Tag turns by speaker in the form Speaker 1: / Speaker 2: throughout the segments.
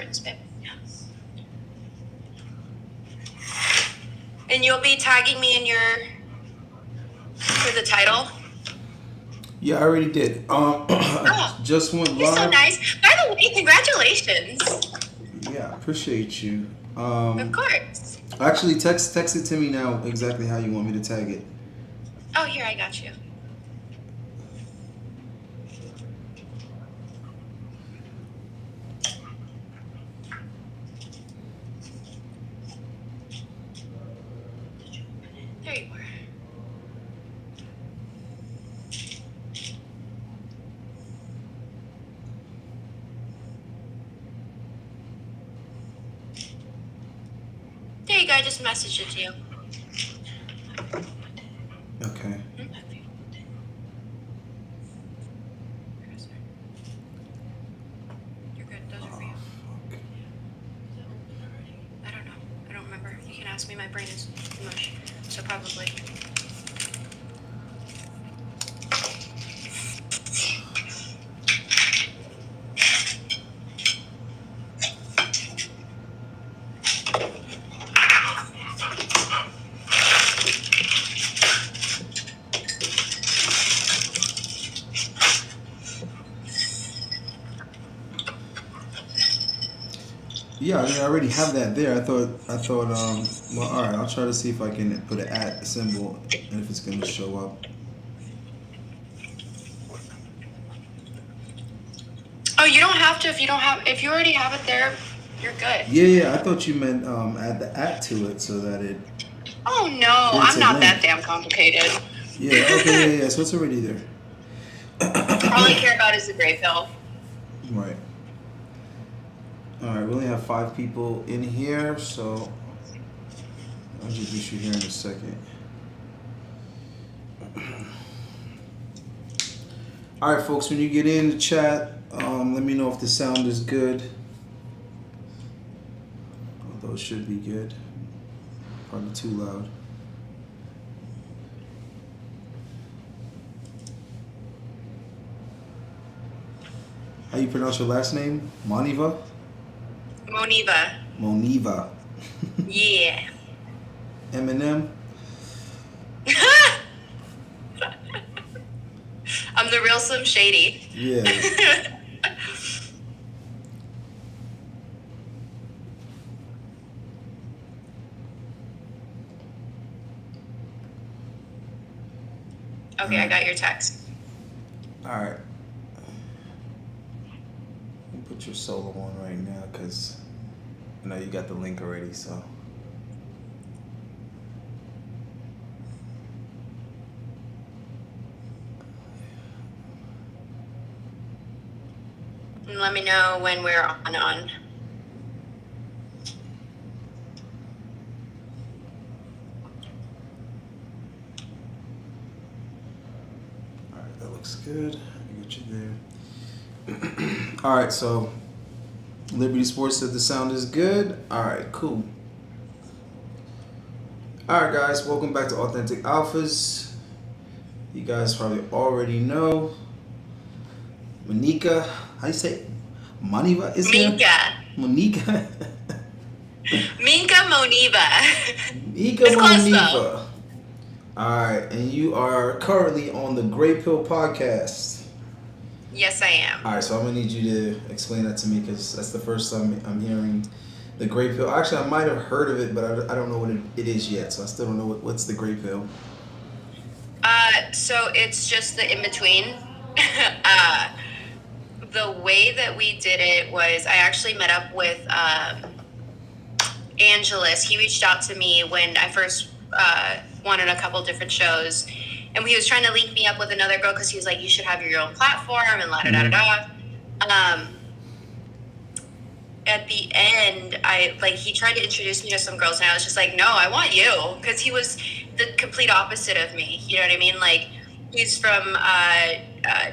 Speaker 1: importance, babe. Yeah. And you'll be tagging me in for the title.
Speaker 2: Yeah, I already did. I
Speaker 1: Oh,
Speaker 2: just went
Speaker 1: you're so
Speaker 2: live.
Speaker 1: nice. By the way, congratulations.
Speaker 2: Yeah, appreciate you.
Speaker 1: Of course.
Speaker 2: Actually, text it to me now exactly how you want me to tag it.
Speaker 1: Oh, here, I got you. There you are. There you go. I just messaged it to you.
Speaker 2: Okay.
Speaker 1: You're good. Those are for you.
Speaker 2: Fuck.
Speaker 1: I don't know. I don't remember. You can ask me. My brain is mush. So probably.
Speaker 2: Yeah, I mean, I already have that there. Well, all right, I'll try to see if I can put an at symbol and if it's going to show up.
Speaker 1: Oh, you don't have to if you don't have. If you already have it there, you're good.
Speaker 2: Yeah, yeah, I thought you meant add the at to it so that it
Speaker 1: Oh no,
Speaker 2: creates
Speaker 1: I'm
Speaker 2: a
Speaker 1: not that
Speaker 2: link.
Speaker 1: damn complicated.
Speaker 2: Yeah, okay, yeah, yeah, so it's already there.
Speaker 1: All I care about is the gray pill.
Speaker 2: Right. All right, we only have 5 people in here, so I'll introduce you here in a second. All right, folks, when you get in the chat, let me know if the sound is good. Although it should be good. Probably too loud. How you pronounce your last name? Moniva?
Speaker 1: Moniva.
Speaker 2: Moniva.
Speaker 1: Yeah.
Speaker 2: Eminem?
Speaker 1: I'm the real Slim Shady.
Speaker 2: Yeah.
Speaker 1: Okay, I got your text.
Speaker 2: All right. Put your solo on right now because I know you got the link already, so.
Speaker 1: And let me know when we're on.
Speaker 2: All right, that looks good. I got you there. All right, so Liberty Sports said the sound is good. All right, cool. All right, guys, welcome back to Authentic Alphas. You guys probably already know Monica. How you say it? Maniva is here?
Speaker 1: Minka.
Speaker 2: Monica?
Speaker 1: Minka Moniva.
Speaker 2: Mika
Speaker 1: It's close though.
Speaker 2: Moniva. All right, and you are currently on the Gray Pill podcast.
Speaker 1: Yes, I am.
Speaker 2: All right, so I'm gonna need you to explain that to me because that's the first time I'm hearing the Gray Pill. Actually, I might have heard of it, but I don't know what it is yet, so I still don't know what's the Gray Pill.
Speaker 1: So it's just the in between. The way that we did it was I actually met up with Angelus. He reached out to me when I first wanted a couple different shows, and he was trying to link me up with another girl because he was like, "You should have your own platform," and la da da da da. At the end, he tried to introduce me to some girls, and I was just like, no, I want you, because he was the complete opposite of me. You know what I mean? Like, he's from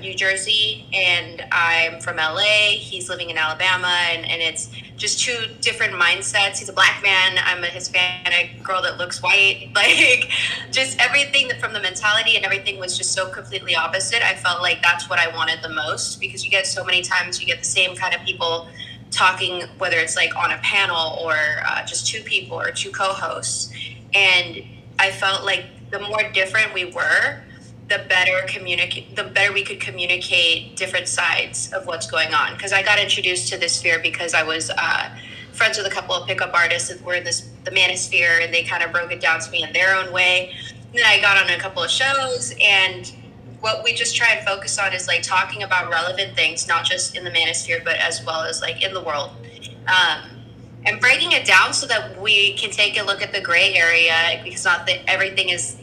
Speaker 1: New Jersey, and I'm from LA. He's living in Alabama, and it's just two different mindsets. He's a black man. I'm a Hispanic girl that looks white. Like, just everything from the mentality and everything was just so completely opposite. I felt like that's what I wanted the most, because you get so many times you get the same kind of people talking, whether it's like on a panel or just two people or two co-hosts. And I felt like the more different we were, the better we could communicate different sides of what's going on. Because I got introduced to this sphere because I was friends with a couple of pickup artists that were in the manosphere, and they kind of broke it down to me in their own way. And then I got on a couple of shows, and what we just try and focus on is like talking about relevant things, not just in the manosphere, but as well as like in the world. Um, and breaking it down so that we can take a look at the gray area, because not that everything is,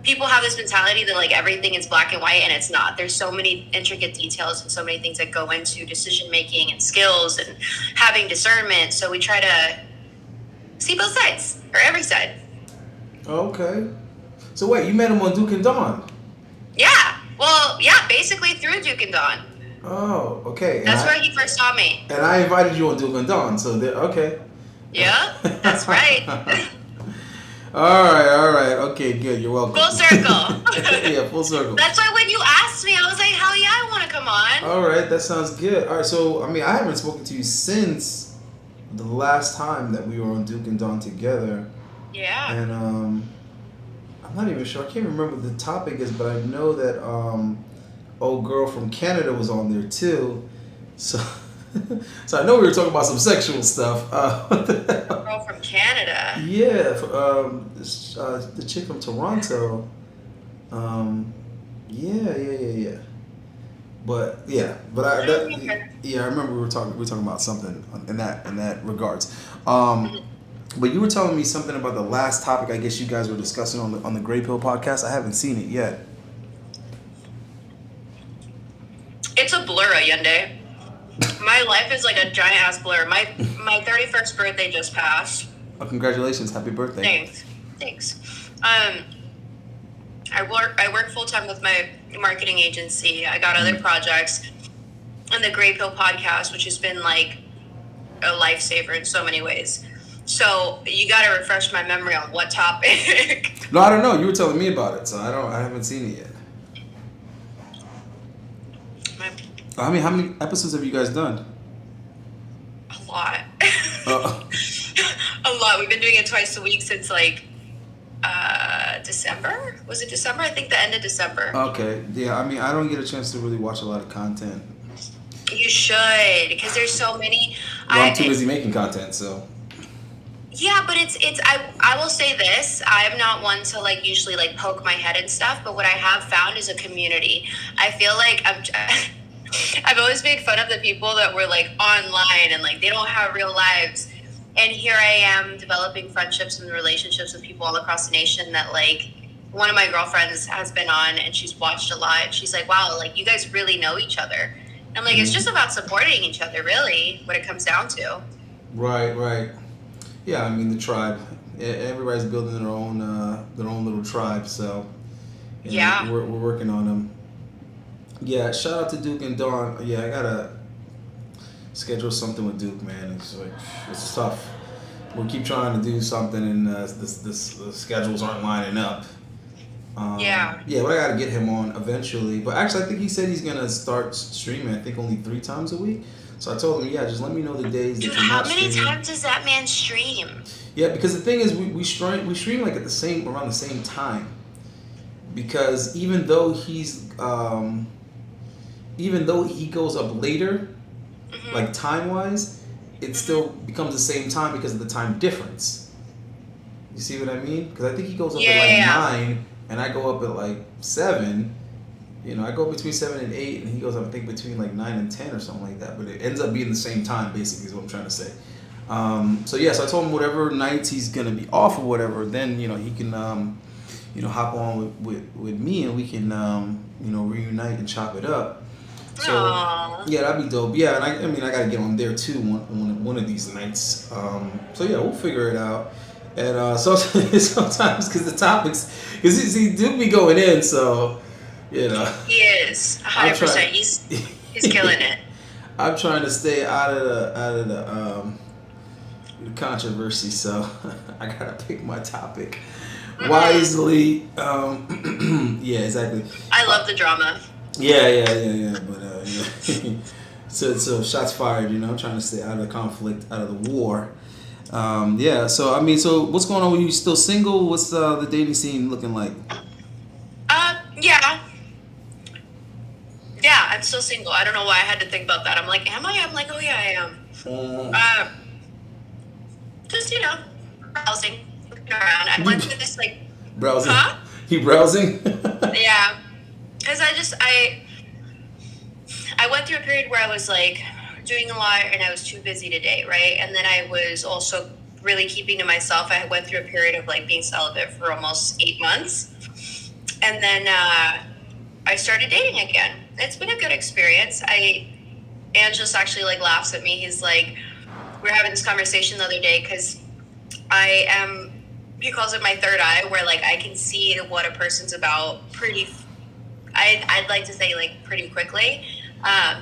Speaker 1: people have this mentality that like everything is black and white, and it's not. There's so many intricate details and so many things that go into decision making and skills and having discernment. So we try to see both sides, or every side.
Speaker 2: Okay. So wait, you met him on Duke and Dawn?
Speaker 1: Yeah. Well, yeah, basically through Duke and Dawn.
Speaker 2: Oh, okay.
Speaker 1: That's where he first saw me.
Speaker 2: And I invited you on Duke and Dawn, so okay.
Speaker 1: Yeah, that's right.
Speaker 2: All right. Okay, good. You're welcome.
Speaker 1: Full circle.
Speaker 2: Yeah, full circle.
Speaker 1: That's why when you asked me, I was like, hell yeah, I want to come on.
Speaker 2: All right, that sounds good. All right, so, I mean, I haven't spoken to you since the last time that we were on Duke and Dawn together.
Speaker 1: Yeah.
Speaker 2: And, I'm not even sure. I can't remember what the topic is, but I know that, old girl from Canada was on there, too. So... So I know we were talking about some sexual stuff.
Speaker 1: Girl from Canada.
Speaker 2: Yeah, the chick from Toronto. Yeah. But I remember we were talking about something in that regards. But you were telling me something about the last topic. I guess you guys were discussing on the Gray Pill podcast. I haven't seen it yet.
Speaker 1: It's a blur, Allende. My life is like a giant ass blur. My 31st birthday just passed.
Speaker 2: Oh, congratulations! Happy birthday!
Speaker 1: Thanks. I work full time with my marketing agency. I got other projects, and the Gray Pill podcast, which has been like a lifesaver in so many ways. So you got to refresh my memory on what topic.
Speaker 2: No, I don't know. You were telling me about it, so I haven't seen it yet. How many episodes have you guys done?
Speaker 1: A lot. A lot. We've been doing it twice a week since like December. Was it December? I think the end of December.
Speaker 2: Okay. Yeah. I mean, I don't get a chance to really watch a lot of content.
Speaker 1: You should, because there's so many.
Speaker 2: Well, I'm too busy making content, so.
Speaker 1: Yeah, but it's I will say this. I'm not one to like usually like poke my head and stuff, but what I have found is a community. I feel like I've always made fun of the people that were like online and like they don't have real lives. And here I am developing friendships and relationships with people all across the nation that like one of my girlfriends has been on and she's watched a lot. She's like, wow, like you guys really know each other. And I'm like, it's just about supporting each other, really, what it comes down to.
Speaker 2: Right. Yeah, I mean the tribe. Everybody's building their own little tribe. So
Speaker 1: yeah,
Speaker 2: we're working on them. Yeah, shout out to Duke and Dawn. Yeah, I gotta schedule something with Duke, man. It's tough. We'll keep trying to do something, and the schedules aren't lining up.
Speaker 1: Yeah,
Speaker 2: but I gotta get him on eventually. But actually, I think he said he's gonna start streaming. I think only 3 times a week. So I told him, yeah, just let me know the days that you're not streaming.
Speaker 1: How many times does that man stream?
Speaker 2: Yeah, because the thing is, we stream like around the same time. Because even though he goes up later, like time wise, it still becomes the same time because of the time difference. You see what I mean? Because I think he goes up at 9, and I go up at like 7. You know, I go between 7 and 8, and he goes up, I think, between like 9 and 10 or something like that. But it ends up being the same time, basically, is what I'm trying to say. So I told him whatever nights he's gonna be off or whatever, then he can hop on with me, and we can reunite and chop it up. So
Speaker 1: aww.
Speaker 2: Yeah, that'd be dope. Yeah, and I gotta get on there too one of these nights. We'll figure it out. And sometimes because the topics, because he do be going in, so
Speaker 1: he is 100%. He's killing it.
Speaker 2: I'm trying to stay out of the controversy, so I gotta pick my topic wisely. Yeah, exactly.
Speaker 1: I love the drama.
Speaker 2: Yeah. But So shots fired. Trying to stay out of the conflict, out of the war. Yeah. So I mean, so what's going on? Are you still single? What's the dating scene looking like?
Speaker 1: Yeah. Yeah, I'm still single. I don't know why I had to think about that. I'm like, am I? I'm like, oh yeah, I am. Uh, just, browsing, looking around. I went through this, like,
Speaker 2: Browsing.
Speaker 1: huh?
Speaker 2: You browsing?
Speaker 1: Yeah. Because I went through a period where I was, like, doing a lot and I was too busy to date, right? And then I was also really keeping to myself. I went through a period of, like, being celibate for almost 8 months. And then I started dating again. It's been a good experience. Angelus actually, like, laughs at me. He's like, we were having this conversation the other day because he calls it my third eye, where, like, I can see what a person's about I'd like to say, like, pretty quickly. And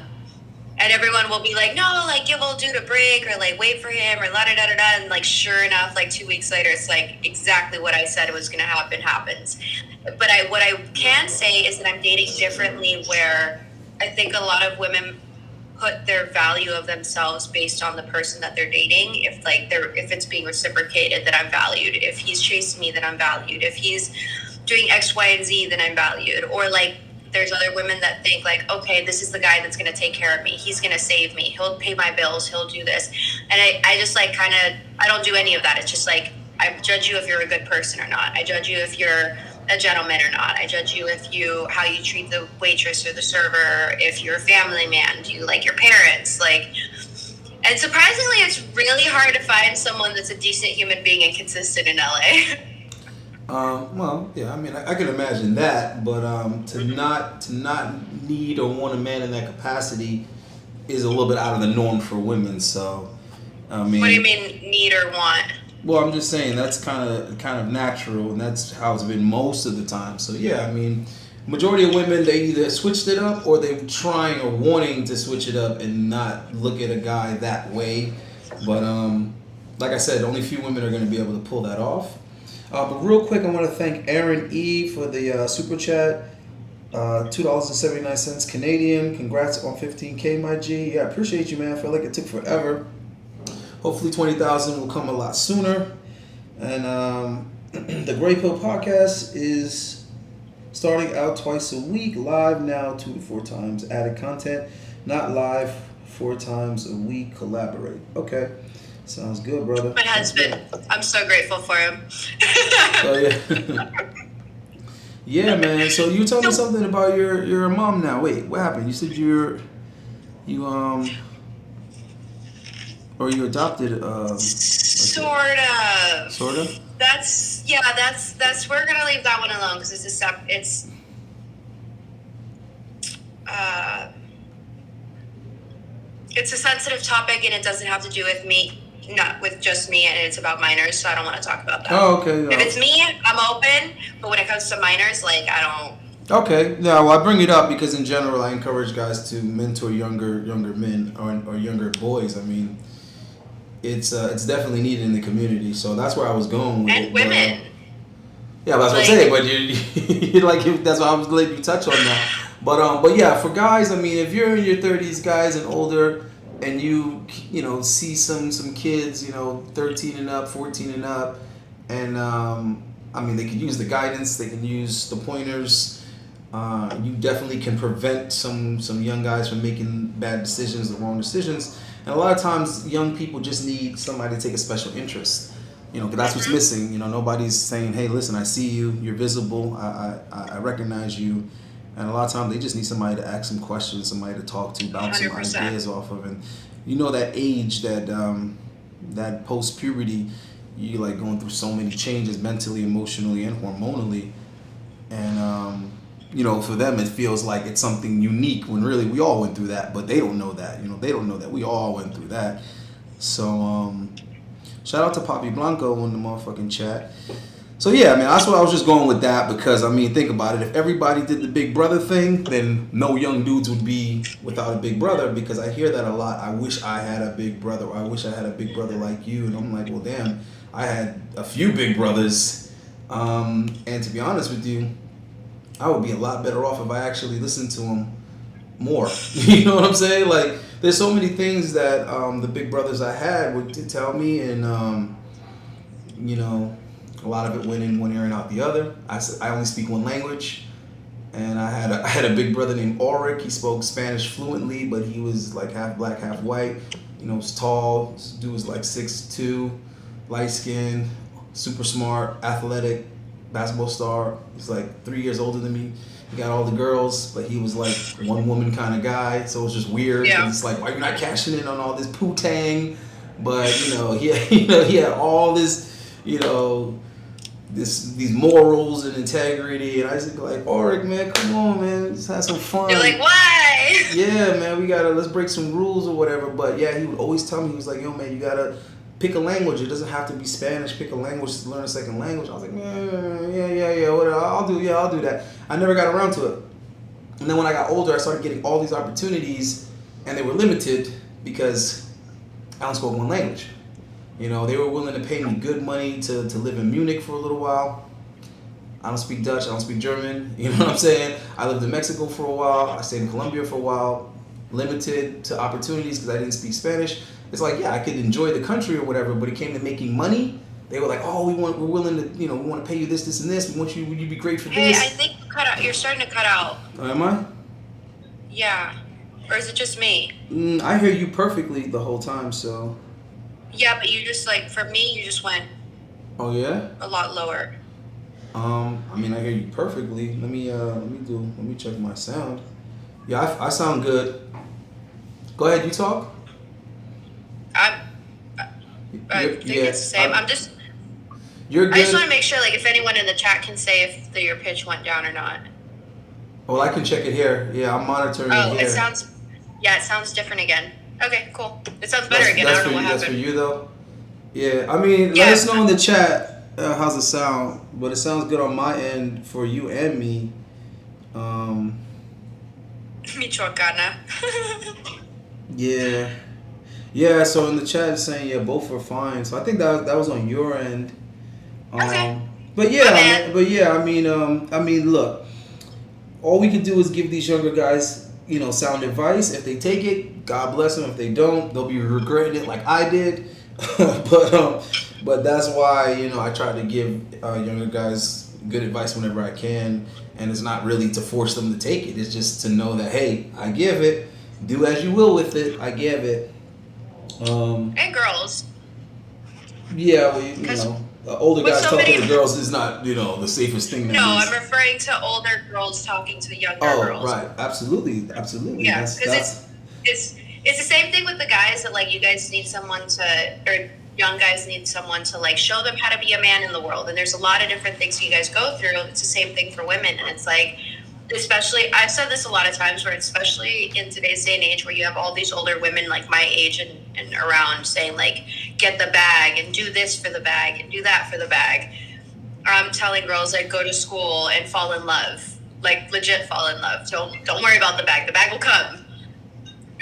Speaker 1: everyone will be like, no, like, give old dude a break, or, like, wait for him, or la-da-da-da-da. And, like, sure enough, like, 2 weeks later, it's, like, exactly what I said was going to happen happens. But what I can say is that I'm dating differently, where I think a lot of women put their value of themselves based on the person that they're dating. If it's being reciprocated, then I'm valued. If he's chasing me, then I'm valued. If he's doing X, Y, and Z, then I'm valued. Or, like, there's other women that think, like, okay, this is the guy that's going to take care of me. He's going to save me. He'll pay my bills. He'll do this. And I just, like, I don't do any of that. It's just, like, I judge you if you're a good person or not. I judge you if you're a gentleman or not. I judge you how you treat the waitress or the server, if you're a family man, do you like your parents, like. And surprisingly, it's really hard to find someone that's a decent human being and consistent in LA.
Speaker 2: Well, yeah, I mean, I can imagine that, but to not need or want a man in that capacity is a little bit out of the norm for women. So, I mean,
Speaker 1: what do you mean need or want?
Speaker 2: Well, I'm just saying that's kind of natural, and that's how it's been most of the time. So yeah, I mean, majority of women, they either switched it up or they're trying or wanting to switch it up and not look at a guy that way. But like I said, only a few women are going to be able to pull that off. But real quick, I want to thank Aaron E for the super chat. $2.79 Canadian. Congrats on 15K, my G. Yeah, I appreciate you, man. I feel like it took forever. Hopefully 20,000 will come a lot sooner. And the Gray Pill podcast is starting out twice a week. Live now 2 to 4 times. Added content. Not live 4 times a week. Collaborate. Okay. Sounds good, brother.
Speaker 1: My husband. I'm so grateful for him.
Speaker 2: Oh, yeah. Yeah, man. So you told me something about your mom now. Wait, what happened? You said or you adopted
Speaker 1: sort of.
Speaker 2: Sort of?
Speaker 1: That's we're gonna leave that one alone because it's a sensitive topic and it doesn't have to do with me, not with just me, and it's about minors, so I don't want to talk about that.
Speaker 2: Oh, okay.
Speaker 1: If it's me, I'm open, but when it comes to minors, like, I don't.
Speaker 2: Okay. Yeah, well, I bring it up because in general I encourage guys to mentor younger men or younger boys. I mean, it's definitely needed in the community, so that's where I was going with
Speaker 1: and
Speaker 2: it.
Speaker 1: Women.
Speaker 2: Yeah, that's what I'm saying. But you like, that's why I was letting you touch on that. But yeah, for guys, I mean, if you're in your 30s, guys and older, and you see some kids, 13 and up, 14 and up, and I mean, they can use the guidance, they can use the pointers. You definitely can prevent some young guys from making bad decisions, the wrong decisions. And a lot of times, young people just need somebody to take a special interest. Because that's what's missing. Nobody's saying, "Hey, listen, I see you. You're visible. I recognize you." And a lot of times, they just need somebody to ask some questions, somebody to talk to, bounce 100%. Some ideas off of. And that age, that post puberty, you like going through so many changes mentally, emotionally, and hormonally. And for them, it feels like it's something unique when really we all went through that, but they don't know that. They don't know that we all went through that. So, shout out to Poppy Blanco in the motherfucking chat. So yeah, I mean, that's what I was just going with that because, I mean, think about it. If everybody did the big brother thing, then no young dudes would be without a big brother, because I hear that a lot. I wish I had a big brother, or I wish I had a big brother like you. And I'm like, well, damn, I had a few big brothers. And to be honest with you, I would be a lot better off if I actually listened to them more. You know what I'm saying? Like, there's so many things that the big brothers I had would tell me, and you know, a lot of it went in one ear and out the other. I only speak one language, and I had a big brother named Ulrich. He spoke Spanish fluently, but he was like half black, half white. You know, was tall. This dude was like 6'2", light skinned, super smart, athletic, basketball star. He's like 3 years older than me. He got all the girls, but he was like one woman kind of guy. So it was just weird.
Speaker 1: Yeah.
Speaker 2: It's like, why are you not cashing in on all this poo-tang? But he he had all this, these morals and integrity, and I just like, Ulrich, man, come on, man, just have some fun.
Speaker 1: You're like, why?
Speaker 2: Yeah, man, let's break some rules or whatever. But yeah, he would always tell me, he was like, yo, man, you gotta pick a language. It doesn't have to be Spanish. Pick a language to learn a second language. I was like, man, yeah, whatever. I'll do that. I never got around to it. And then when I got older, I started getting all these opportunities, and they were limited because I don't spoke one language. They were willing to pay me good money to live in Munich for a little while. I don't speak Dutch. I don't speak German. You know what I'm saying? I lived in Mexico for a while. I stayed in Colombia for a while. Limited to opportunities because I didn't speak Spanish. It's like, yeah, I could enjoy the country or whatever, but it came to making money. They were like, oh, we're willing to, we want to pay you this, and this. We want you, would you be great for this?
Speaker 1: Hey, I think you're starting to cut out.
Speaker 2: Oh, am I?
Speaker 1: Yeah. Or is it just me?
Speaker 2: I hear you perfectly the whole time, so.
Speaker 1: Yeah, but you just for me, you just went.
Speaker 2: Oh yeah.
Speaker 1: A lot lower.
Speaker 2: I mean, I hear you perfectly. Let me check my sound. Yeah, I sound good. Go ahead, you talk.
Speaker 1: I think it's the same.
Speaker 2: You're good.
Speaker 1: I just want to make sure, if anyone in the chat can say if your pitch went down or not.
Speaker 2: Well, I can check it here. Yeah, I'm monitoring it here.
Speaker 1: It sounds different again. Okay, cool. It sounds better again. I don't know what happened.
Speaker 2: That's for you, though? Yeah, I mean, let us know in the chat how's it sound. But it sounds good on my end for you and me.
Speaker 1: Michoacana.
Speaker 2: Yeah. Yeah, so in the chat it's saying, yeah, both are fine. So I think that was on your end.
Speaker 1: Okay.
Speaker 2: But yeah, I mean, look, all we can do is give these younger guys, sound advice. If they take it, God bless them. If they don't, they'll be regretting it like I did. But that's why, I try to give younger guys good advice whenever I can. And it's not really to force them to take it. It's just to know that, hey, I give it. Do as you will with it. I give it.
Speaker 1: And girls.
Speaker 2: Yeah, well, older guys talking to girls is not, the safest thing.
Speaker 1: No, I'm referring to older girls talking to younger girls.
Speaker 2: Oh, right. Absolutely.
Speaker 1: Yeah, because it's the same thing with the guys that, you guys need someone or young guys need someone to, show them how to be a man in the world. And there's a lot of different things you guys go through. It's the same thing for women. And it's especially, I've said this a lot of times, where especially in today's day and age where you have all these older women my age and around saying get the bag and do this for the bag and do that for the bag. I'm telling girls go to school and fall in love, legit fall in love. Don't worry about the bag. The bag will come.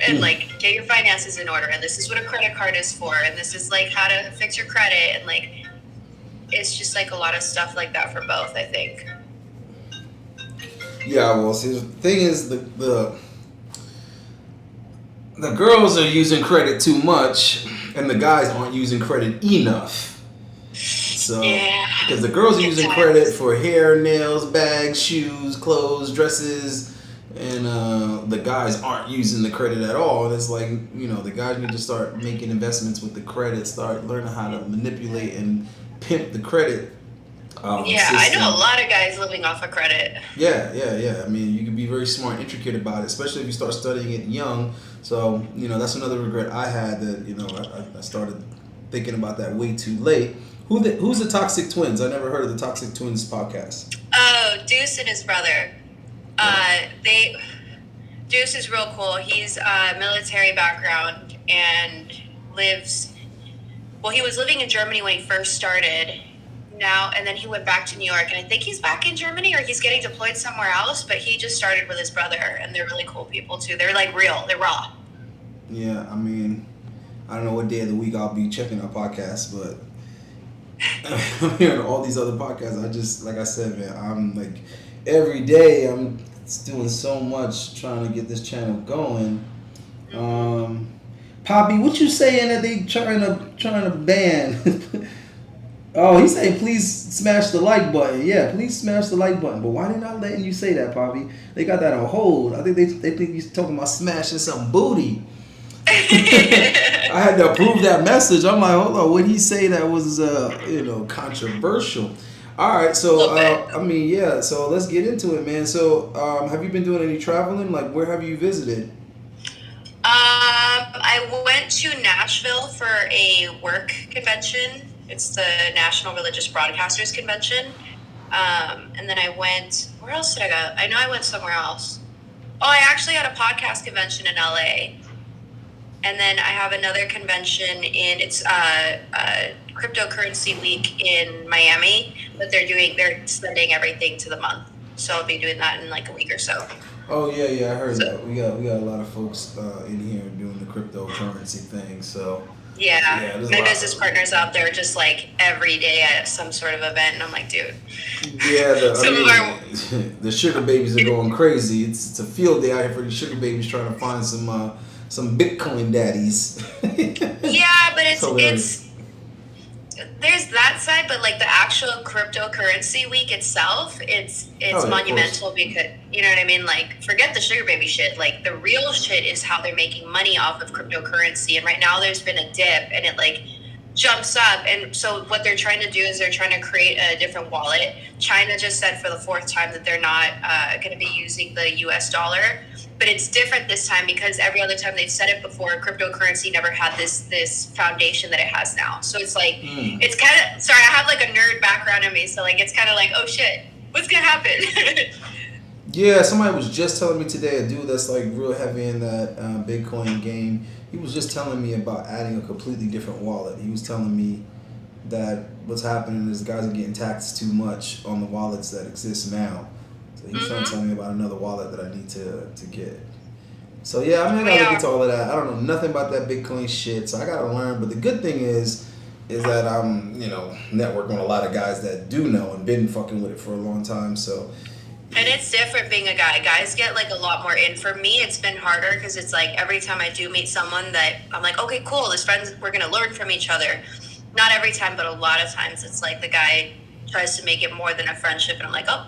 Speaker 1: And get your finances in order. And this is what a credit card is for. And this is how to fix your credit. And it's just a lot of stuff like that for both, I think.
Speaker 2: Yeah, well, see, the thing is, the girls are using credit too much, and the guys aren't using credit enough. So, because the girls are using credit for hair, nails, bags, shoes, clothes, dresses, and the guys aren't using the credit at all. And it's the guys need to start making investments with the credit, start learning how to manipulate and pimp the credit.
Speaker 1: System. I know a lot of guys living off of credit.
Speaker 2: Yeah. I mean, you can be very smart and intricate about it, especially if you start studying it young. So, that's another regret I had, that, I started thinking about that way too late. Who's the Toxic Twins? I never heard of the Toxic Twins podcast.
Speaker 1: Oh, Deuce and his brother. Deuce is real cool. He's military background and he was living in Germany when he first started. Now and then he went back to New York, and I think he's back in Germany or he's getting deployed somewhere else, but he just started with his brother, and they're really cool people too. They're real, they're raw.
Speaker 2: Yeah, I mean, I don't know what day of the week I'll be checking our podcast, but I'm hearing all these other podcasts. I just, like I said, man, I'm every day I'm doing so much trying to get this channel going.
Speaker 1: Mm-hmm.
Speaker 3: Poppy, what you saying that they trying to ban? Oh, he's saying please smash the like button. Yeah, please smash the like button. But why they not letting you say that, Poppy? They got that on hold. I think they think you're talking about smashing some booty. I had to approve that message. I'm like, hold on, what did he say that was controversial? All right,
Speaker 1: A
Speaker 3: so
Speaker 1: little bit.
Speaker 3: I mean, yeah. So let's get into it, man. So, have you been doing any traveling? Like, where have you visited?
Speaker 1: I went to Nashville for a work convention. It's the National Religious Broadcasters Convention. And then I went. Where else did I go? I know I went somewhere else. Oh, I actually had a podcast convention in LA. And then I have another convention in it's cryptocurrency week in Miami, but they're extending everything to the month. So I'll be doing that in like a week or so.
Speaker 3: Oh yeah, yeah, I heard
Speaker 1: So
Speaker 3: that. We got a lot of folks in here doing the cryptocurrency thing. So
Speaker 1: yeah,
Speaker 3: yeah, there's a
Speaker 1: my
Speaker 3: lot.
Speaker 1: business partners out there just like every day at some sort of event, and I'm like, dude,
Speaker 3: Yeah,
Speaker 1: some of our
Speaker 3: the sugar babies are going crazy. It's a field day out here for these sugar babies trying to find some Bitcoin daddies.
Speaker 1: yeah, but
Speaker 3: It's hilarious.
Speaker 1: it's there's that side, but like the actual cryptocurrency week itself, it's
Speaker 3: Oh yeah, of course.
Speaker 1: monumental because you know what I mean. Like, forget the sugar baby shit. Like, the real shit is how they're making money off of cryptocurrency. And right now, there's been a dip, and it like jumps up. And so, what they're trying to do is they're trying to create a different wallet. China just said for the fourth time that they're not going to be using the U.S. dollar. But it's different this time because every other time they've said it before, cryptocurrency never had this foundation that it has now. So it's like
Speaker 3: Mm.
Speaker 1: it's kind of sorry, I have like a nerd background in me, so like it's kind of like, oh shit, what's gonna happen?
Speaker 3: Yeah, somebody was just telling me today, a dude that's like real heavy in that Bitcoin game. He was just telling me about adding a completely different wallet. He was telling me that what's happening is guys are getting taxed too much on the wallets that exist now. So he was trying to
Speaker 1: Hmm.
Speaker 3: tell me about another wallet that I need to get. So yeah, I mean, I
Speaker 1: We
Speaker 3: gotta look into
Speaker 1: are.
Speaker 3: all of that. I don't know nothing about that Bitcoin shit, so I gotta learn. But the good thing is that I'm networking with a lot of guys that do know and been fucking with it for a long time. So
Speaker 1: And it's different being a guy. Guys get like a lot more in. For me, it's been harder because it's like every time I do meet someone that I'm like, okay, cool, this friends, we're gonna learn from each other. Not every time, but a lot of times, it's like the guy tries to make it more than a friendship, and I'm like, oh,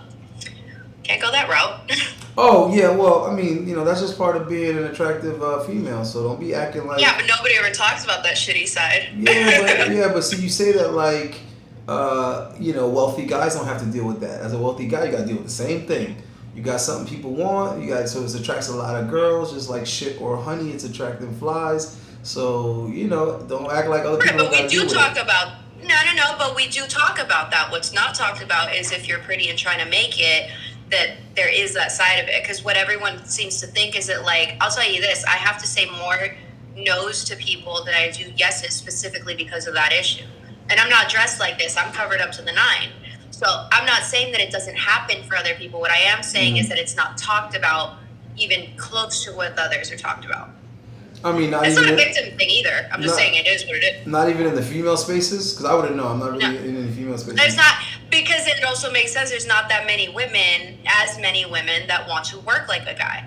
Speaker 1: can't go that route.
Speaker 3: oh yeah, well I mean that's just part of being an attractive female. So don't be acting
Speaker 1: Yeah,
Speaker 3: like
Speaker 1: but nobody ever talks about that shitty side.
Speaker 3: yeah, but see you say that like wealthy guys don't have to deal with that. As a wealthy guy, you gotta deal with the same thing. You got something people want. You got so it attracts a lot of girls, just like shit or honey. It's attracting flies. So don't act like other
Speaker 1: Right,
Speaker 3: people
Speaker 1: but
Speaker 3: don't
Speaker 1: we
Speaker 3: gotta
Speaker 1: do
Speaker 3: deal with it.
Speaker 1: talk about no, but we do talk about that. What's not talked about is if you're pretty and trying to make it, that there is that side of it. Because what everyone seems to think is that, like, I'll tell you this, I have to say more no's to people than I do yeses specifically because of that issue. And I'm not dressed like this. I'm covered up to the nine. So I'm not saying that it doesn't happen for other people. What I am saying is
Speaker 3: Mm.
Speaker 1: that it's not talked about even close to what others are talked about.
Speaker 3: I mean, not
Speaker 1: It's
Speaker 3: even
Speaker 1: not a
Speaker 3: in,
Speaker 1: victim thing either. I'm just saying
Speaker 3: not
Speaker 1: it is what it is.
Speaker 3: not even in the female spaces, because I wouldn't know. I'm not
Speaker 1: No.
Speaker 3: really in any female
Speaker 1: There's
Speaker 3: spaces.
Speaker 1: not, because it also makes sense. There's not that many women, as many women that want to work like a guy.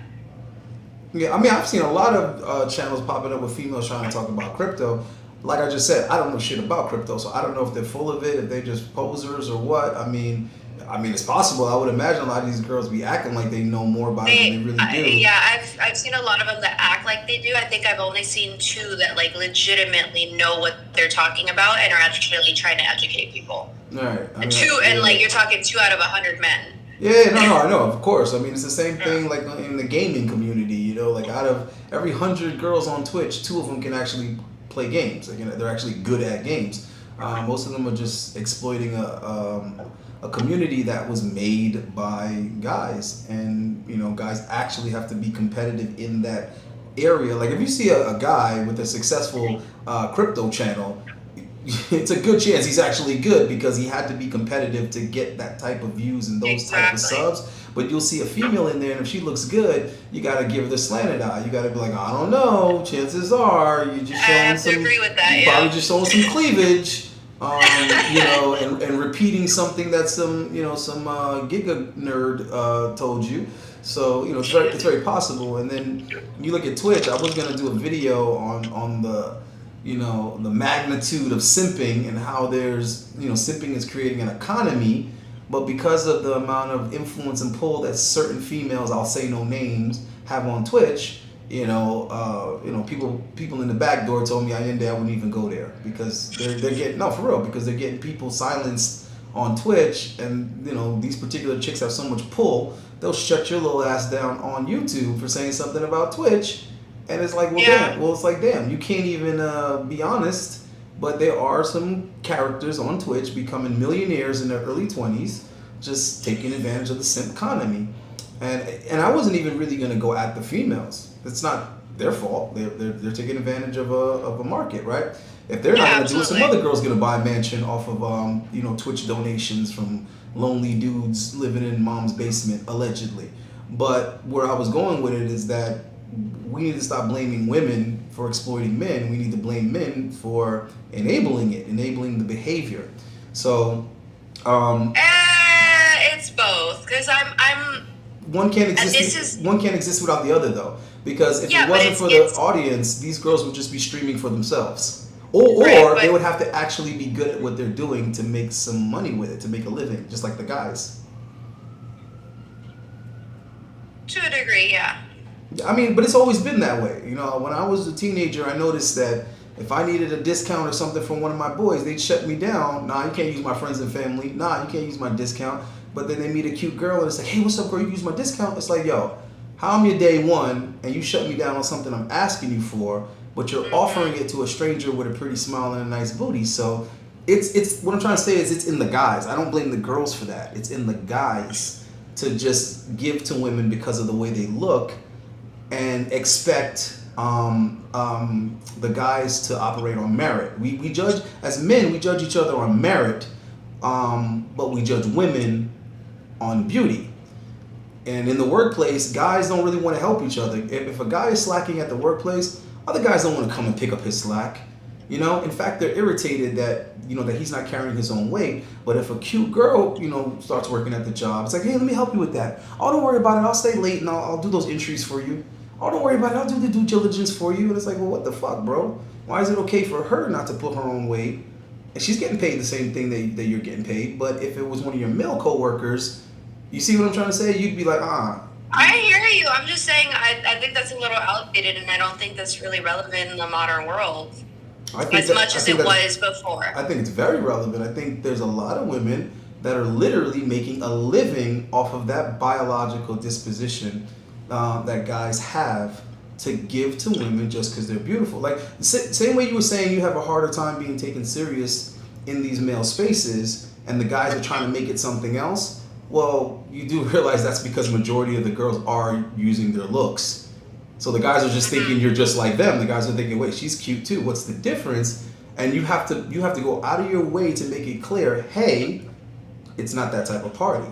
Speaker 3: Yeah, I mean, I've seen a lot of channels popping up with females trying to talk about crypto. Like I just said, I don't know shit about crypto, so I don't know if they're full of it, if they're just posers or what. I mean, it's possible. I would imagine a lot of these girls be acting like they know more about it than they really do.
Speaker 1: Yeah, I've seen a lot of them that act like they do. I think I've only seen two that like legitimately know what they're talking about and are actually trying to educate people.
Speaker 3: All right. I
Speaker 1: And
Speaker 3: mean,
Speaker 1: two, and
Speaker 3: yeah.
Speaker 1: like you're talking 2 out of 100 men.
Speaker 3: Yeah, no, I know, of course. I mean, it's the same
Speaker 1: Yeah.
Speaker 3: thing like in the gaming community. Like out of every 100 girls on Twitch, 2 of them can actually play games. Like, they're actually good at games. Most of them are just exploiting a community that was made by guys, and guys actually have to be competitive in that area. Like if you see a guy with a successful crypto channel, it's a good chance he's actually good because he had to be competitive to get that type of views and those type of
Speaker 1: Exactly.
Speaker 3: subs. But you'll see a female in there, and if she looks good, you gotta give her the slanted eye. You gotta be like, I don't know. Chances are you just
Speaker 1: I
Speaker 3: showing
Speaker 1: have to
Speaker 3: some.
Speaker 1: agree with that.
Speaker 3: You
Speaker 1: Yeah.
Speaker 3: probably just showing some cleavage.
Speaker 2: and repeating something that some giga nerd told you. So it's very possible. And then you look at Twitch. I was gonna do a video on the magnitude of simping and how there's simping is creating an economy, but because of the amount of influence and pull that certain females, I'll say no names, have on Twitch, people in the back door told me I wouldn't even go there because they're getting, no, for real, because they're getting people silenced on Twitch, and these particular chicks have so much pull, they'll shut your little ass down on YouTube for saying something about Twitch, and it's like, damn, you can't even be honest. But there are some characters on Twitch becoming millionaires in their early 20s, just taking advantage of the simp economy. And I wasn't even really gonna go at the females. It's not their fault. They're taking advantage of a market, right? If they're not gonna do it, some other girl's gonna buy a mansion off of Twitch donations from lonely dudes living in mom's basement, allegedly. But where I was going with it is that we need to stop blaming women for exploiting men. We need to blame men for enabling the behavior. So
Speaker 1: it's both, because I'm
Speaker 2: one can't exist without the other, though, because if it wasn't for the audience, these girls would just be streaming for themselves, or they would have to actually be good at what they're doing to make some money with it, to make a living, just like the guys.
Speaker 1: To a degree, yeah.
Speaker 2: I mean, but it's always been that way. When I was a teenager, I noticed that if I needed a discount or something from one of my boys, they'd shut me down. Nah, you can't use my friends and family. Nah, you can't use my discount. But then they meet a cute girl and it's like, hey, what's up, girl? You use my discount? It's like, yo, how I'm your day one and you shut me down on something I'm asking you for, but you're offering it to a stranger with a pretty smile and a nice booty. So it's what I'm trying to say is it's in the guys. I don't blame the girls for that. It's in the guys to just give to women because of the way they look and expect the guys to operate on merit. We judge, as men, we judge each other on merit, but we judge women on beauty. And in the workplace, guys don't really want to help each other. If a guy is slacking at the workplace, other guys don't want to come and pick up his slack. In fact, they're irritated that that he's not carrying his own weight. But if a cute girl starts working at the job, it's like, hey, let me help you with that. Oh, don't worry about it. I'll stay late and I'll do those entries for you. Oh, don't worry about it. I'll do the due diligence for you. And it's like, well, what the fuck, bro? Why is it okay for her not to put her own weight? And she's getting paid the same thing that you're getting paid. But if it was one of your male coworkers, you see what I'm trying to say? You'd be like,
Speaker 1: I hear you. I'm just saying I think that's a little outdated, and I don't think that's really relevant in the modern world as much as it was before.
Speaker 2: I think it's very relevant. I think there's a lot of women that are literally making a living off of that biological disposition that guys have to give to women just because they're beautiful. Like, same way you were saying you have a harder time being taken serious in these male spaces and the guys are trying to make it something else. Well, you do realize that's because majority of the girls are using their looks. So the guys are just thinking you're just like them. The guys are thinking, wait, she's cute too. What's the difference? And you have to go out of your way to make it clear, hey, it's not that type of party.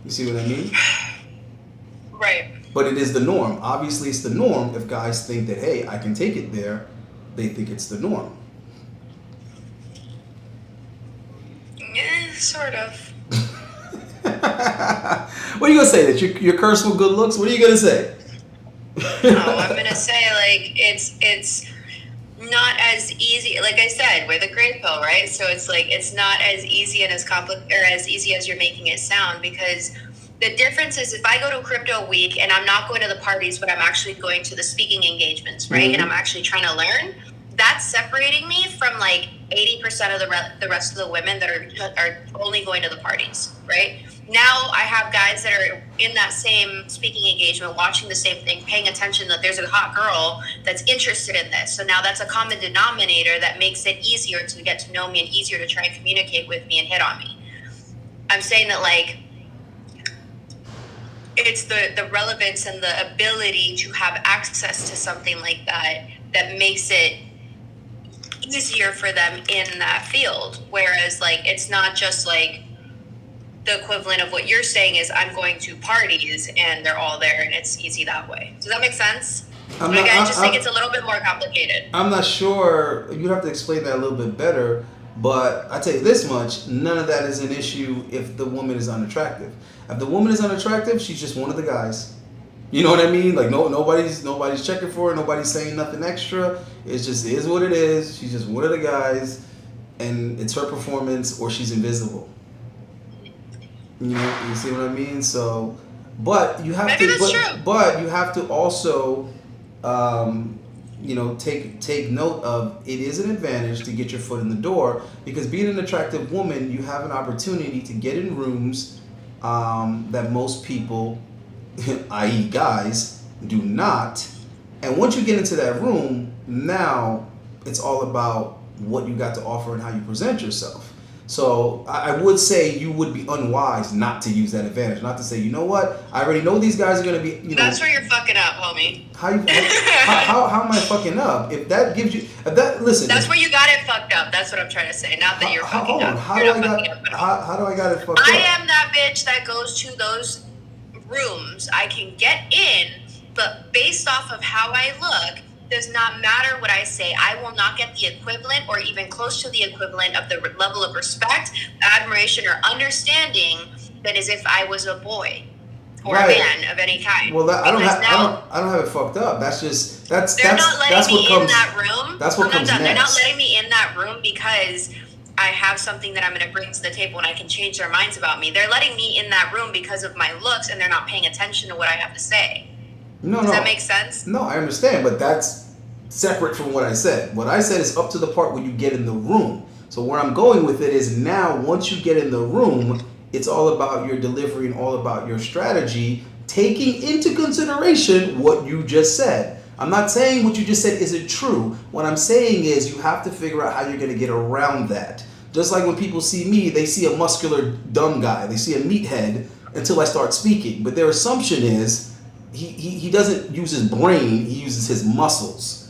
Speaker 2: You see what I mean?
Speaker 1: Right.
Speaker 2: But it is the norm. Obviously, it's the norm. If guys think that, hey, I can take it there, they think it's the norm.
Speaker 1: Yeah, sort of.
Speaker 2: What are you gonna say? That you're cursed with good looks? What are you gonna say?
Speaker 1: No, I'm gonna say like it's not as easy. Like I said, we're the gray pill, right? So it's like it's not as easy and as complicated or as easy as you're making it sound, because the difference is if I go to Crypto Week and I'm not going to the parties, but I'm actually going to the speaking engagements, right? Mm-hmm. And I'm actually trying to learn. That's separating me from like 80% of the rest of the women that are only going to the parties, right? Now I have guys that are in that same speaking engagement, watching the same thing, paying attention that there's a hot girl that's interested in this. So now that's a common denominator that makes it easier to get to know me and easier to try and communicate with me and hit on me. I'm saying that like it's the relevance and the ability to have access to something like that that makes it easier for them in that field. Whereas like it's not just like the equivalent of what you're saying is I'm going to parties and they're all there and it's easy that way. Does that make sense? I just think it's a little bit more complicated.
Speaker 2: I'm not sure. You'd have to explain that a little bit better.
Speaker 3: But I tell you this much: none of that is an issue if the woman is unattractive. If the woman is unattractive, she's just one of the guys. You know what I mean? Like nobody's checking for her. Nobody's saying nothing extra. It just is what it is. She's just one of the guys, and it's her performance, or she's invisible. You know, you see what I mean? So, but you have
Speaker 1: Maybe
Speaker 3: to,
Speaker 1: that's true.
Speaker 3: but you have to also, take note of it is an advantage to get your foot in the door because being an attractive woman, you have an opportunity to get in rooms that most people, i.e., guys, do not. And once you get into that room, now it's all about what you got to offer and how you present yourself. So I would say you would be unwise not to use that advantage, not to say, you know what, I already know these guys are gonna be,
Speaker 1: That's where you're fucking up, homie.
Speaker 3: how am I fucking up? If that gives you, if that listen,
Speaker 1: That's where you got it fucked up. That's what I'm trying to say. Not that you're fucking up.
Speaker 3: How
Speaker 1: You're
Speaker 3: do
Speaker 1: not
Speaker 3: I
Speaker 1: fucking
Speaker 3: got
Speaker 1: up at all.
Speaker 3: how do I got it fucked
Speaker 1: I
Speaker 3: up?
Speaker 1: am that bitch that goes to those rooms. I can get in, but based off of how I look, does not matter what I say. I will not get the equivalent or even close to the equivalent of the level of respect, admiration, or understanding that as if I was a boy or
Speaker 3: Right.
Speaker 1: a man of any kind.
Speaker 3: Well, I don't
Speaker 1: Because now
Speaker 3: I don't have it fucked up. That's just that's
Speaker 1: they're not letting
Speaker 3: that's what
Speaker 1: me
Speaker 3: comes
Speaker 1: in that room.
Speaker 3: that's what
Speaker 1: I'm not
Speaker 3: comes
Speaker 1: done. They're not
Speaker 3: next.
Speaker 1: letting me in that room because I have something that I'm going to bring to the table and I can change their minds about me. They're letting me in that room because of my looks and they're not paying attention to what I have to say.
Speaker 3: No,
Speaker 1: Does that make sense?
Speaker 3: No, I understand, but that's separate from what I said. What I said is up to the part where you get in the room. So where I'm going with it is now once you get in the room, it's all about your delivery and all about your strategy, taking into consideration what you just said. I'm not saying what you just said isn't true. What I'm saying is you have to figure out how you're going to get around that. Just like when people see me, they see a muscular dumb guy. They see a meathead until I start speaking. But their assumption is he doesn't use his brain, he uses his muscles.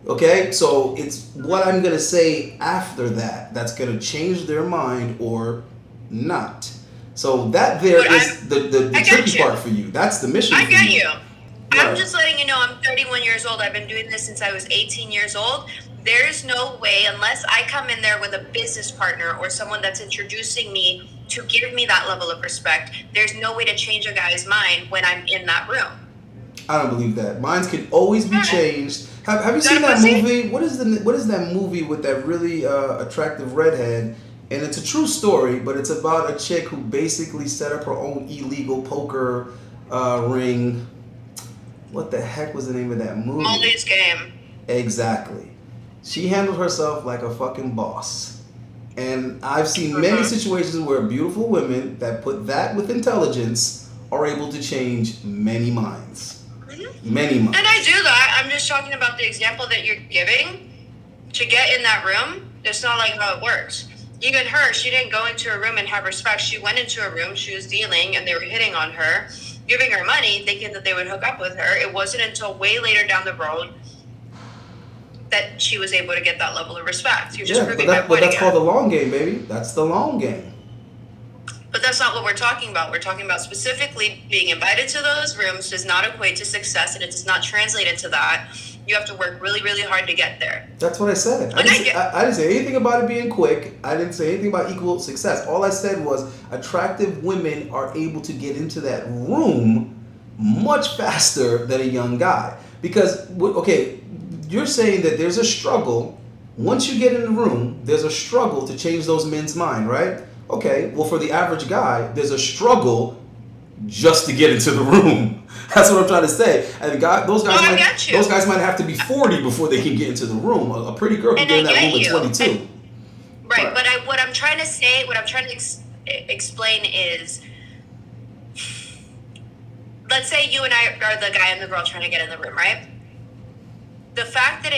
Speaker 3: Okay? So it's what I'm going to say after that that's going to change their mind or not. So that there
Speaker 1: But
Speaker 3: is the
Speaker 1: I get
Speaker 3: tricky
Speaker 1: you.
Speaker 3: part for you. That's the mission
Speaker 1: I
Speaker 3: for
Speaker 1: get
Speaker 3: you.
Speaker 1: you.
Speaker 3: Right.
Speaker 1: I'm just letting you know I'm 31 years old. I've been doing this since I was 18 years old. There's no way, unless I come in there with a business partner or someone that's introducing me to give me that level of respect, there's no way to change a guy's mind when I'm in that room.
Speaker 3: I don't believe that. Minds can always be changed. Have you seen
Speaker 1: That
Speaker 3: that
Speaker 1: pussy?
Speaker 3: movie? What is that movie with that really attractive redhead? And it's a true story, but it's about a chick who basically set up her own illegal poker ring. What the heck was the name of that movie?
Speaker 1: Molly's Game.
Speaker 3: Exactly. She handled herself like a fucking boss. And I've seen many situations where beautiful women that put that with intelligence are able to change many minds. Many minds.
Speaker 1: And I do that. I'm just talking about the example that you're giving. To get in that room, it's not like how it works. Even her, she didn't go into a room and have respect. She went into a room, she was dealing, and they were hitting on her, giving her money, thinking that they would hook up with her. It wasn't until way later down the road that she was able to get that level of respect. You're just proving my
Speaker 3: but
Speaker 1: point
Speaker 3: that's
Speaker 1: again.
Speaker 3: called the long game, baby. That's the long game.
Speaker 1: But that's not what we're talking about. We're talking about specifically being invited to those rooms does not equate to success, and it does not translate into that. You have to work really, really hard to get there.
Speaker 3: That's what I said. I didn't say anything about it being quick. I didn't say anything about equal success. All I said was attractive women are able to get into that room much faster than a young guy. Because, okay, you're saying that there's a struggle. Once you get in the room, there's a struggle to change those men's mind, right? Okay, well, for the average guy, there's a struggle just to get into the room. That's what I'm trying to say. And those guys might have to be 40 before they can get into the room. A pretty girl can get in that room at 22.
Speaker 1: Right, but what I'm trying to say, what I'm trying to explain is, let's say you and I are the guy and the girl trying to get in the room, right? The fact that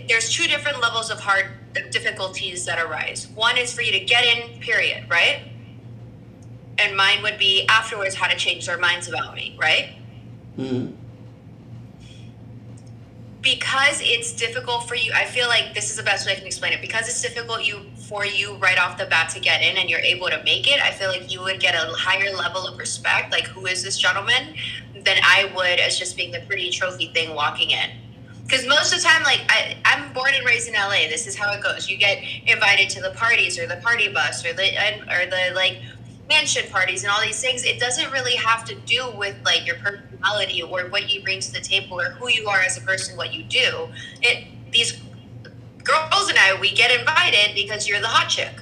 Speaker 1: there's two different levels of hard difficulties that arise. One is for you to get in, period, right? And mine would be afterwards how to change their minds about me, right?
Speaker 3: Mm-hmm.
Speaker 1: Because it's difficult for you, I feel like this is the best way I can explain it. Because it's difficult for you right off the bat to get in and you're able to make it, I feel like you would get a higher level of respect, like who is this gentleman, than I would as just being the pretty trophy thing walking in. Because most of the time, like I'm born and raised in LA. This is how it goes. You get invited to the parties or the party bus or the like mansion parties and all these things. It doesn't really have to do with like your personality or what you bring to the table or who you are as a person, what you do. These girls and I, we get invited because you're the hot chick.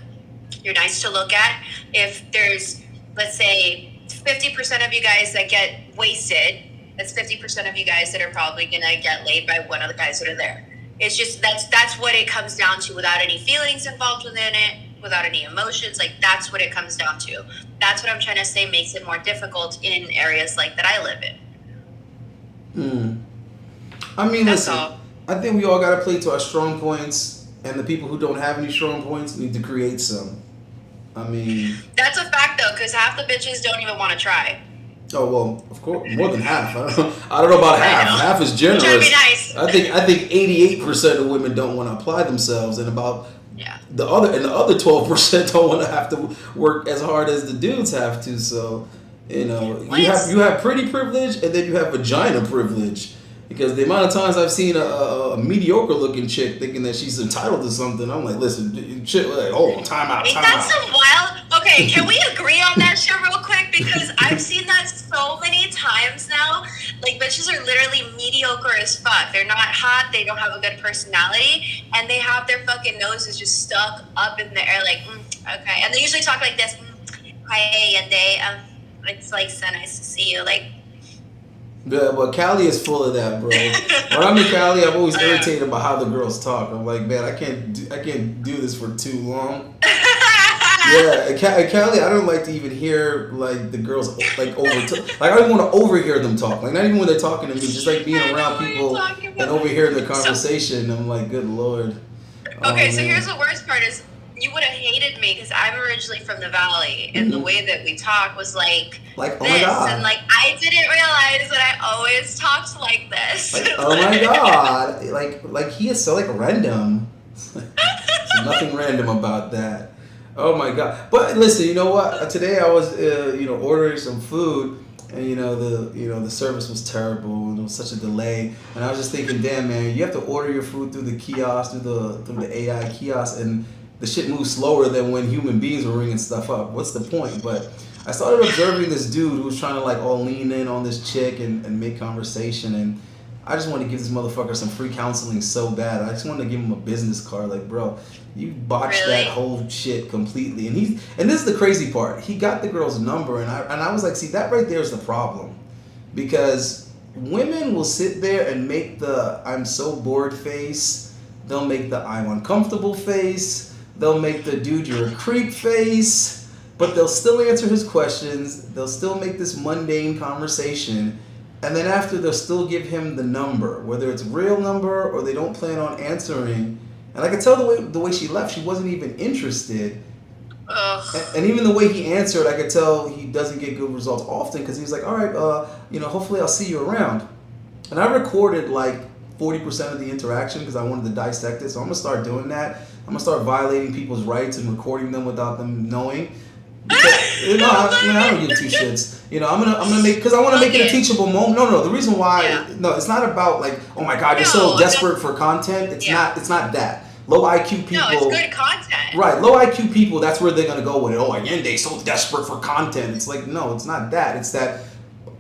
Speaker 1: You're nice to look at. If there's, let's say, 50% of you guys that get wasted, that's 50% of you guys that are probably gonna get laid by one of the guys that are there. It's just that's what it comes down to, without any feelings involved within it, without any emotions. Like that's what it comes down to. That's what I'm trying to say makes it more difficult in areas like that I live in.
Speaker 3: I mean,
Speaker 1: That's
Speaker 3: listen,
Speaker 1: all.
Speaker 3: I think we all got to play to our strong points, and the people who don't have any strong points need to create some. I mean,
Speaker 1: That's a fact though, because half the bitches don't even want to try.
Speaker 3: oh well, of course, more than half. I don't know about half.
Speaker 1: know.
Speaker 3: Half is
Speaker 1: I'm
Speaker 3: generous.
Speaker 1: trying to be nice.
Speaker 3: I think 88% of women don't want to apply themselves, and about
Speaker 1: Yeah.
Speaker 3: the other 12% don't want to have to work as hard as the dudes have to. So, you have pretty privilege, and then you have vagina privilege. Because the amount of times I've seen a mediocre looking chick thinking that she's entitled to something, I'm like, listen, shit, like, oh, time out,
Speaker 1: Ain't
Speaker 3: time
Speaker 1: that
Speaker 3: out.
Speaker 1: some wild? Okay, can we agree on that shit real quick? Because I've seen that so many times now. Like, bitches are literally mediocre as fuck. They're not hot. They don't have a good personality, and they have their fucking noses just stuck up in the air. Like, okay, and they usually talk like this. Hi, and it's like so nice to see you. Like.
Speaker 3: Yeah, but Cali is full of that, bro. When I'm in Cali, I'm always irritated about how the girls talk. I'm like, man, I can't do this for too long. Yeah, in Cali, I don't like to even hear like the girls like like I don't want to overhear them talk. Like not even when they're talking to me, just like being around people and overhearing their conversation. I'm like, good lord.
Speaker 1: Okay, so here's the worst part is you would have hated me because I'm originally from the Valley, and the way that we talk was like
Speaker 3: oh
Speaker 1: this,
Speaker 3: my god,
Speaker 1: and like I didn't realize that I always talked like this.
Speaker 3: like, oh my god, like he is so like random. There's nothing random about that. Oh my god! But listen, you know what? Today I was ordering some food, and the service was terrible, and there was such a delay. And I was just thinking, damn man, you have to order your food through the kiosk, through the AI kiosk, and the shit moves slower than when human beings were ringing stuff up. What's the point? But I started observing this dude who was trying to like all lean in on this chick and make conversation, and I just wanted to give this motherfucker some free counseling so bad. I just wanted to give him a business card, like, bro, you botched
Speaker 1: Really?
Speaker 3: that whole shit completely. And this is the crazy part. He got the girl's number, and I was like, see, that right there is the problem, because women will sit there and make the I'm so bored face. They'll make the I'm uncomfortable face. They'll make the dude you're a creep face. But they'll still answer his questions. They'll still make this mundane conversation. And then after, they'll still give him the number, whether it's a real number or they don't plan on answering. And I could tell the way she left, she wasn't even interested.
Speaker 1: Ugh.
Speaker 3: And even the way he answered, I could tell he doesn't get good results often, because he was like, all right, hopefully I'll see you around. And I recorded like 40% of the interaction because I wanted to dissect it. So I'm going to start doing that. I'm going to start violating people's rights and recording them without them knowing. Because, I don't give two shits. I'm gonna make, because I want to make it a teachable moment. No. The reason why, no, it's not about like, oh my god, you're so desperate for content. It's not that. Low IQ people.
Speaker 1: No, it's good content.
Speaker 3: Right, low IQ people. That's where they're gonna go with it. Oh, Allende's so desperate for content. It's like, no, it's not that. It's that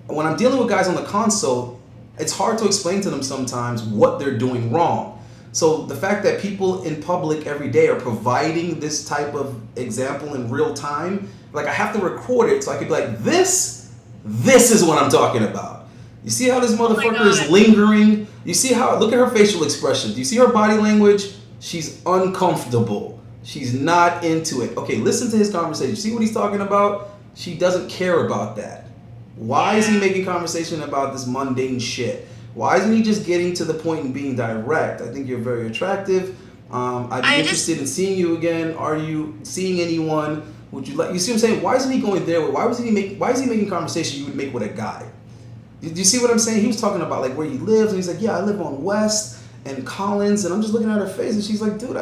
Speaker 3: when I'm dealing with guys on the console, it's hard to explain to them sometimes what they're doing wrong. So the fact that people in public every day are providing this type of example in real time, like I have to record it so I could be like, this is what I'm talking about. You see how this motherfucker is lingering? You see how, look at her facial expression. Do you see her body language? She's uncomfortable. She's not into it. Okay, listen to his conversation. See what he's talking about? She doesn't care about that. Why is he making conversation about this mundane shit? Why isn't he just getting to the point and being direct? I think you're very attractive. I'd be interested in seeing you again. Are you seeing anyone? Would you like? You see what I'm saying? Why isn't he going there? Why is he making conversation you would make with a guy? Do you see what I'm saying? He was talking about like where he lives, and he's like, yeah, I live on West and Collins, and I'm just looking at her face, and she's like, dude,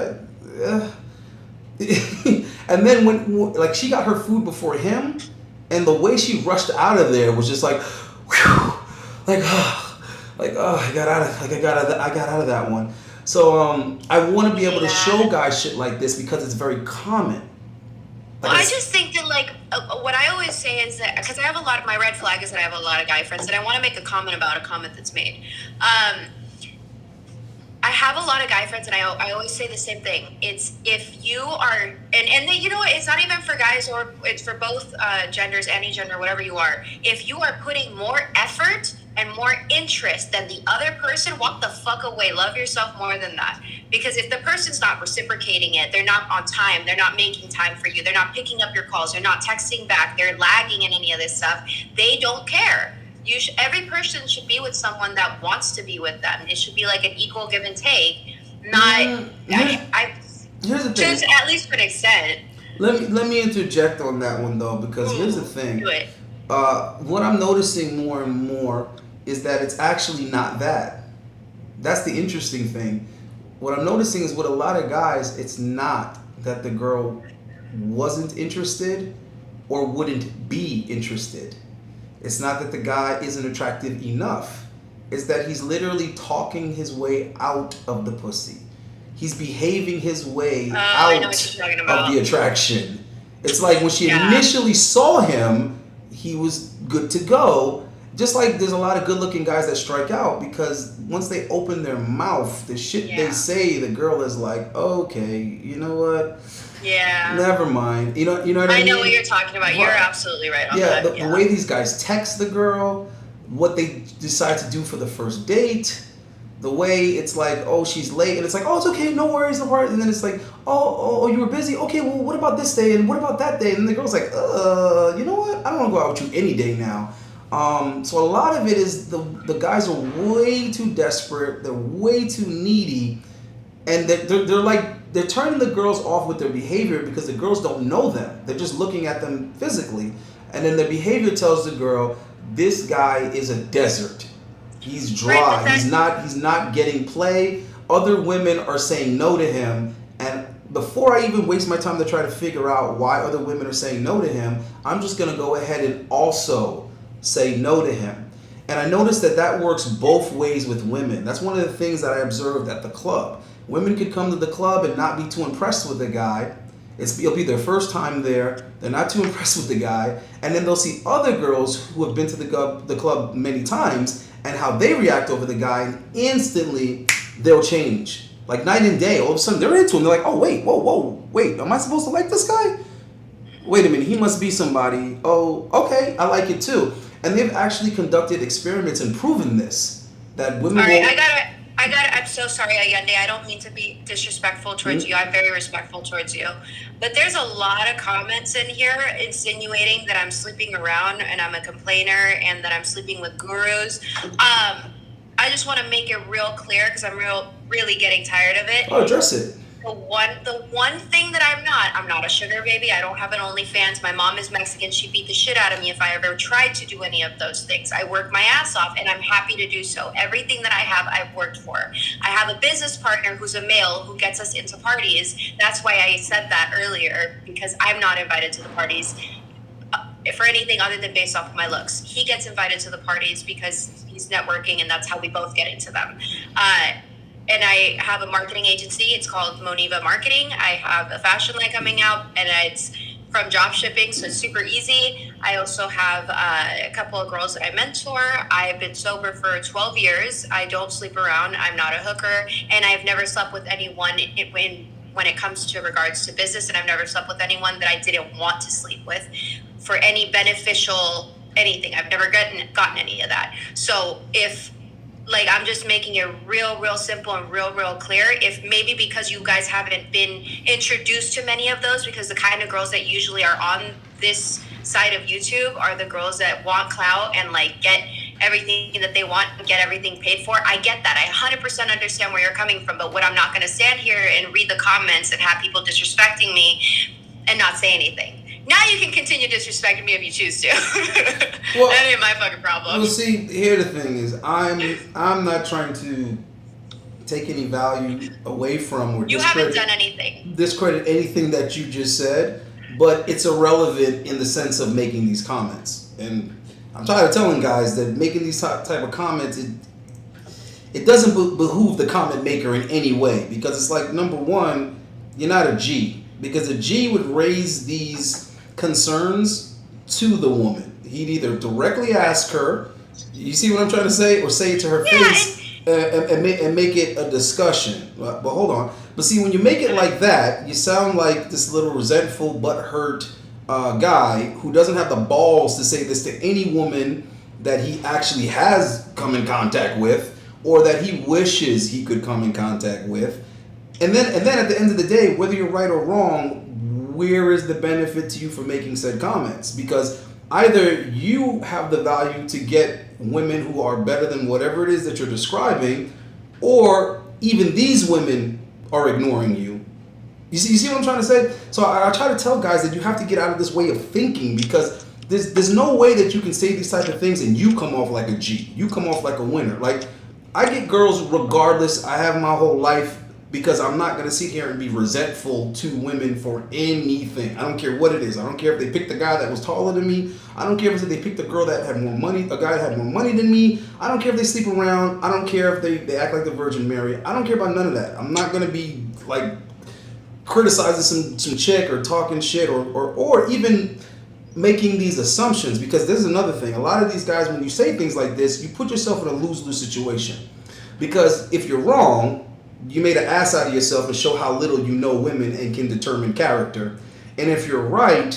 Speaker 3: and then when like she got her food before him, and the way she rushed out of there was just like, whew, like. like, oh, I got out of that one. So I want to be able to show guys shit like this because it's very common.
Speaker 1: Well, I just think that, like, what I always say is that, because I have a lot of, my red flag is that I have a lot of guy friends, and I want to make a comment about a comment that's made. I have a lot of guy friends, and I always say the same thing. It's if you are, and you know what, it's not even for guys, or it's for both genders, any gender, whatever you are. If you are putting more effort and more interest than the other person, walk the fuck away. Love yourself more than that. Because if the person's not reciprocating it, they're not on time, they're not making time for you, they're not picking up your calls, they're not texting back, they're lagging in any of this stuff, they don't care. Every person should be with someone that wants to be with them. It should be like an equal give and take. Not,
Speaker 3: here's the thing.
Speaker 1: To at least to an extent.
Speaker 3: Let me interject on that one though, because here's the thing.
Speaker 1: Do it.
Speaker 3: What I'm noticing more and more is that it's actually not that. That's the interesting thing. What I'm noticing is with a lot of guys, it's not that the girl wasn't interested or wouldn't be interested. It's not that the guy isn't attractive enough. It's that he's literally talking his way out of the pussy. He's behaving his way out of the attraction. It's like when she initially saw him, he was good to go. Just like there's a lot of good-looking guys that strike out because once they open their mouth, the shit they say, the girl is like, okay, you know what?
Speaker 1: Yeah.
Speaker 3: Never mind. You know what I mean?
Speaker 1: I know what you're talking about. You're absolutely right on that.
Speaker 3: The way these guys text the girl, what they decide to do for the first date, the way it's like, oh, she's late, and it's like, oh, it's okay, no worries, no worries, and then it's like, oh, you were busy, okay, well, what about this day, and what about that day, and the girl's like, you know what, I don't want to go out with you any day now. So a lot of it is the guys are way too desperate, they're way too needy, and they're turning the girls off with their behavior because the girls don't know them. They're just looking at them physically, and then their behavior tells the girl, this guy is a desert. He's dry. Right, he's not getting play. Other women are saying no to him, and before I even waste my time to try to figure out why other women are saying no to him, I'm just gonna go ahead and also say no to him. And I noticed that works both ways with women. That's one of the things that I observed at the club. Women could come to the club and not be too impressed with the guy. It'll be their first time there. They're not too impressed with the guy. And then they'll see other girls who have been to the club many times and how they react over the guy. And instantly, they'll change. Like night and day. All of a sudden, they're into him. They're like, oh, wait. Am I supposed to like this guy? Wait a minute. He must be somebody. Oh, okay. I like it too. And they've actually conducted experiments and proven this. That women
Speaker 1: I'm so sorry, Allende. I don't mean to be disrespectful towards you. I'm very respectful towards you. But there's a lot of comments in here insinuating that I'm sleeping around and I'm a complainer and that I'm sleeping with gurus. I just want to make it real clear because I'm really getting tired of it.
Speaker 3: Oh, address it.
Speaker 1: The one thing that I'm not a sugar baby. I don't have an OnlyFans. My mom is Mexican. She'd beat the shit out of me if I ever tried to do any of those things. I work my ass off and I'm happy to do so. Everything that I have, I've worked for. I have a business partner who's a male who gets us into parties. That's why I said that earlier, because I'm not invited to the parties for anything other than based off of my looks. He gets invited to the parties because he's networking and that's how we both get into them. And I have a marketing agency. It's called Moniva Marketing. I have a fashion line coming out, and it's from drop shipping, so it's super easy. I also have a couple of girls that I mentor. I've been sober for 12 years. I don't sleep around. I'm not a hooker, and I've never slept with anyone when it comes to regards to business, and I've never slept with anyone that I didn't want to sleep with for any beneficial anything. I've never gotten any of that. So I'm just making it real simple and real clear. If maybe because you guys haven't been introduced to many of those, because the kind of girls that usually are on this side of YouTube are the girls that want clout and get everything that they want and get everything paid for. I get that. I 100% understand where you're coming from. But what I'm not going to stand here and read the comments and have people disrespecting me and not say anything. Now you can continue disrespecting me if you choose to. Well, that ain't my fucking problem.
Speaker 3: Well, see, here the thing is, I'm not trying to take any value away from or
Speaker 1: you haven't done anything.
Speaker 3: Discredit anything that you just said, but it's irrelevant in the sense of making these comments. And I'm tired of telling guys that making these type of comments, it doesn't behoove the comment maker in any way, because it's like, number one, you're not a G, because a G would raise these concerns to the woman. He'd either directly ask her, you see what I'm trying to say, or say it to her face, and make it a discussion. But hold on. But see, when you make it like that, you sound like this little resentful, butthurt guy who doesn't have the balls to say this to any woman that he actually has come in contact with, or that he wishes he could come in contact with. And then at the end of the day, whether you're right or wrong, where is the benefit to you for making said comments? Because either you have the value to get women who are better than whatever it is that you're describing, or even these women are ignoring you. You see what I'm trying to say? So I try to tell guys that you have to get out of this way of thinking, because there's no way that you can say these type of things and you come off like a G. You come off like a winner. Like, I get girls regardless. I have my whole life, because I'm not going to sit here and be resentful to women for anything. I don't care what it is. I don't care if they picked the guy that was taller than me. I don't care if they picked a girl that had more money, a guy that had more money than me. I don't care if they sleep around. I don't care if they act like the Virgin Mary. I don't care about none of that. I'm not going to be like criticizing some chick or talking shit or even making these assumptions, because this is another thing. A lot of these guys, when you say things like this, you put yourself in a lose-lose situation, because if you're wrong, you made an ass out of yourself and show how little you know women and can determine character. And if you're right,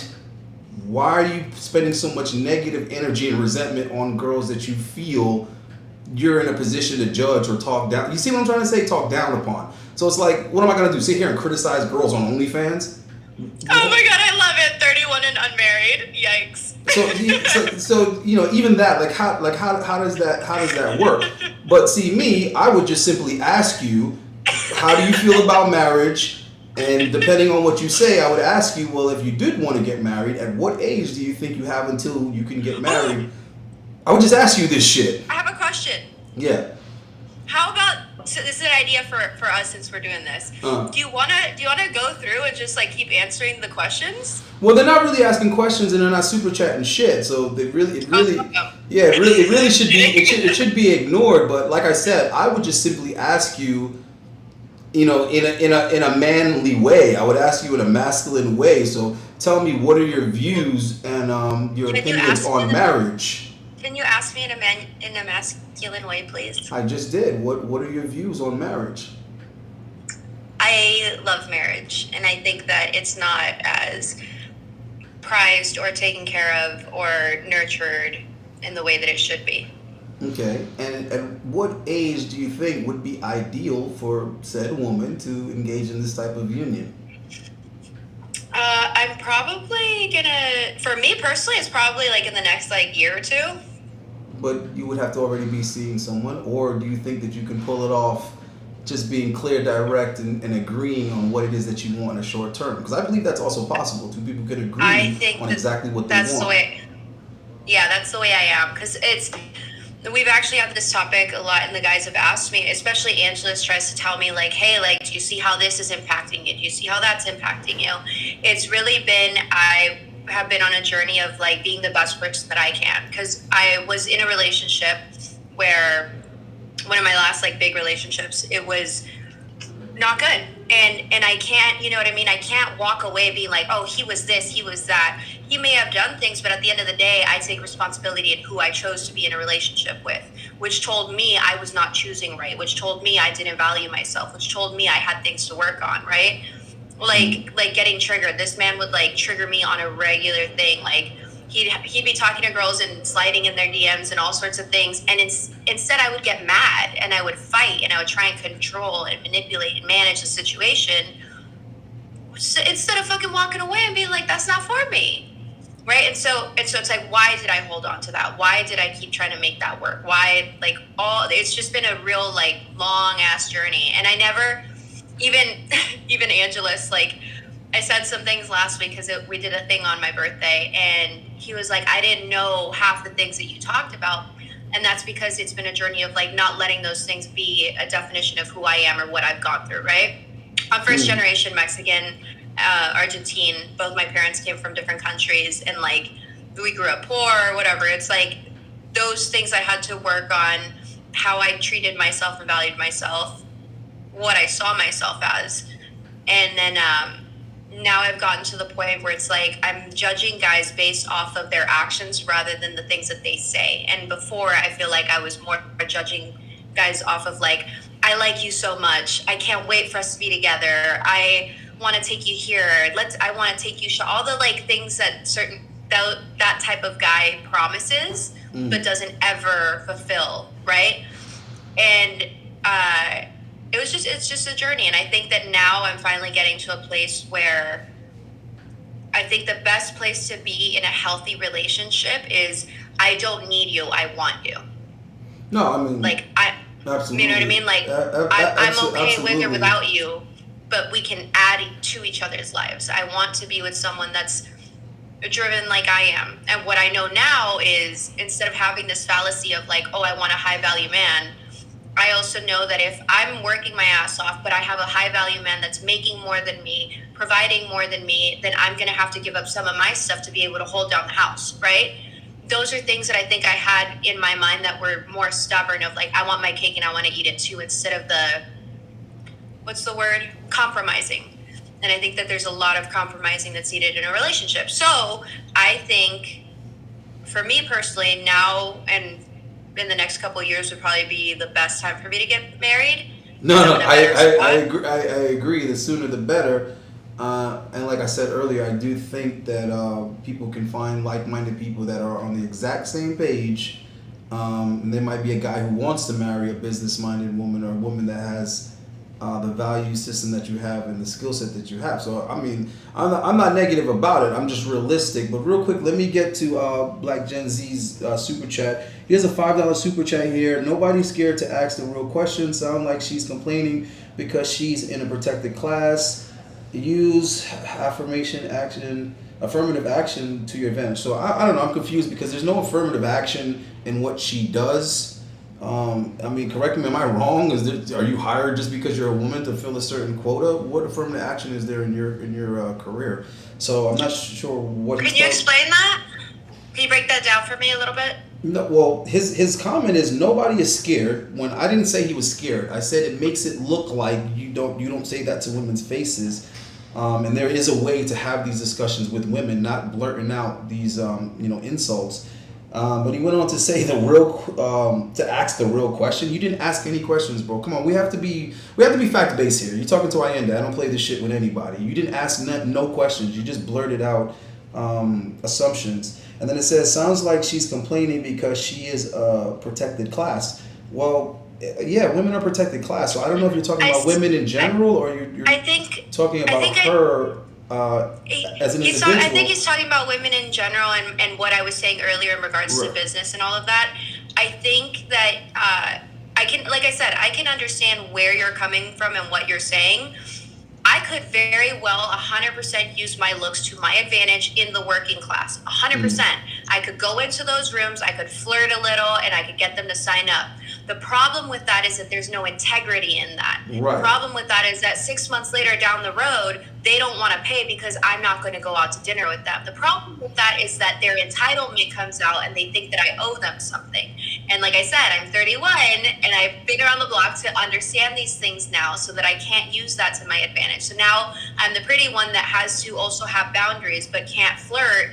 Speaker 3: why are you spending so much negative energy and resentment on girls that you feel you're in a position to judge or talk down? You see what I'm trying to say? Talk down upon. So it's like, what am I going to do? Sit here and criticize girls on OnlyFans?
Speaker 1: Oh my god, I love it. 31 and unmarried. Yikes.
Speaker 3: So you know, even that, how does that work? But see, me, I would just simply ask you, how do you feel about marriage? And depending on what you say, I would ask you, well, if you did want to get married, at what age do you think you have until you can get married? I would just ask you this shit.
Speaker 1: I have a question.
Speaker 3: Yeah.
Speaker 1: How about, so this is an idea for us since we're doing this. Do you wanna go through and just like keep answering the questions?
Speaker 3: Well, they're not really asking questions and they're not super chatting shit. So it really should be it should be ignored. But like I said, I would just simply ask you, you know, in a manly way. I would ask you in a masculine way. So tell me, what are your views and your opinions on marriage?
Speaker 1: Can you ask me in a masculine way, please?
Speaker 3: I just did. What are your views on marriage?
Speaker 1: I love marriage, and I think that it's not as prized or taken care of or nurtured in the way that it should be.
Speaker 3: Okay. And at what age do you think would be ideal for said woman to engage in this type of union?
Speaker 1: I'm probably gonna, for me personally, it's probably like in the next like year or two.
Speaker 3: But you would have to already be seeing someone, or do you think that you can pull it off just being clear, direct, and agreeing on what it is that you want in a short term? Because I believe that's also possible. Two people could agree on exactly what they want.
Speaker 1: That's the way I am. Because we've actually had this topic a lot, and the guys have asked me, especially Angeles tries to tell me, like, hey, like, do you see how this is impacting you? Do you see how that's impacting you? It's really been, I have been on a journey of, like, being the best person that I can. Because I was in a relationship where, one of my last, like, big relationships, it was not good. And I can't, you know what I mean? I can't walk away being like, oh, he was this, he was that. He may have done things, but at the end of the day, I take responsibility in who I chose to be in a relationship with, which told me I was not choosing right, which told me I didn't value myself, which told me I had things to work on, right? Like getting triggered. This man would like trigger me on a regular thing. Like he'd be talking to girls and sliding in their DMs and all sorts of things. And instead I would get mad and I would fight and I would try and control and manipulate and manage the situation. So instead of fucking walking away and being like, that's not for me. Right. And so it's like, why did I hold on to that? Why did I keep trying to make that work? Why, like, it's just been a real, like, long ass journey. And I never, even Angelus, like, I said some things last week because we did a thing on my birthday, and he was like, I didn't know half the things that you talked about. And that's because it's been a journey of, like, not letting those things be a definition of who I am or what I've gone through, right? I'm first generation Mexican, Argentine. Both my parents came from different countries, and, like, we grew up poor or whatever. It's like those things I had to work on how I treated myself and valued myself, what I saw myself as. And then now I've gotten to the point where it's like I'm judging guys based off of their actions rather than the things that they say. And before, I feel like I was more judging guys off of like, I like you so much. I can't wait for us to be together. I want to take you here. I want to take you all the like things that that type of guy promises but doesn't ever fulfill, right? And it's just a journey. And I think that now I'm finally getting to a place where I think the best place to be in a healthy relationship is I don't need you, I want you.
Speaker 3: No, I mean,
Speaker 1: like
Speaker 3: absolutely.
Speaker 1: You know what I mean? Like I'm okay with or without you, but we can add to each other's lives. I want to be with someone that's driven like I am. And what I know now is instead of having this fallacy of like, oh, I want a high value man, I also know that if I'm working my ass off, but I have a high value man that's making more than me, providing more than me, then I'm going to have to give up some of my stuff to be able to hold down the house, right? Those are things that I think I had in my mind that were more stubborn of like, I want my cake and I want to eat it too, instead of the, what's the word? Compromising. And I think that there's a lot of compromising that's needed in a relationship. So I think for me personally now and in the next couple of years would probably be the best time for me to get married.
Speaker 3: I agree. The sooner the better. And like I said earlier, I do think that people can find like-minded people that are on the exact same page. And there might be a guy who wants to marry a business-minded woman or a woman that has the value system that you have and the skill set that you have. So, I mean, I'm not negative about it. I'm just realistic. But real quick, let me get to Black Gen Z's super chat. Here's a $5 super chat here. Nobody's scared to ask the real question. Sound like she's complaining because she's in a protected class. Use affirmative action to your advantage. So, I don't know. I'm confused because there's no affirmative action in what she does. I mean, correct me, am I wrong? Are you hired just because you're a woman to fill a certain quota? What affirmative action is there in your career? So I'm not sure what.
Speaker 1: Can you explain that? Can you break that down for me a little bit?
Speaker 3: No, well, his comment is nobody is scared. When I didn't say he was scared, I said it makes it look like you don't say that to women's faces. And there is a way to have these discussions with women, not blurting out these insults. But he went on to say to ask the real question. You didn't ask any questions, bro. Come on, we have to be fact based here. You're talking to Ayenda. I don't play this shit with anybody. You didn't ask no questions. You just blurted out assumptions. And then it says, sounds like she's complaining because she is a protected class. Well, yeah, women are protected class. So I don't know if you're talking about women in general or you're talking about her. As an individual.
Speaker 1: I think he's talking about women in general and what I was saying earlier in regards to business and all of that. I think that I can understand where you're coming from and what you're saying. I could very well 100% use my looks to my advantage in the working class. 100%. I could go into those rooms, I could flirt a little, and I could get them to sign up. The problem with that is that there's no integrity in that. Right. The problem with that is that 6 months later down the road, they don't want to pay because I'm not going to go out to dinner with them. The problem with that is that their entitlement comes out and they think that I owe them something. And like I said, I'm 31 and I've been around the block to understand these things now so that I can't use that to my advantage. So now I'm the pretty one that has to also have boundaries but can't flirt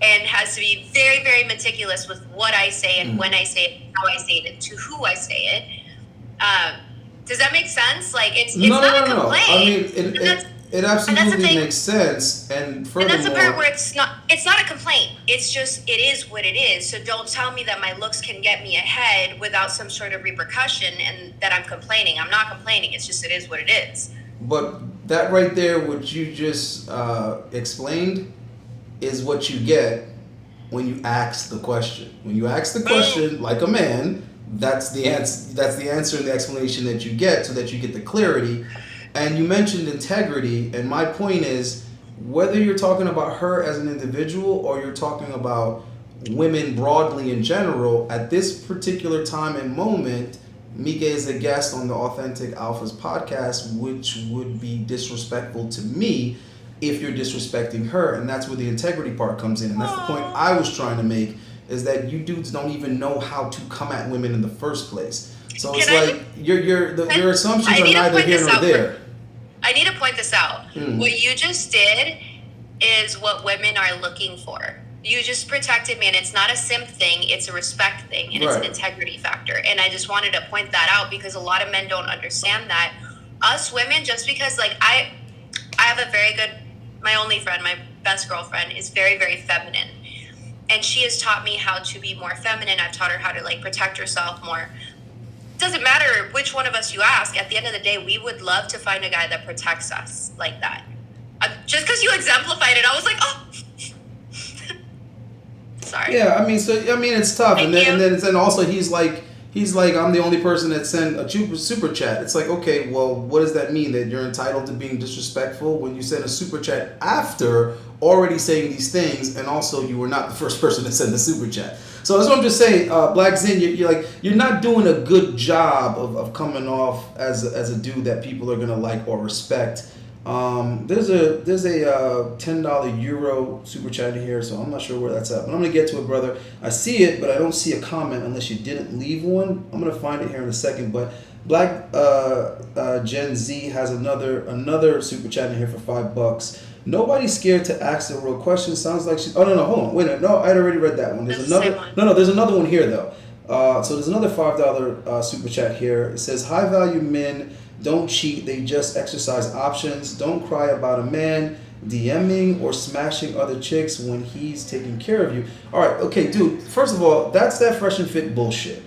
Speaker 1: and has to be very, very meticulous with what I say and when I say it, how I say it, and to who I say it. Does that make sense? Like it's not a complaint.
Speaker 3: I mean, it absolutely makes sense. And furthermore,
Speaker 1: and that's the part where it's not a complaint. It's just it is what it is. So don't tell me that my looks can get me ahead without some sort of repercussion and that I'm complaining. I'm not complaining. It's just it is what it is.
Speaker 3: But that right there, what you just explained, is what you get when you ask the question. When you ask the question like a man, that's the answer. That's the answer and the explanation that you get, so that you get the clarity. And you mentioned integrity, and my point is, whether you're talking about her as an individual or you're talking about women broadly in general, at this particular time and moment, Minka is a guest on the Authentic Alphas podcast, which would be disrespectful to me if you're disrespecting her, and that's where the integrity part comes in. And that's the point I was trying to make, is that you dudes don't even know how to come at women in the first place. So
Speaker 1: Can
Speaker 3: it's
Speaker 1: I
Speaker 3: like your assumptions
Speaker 1: I
Speaker 3: are
Speaker 1: need to
Speaker 3: neither
Speaker 1: point
Speaker 3: here
Speaker 1: this
Speaker 3: nor
Speaker 1: out.
Speaker 3: there.
Speaker 1: I need to point this out.
Speaker 3: Hmm.
Speaker 1: What you just did is what women are looking for. You just protected me, and it's not a simp thing, it's a respect thing, and it's an
Speaker 3: Right.
Speaker 1: integrity factor. And I just wanted to point that out because a lot of men don't understand that. Us women, just because like I have a very good, my only friend, my best girlfriend is very, very feminine. And she has taught me how to be more feminine. I've taught her how to like protect herself more. Doesn't matter which one of us you ask. At the end of the day, we would love to find a guy that protects us like that. Just because you exemplified it, I was like, oh, sorry.
Speaker 3: Yeah, I mean, it's tough,
Speaker 1: Thank
Speaker 3: and
Speaker 1: you.
Speaker 3: then also he's like I'm the only person that sent a super chat. It's like, okay, well, what does that mean, that you're entitled to being disrespectful when you send a super chat after already saying these things, and also you were not the first person to send the super chat. So that's what I'm just saying, Black Zen, you're not doing a good job of coming off as a dude that people are gonna like or respect. There's a $10 euro super chat in here, so I'm not sure where that's at, but I'm gonna get to it, brother. I see it, but I don't see a comment unless you didn't leave one. I'm gonna find it here in a second. But Black Gen Z has another super chat in here for $5. Nobody's scared to ask the real question. Sounds like she. Oh no, hold on, wait a minute. No, I'd already read that one. There's
Speaker 1: That's the
Speaker 3: another.
Speaker 1: same one.
Speaker 3: No, there's another one here though. So there's another $5 super chat here. It says, high value men don't cheat, they just exercise options. Don't cry about a man DMing or smashing other chicks when he's taking care of you. All right, okay, dude. First of all, that's that fresh and fit bullshit.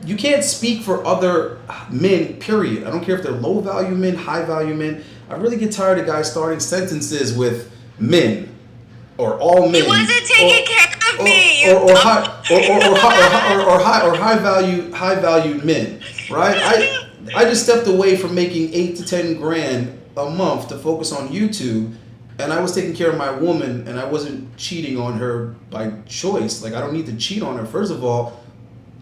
Speaker 3: You can't speak for other men, period. I don't care if they're low value men, high value men. I really get tired of guys starting sentences with men or all men.
Speaker 1: He wasn't taking care of me.
Speaker 3: Or high value men, right? I just stepped away from making 8 to 10 grand a month to focus on YouTube, and I was taking care of my woman, and I wasn't cheating on her by choice. Like, I don't need to cheat on her. First of all,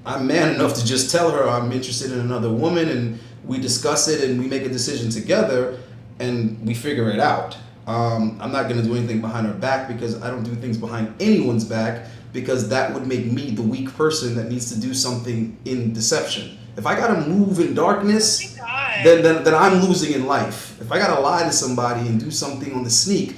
Speaker 3: I'm man enough to just tell her I'm interested in another woman, and we discuss it and we make a decision together and we figure it out. I'm not going to do anything behind her back, because I don't do things behind anyone's back, because that would make me the weak person that needs to do something in deception. If I gotta move in darkness,
Speaker 1: Oh my
Speaker 3: then I'm losing in life. If I gotta lie to somebody and do something on the sneak,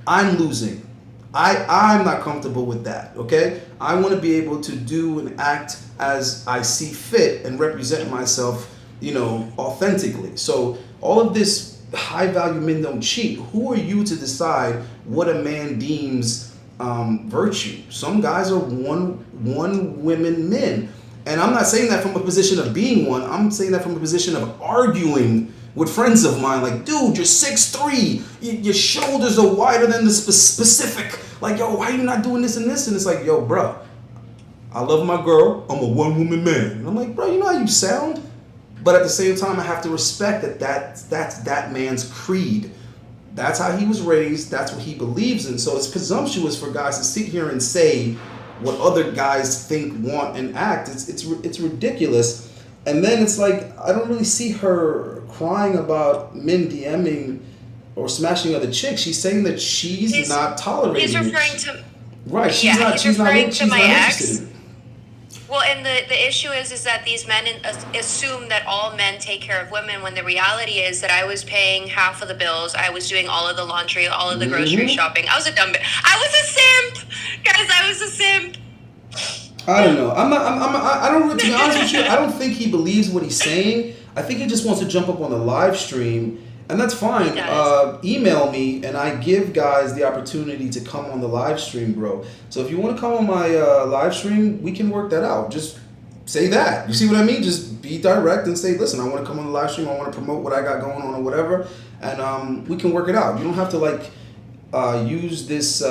Speaker 3: I'm losing. I'm not comfortable with that, okay? I want to be able to do and act as I see fit and represent myself, authentically. So all of this high value men don't cheat. Who are you to decide what a man deems virtue? Some guys are one women men. And I'm not saying that from a position of being one. I'm saying that from a position of arguing with friends of mine. Like, dude, you're 6'3". Your shoulders are wider than the specific. Like, yo, why are you not doing this and this? And it's like, yo, bro, I love my girl. I'm a one-woman man. And I'm like, bro, you know how you sound? But at the same time, I have to respect that's that man's creed. That's how he was raised. That's what he believes in. So it's presumptuous for guys to sit here and say what other guys think, want, and act. It's ridiculous. And then it's like, I don't really see her crying about men DMing or smashing other chicks. She's saying that she's not tolerating
Speaker 1: He's
Speaker 3: it.
Speaker 1: referring to
Speaker 3: Right.
Speaker 1: He's referring to my ex.
Speaker 3: Interested in it.
Speaker 1: Well, and the issue is that these men assume that all men take care of women, when the reality is that I was paying half of the bills. I was doing all of the laundry, all of the grocery shopping. I was a dumb bitch. I was a simp, guys. I was a simp.
Speaker 3: I don't know. I don't. To be honest with you, I don't think he believes what he's saying. I think he just wants to jump up on the live stream, and that's fine. Email me, and I give guys the opportunity to come on the live stream, bro. So if you want to come on my live stream, we can work that out. Just say that. You see what I mean? Just be direct and say, listen, I want to come on the live stream. I want to promote what I got going on or whatever, and we can work it out. You don't have to use this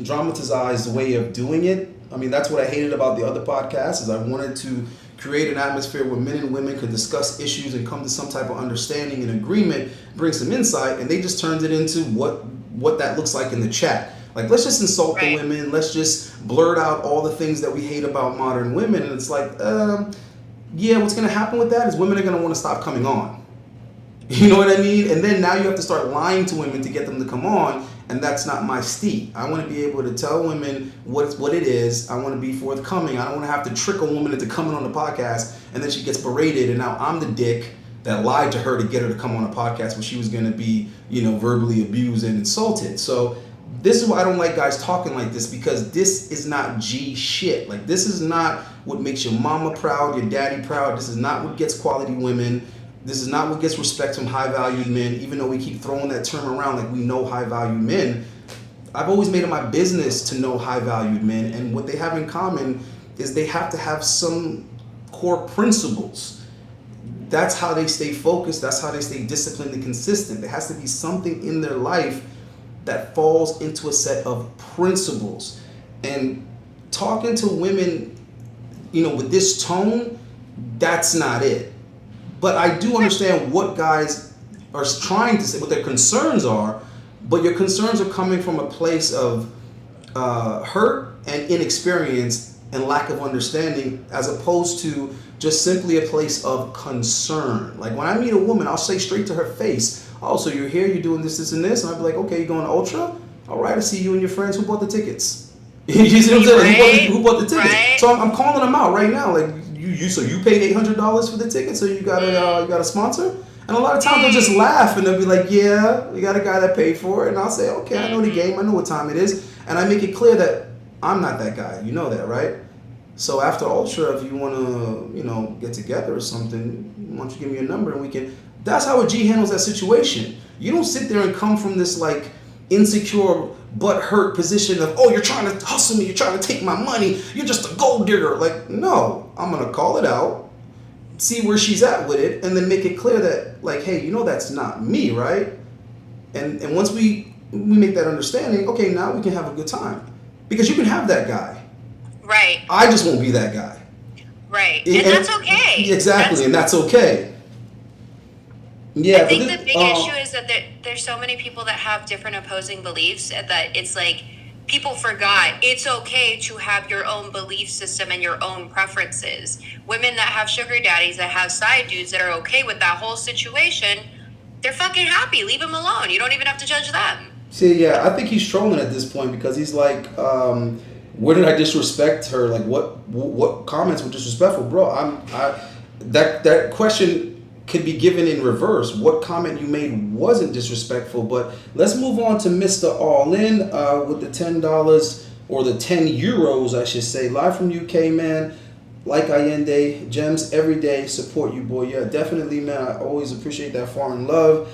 Speaker 3: dramatized way of doing it. I mean, that's what I hated about the other podcast, is I wanted to create an atmosphere where men and women could discuss issues and come to some type of understanding and agreement, bring some insight, and they just turned it into what that looks like in the chat. Like, let's just insult the women, let's just blurt out all the things that we hate about modern women, and it's like, yeah, what's going to happen with that is women are going to want to stop coming on.
Speaker 2: You know what I mean? And then now you have to start lying to women to get them to come on, and that's not my steed. I want to be able to tell women what it is. I want to be forthcoming. I don't want to have to trick a woman into coming on the podcast, and then she gets berated, and now I'm the dick that lied to her to get her to come on a podcast when she was going to be, verbally abused and insulted. So this is why I don't like guys talking like this, because this is not G shit. Like, this is not what makes your mama proud, your daddy proud. This is not what gets quality women. This is not what gets respect from high-valued men, even though we keep throwing that term around like we know high-valued men. I've always made it my business to know high-valued men, and what they have in common is they have to have some core principles. That's how they stay focused. That's how they stay disciplined and consistent. There has to be something in their life that falls into a set of principles. And talking to women, with this tone, that's not it. But I do understand what guys are trying to say, what their concerns are, but your concerns are coming from a place of hurt and inexperience and lack of understanding, as opposed to just simply a place of concern. Like, when I meet a woman, I'll say straight to her face, "Oh, so you're here, you're doing this, this, and this," and I'll be like, "Okay, you going to Ultra? All right, I see you and your friends. Who bought the tickets?" You see what I'm saying? Who bought the tickets? Right. So I'm calling them out right now. Like, so you paid $800 for the ticket, so you got a sponsor? And a lot of times they'll just laugh and they'll be like, "Yeah, we got a guy that paid for it." And I'll say, "Okay, I know the game. I know what time it is." And I make it clear that I'm not that guy. You know that, right? So after Ultra, if you want to, get together or something, why don't you give me your number and we can... That's how a G handles that situation. You don't sit there and come from this, like, insecure, butt-hurt position of, "Oh, you're trying to hustle me, you're trying to take my money, you're just a gold digger." Like, no, I'm going to call it out, see where she's at with it, and then make it clear that, like, "Hey, that's not me, right?" And once we make that understanding, okay, now we can have a good time. Because you can have that guy.
Speaker 1: Right.
Speaker 2: I just won't be that guy.
Speaker 1: Right. And that's okay.
Speaker 2: Exactly, and that's okay. Yeah,
Speaker 1: I think the big issue is that there's so many people that have different opposing beliefs, and that it's like people forgot it's okay to have your own belief system and your own preferences. Women that have sugar daddies, that have side dudes that are okay with that whole situation, they're fucking happy. Leave them alone. You don't even have to judge them.
Speaker 2: See, yeah, I think he's trolling at this point, because he's like, where did I disrespect her? Like, what comments were disrespectful, bro? That question could be given in reverse. What comment you made wasn't disrespectful? But let's move on to Mr. All In with the $10, or the 10 euros, I should say, live from UK, man. Like Allende, gems every day. Support you, boy. Yeah, definitely, man. I always appreciate that foreign love.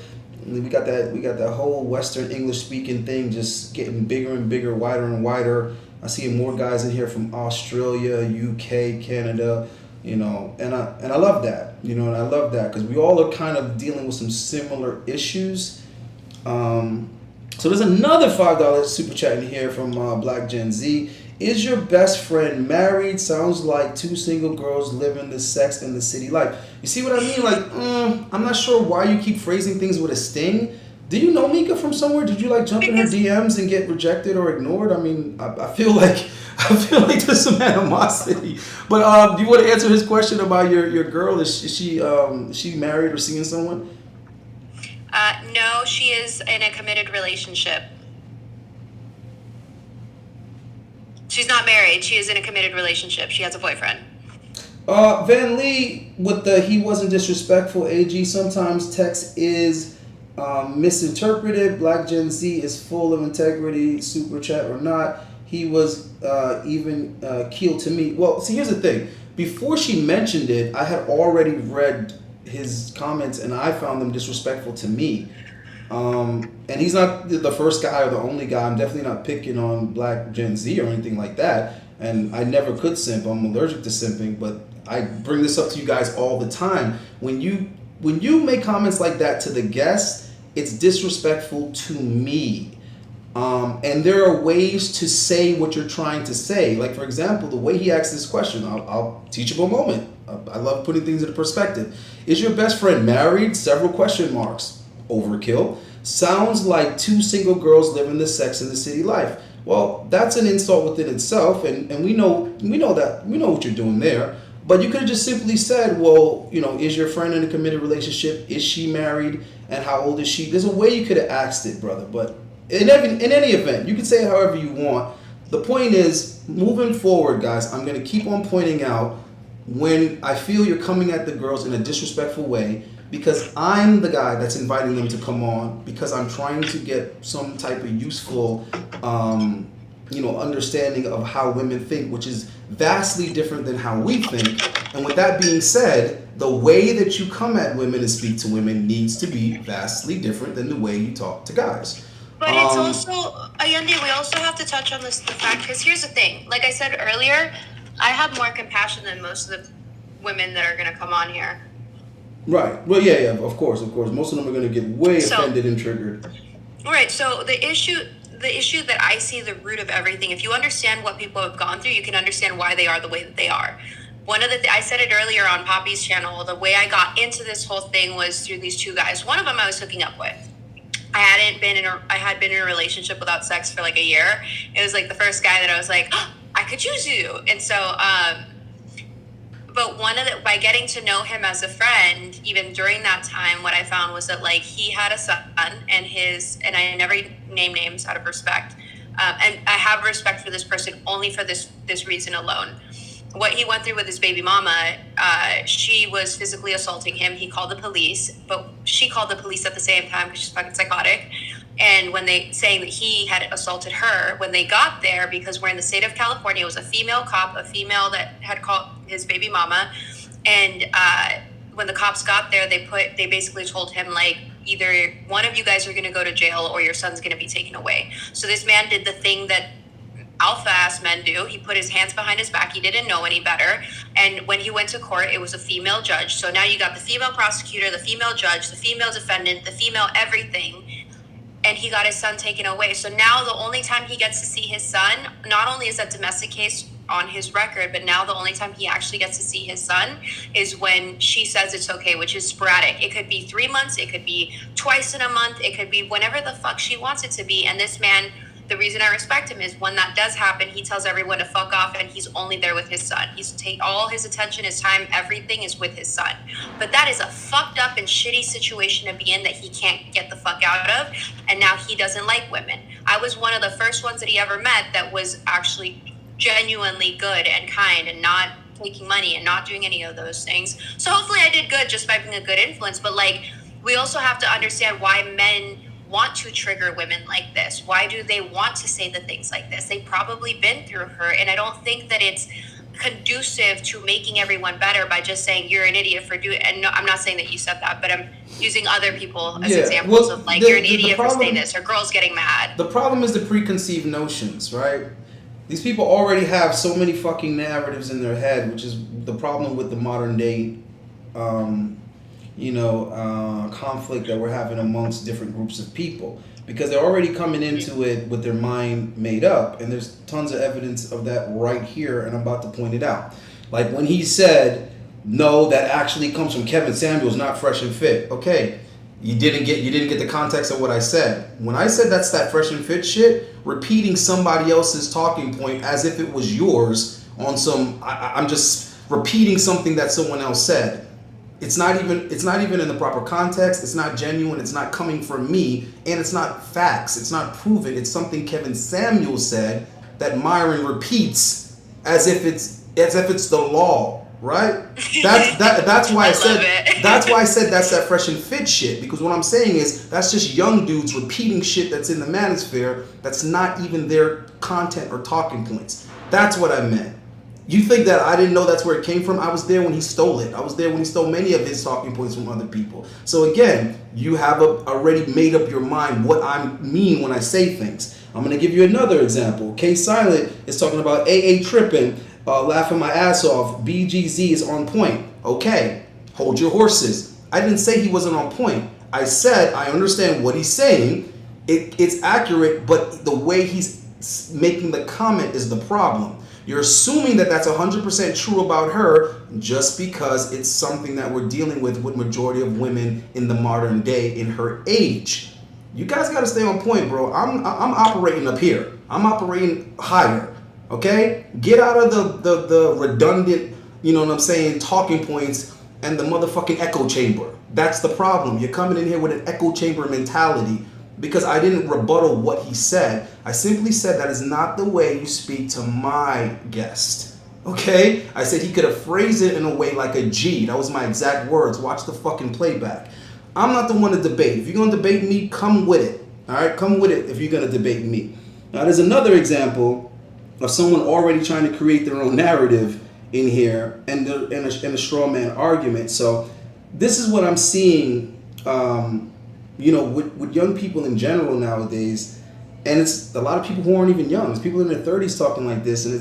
Speaker 2: We got that whole Western English speaking thing just getting bigger and bigger, wider and wider. I see more guys in here from Australia, UK, Canada, and I love that, and I love that, because we all are kind of dealing with some similar issues. So there's another $5 super chat in here from Black Gen Z. Is your best friend married? Sounds like two single girls living the sex and the city life. You see what I mean? Like, I'm not sure why you keep phrasing things with a sting. Do you know Minka from somewhere? Did you jump in her DMs and get rejected or ignored? I mean, I feel like there's some animosity. But do you want to answer his question about your girl? Is she married or seeing someone?
Speaker 1: No, she is in a committed relationship. She's not married. She is in a committed relationship. She has a boyfriend.
Speaker 2: Van Lee with the "he wasn't disrespectful" AG. Sometimes text is misinterpreted. Black Gen Z is full of integrity. Super chat or not, he was even keel to me. Well, see, here's the thing. Before she mentioned it, I had already read his comments and I found them disrespectful to me. And he's not the first guy or the only guy. I'm definitely not picking on Black Gen Z or anything like that. And I never could simp. I'm allergic to simping, but I bring this up to you guys all the time. When you make comments like that to the guests, it's disrespectful to me. And there are ways to say what you're trying to say. Like, for example, the way he asked this question, I'll teachable moment. I love putting things into perspective. Is your best friend married? Several question marks. Overkill. Sounds like two single girls living the sex and the city life. Well, that's an insult within itself, and we know what you're doing there.
Speaker 3: But you could have just simply said, well, is your friend in a committed relationship? Is she married? And how old is she? There's a way you could have asked it, brother. But in any event, you can say it however you want. The point is, moving forward, guys, I'm going to keep on pointing out when I feel you're coming at the girls in a disrespectful way, because I'm the guy that's inviting them to come on, because I'm trying to get some type of useful understanding of how women think, which is vastly different than how we think. And with that being said, the way that you come at women and speak to women needs to be vastly different than the way you talk to guys.
Speaker 1: But it's also, Ayende, we also have to touch on the fact, because here's the thing. Like I said earlier, I have more compassion than most of the women that are going to come on here.
Speaker 3: Right. Well, yeah, of course. Most of them are going to get way offended and triggered.
Speaker 1: Right. So the issue that I see, the root of everything, if you understand what people have gone through, you can understand why they are the way that they are. One of I said it earlier on Poppy's channel, the way I got into this whole thing was through these two guys. One of them I was hooking up with. I had been in a relationship without sex for like a year. It was like the first guy that I was like, oh, I could choose you. And so, but by getting to know him as a friend, even during that time, what I found was that like he had a son, and I never name names out of respect. And I have respect for this person only for this reason alone. What he went through with his baby mama, she was physically assaulting him. He called the police, but she called the police at the same time because she's fucking psychotic. And when saying that he had assaulted her, when they got there, because we're in the state of California, it was a female cop, a female that had called his baby mama. And when the cops got there, they basically told him, like, either one of you guys are going to go to jail or your son's going to be taken away. So this man did the thing that alpha ass men do. He put his hands behind his back. He didn't know any better. And when he went to court, it was a female judge. So now you got the female prosecutor, the female judge, the female defendant, the female everything. And he got his son taken away. So now the only time he gets to see his son, not only is that domestic case on his record, but now the only time he actually gets to see his son is when she says it's okay, which is sporadic. It could be 3 months. It could be twice in a month. It could be whenever the fuck she wants it to be. And this man, the reason I respect him is when that does happen, he tells everyone to fuck off and he's only there with his son. He's all his attention, his time, everything is with his son. But that is a fucked up and shitty situation to be in that he can't get the fuck out of. And now he doesn't like women. I was one of the first ones that he ever met that was actually genuinely good and kind and not taking money and not doing any of those things. So hopefully I did good just by being a good influence. But like, we also have to understand why men want to trigger women like this. Why do they want to say the things like this? They've probably been through her, and I don't think that it's conducive to making everyone better by just saying you're an idiot for doing. And no, I'm not saying that you said that, but I'm using other people as examples of like you're an idiot for saying this, or girls getting mad.
Speaker 3: The problem is the preconceived notions, right? These people already have so many fucking narratives in their head, which is the problem with the modern day conflict that we're having amongst different groups of people, because they're already coming into it with their mind made up, and there's tons of evidence of that right here, and I'm about to point it out. Like when he said, no, that actually comes from Kevin Samuels, not Fresh and Fit. Okay, you didn't get the context of what I said. When I said that's that Fresh and Fit shit, repeating somebody else's talking point as if it was yours on some, I'm just repeating something that someone else said. It's not even in the proper context. It's not genuine. It's not coming from me, and it's not facts. It's not proven. It's something Kevin Samuel said that Myron repeats as if it's the law, right? That's why I said that's why I said that's that Fresh and Fit shit, because what I'm saying is that's just young dudes repeating shit that's in the manosphere that's not even their content or talking points. That's what I meant. You think that I didn't know that's where it came from? I was there when he stole it. I was there when he stole many of his talking points from other people. So again, you have already made up your mind what I mean when I say things. I'm going to give you another example. K Silent is talking about AA tripping, laughing my ass off. BGZ is on point. Okay, hold your horses. I didn't say he wasn't on point. I said I understand what he's saying. It's accurate, but the way he's making the comment is the problem. You're assuming that that's 100% true about her just because it's something that we're dealing with majority of women in the modern day in her age. You guys got to stay on point, bro. I'm operating up here. I'm operating higher. Okay? Get out of the redundant you know what I'm saying, talking points and the motherfucking echo chamber. That's the problem. You're coming in here with an echo chamber mentality because I didn't rebuttal what he said. I simply said that is not the way you speak to my guest. Okay? I said he could have phrased it in a way like a G. That was my exact words. Watch the fucking playback. I'm not the one to debate. If you're going to debate me, come with it. All right? Come with it if you're going to debate me. Now, there's another example of someone already trying to create their own narrative in here and in a straw man argument. So this is what I'm seeing, with young people in general nowadays. And it's a lot of people who aren't even young. It's people in their 30s talking like this. And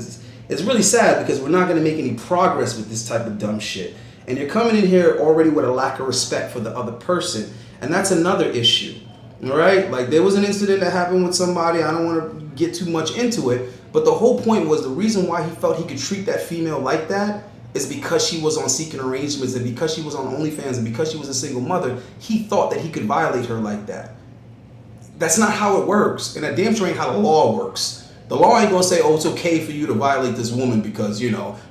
Speaker 3: it's really sad because we're not going to make any progress with this type of dumb shit. And you're coming in here already with a lack of respect for the other person. And that's another issue. All right? Like, there was an incident that happened with somebody. I don't want to get too much into it. But the whole point was the reason why he felt he could treat that female like that is because she was on Seeking Arrangements and because she was on OnlyFans and because she was a single mother. He thought that he could violate her like that. That's not how it works. And that damn sure ain't how the law works. The law ain't gonna say, oh, it's okay for you to violate this woman because,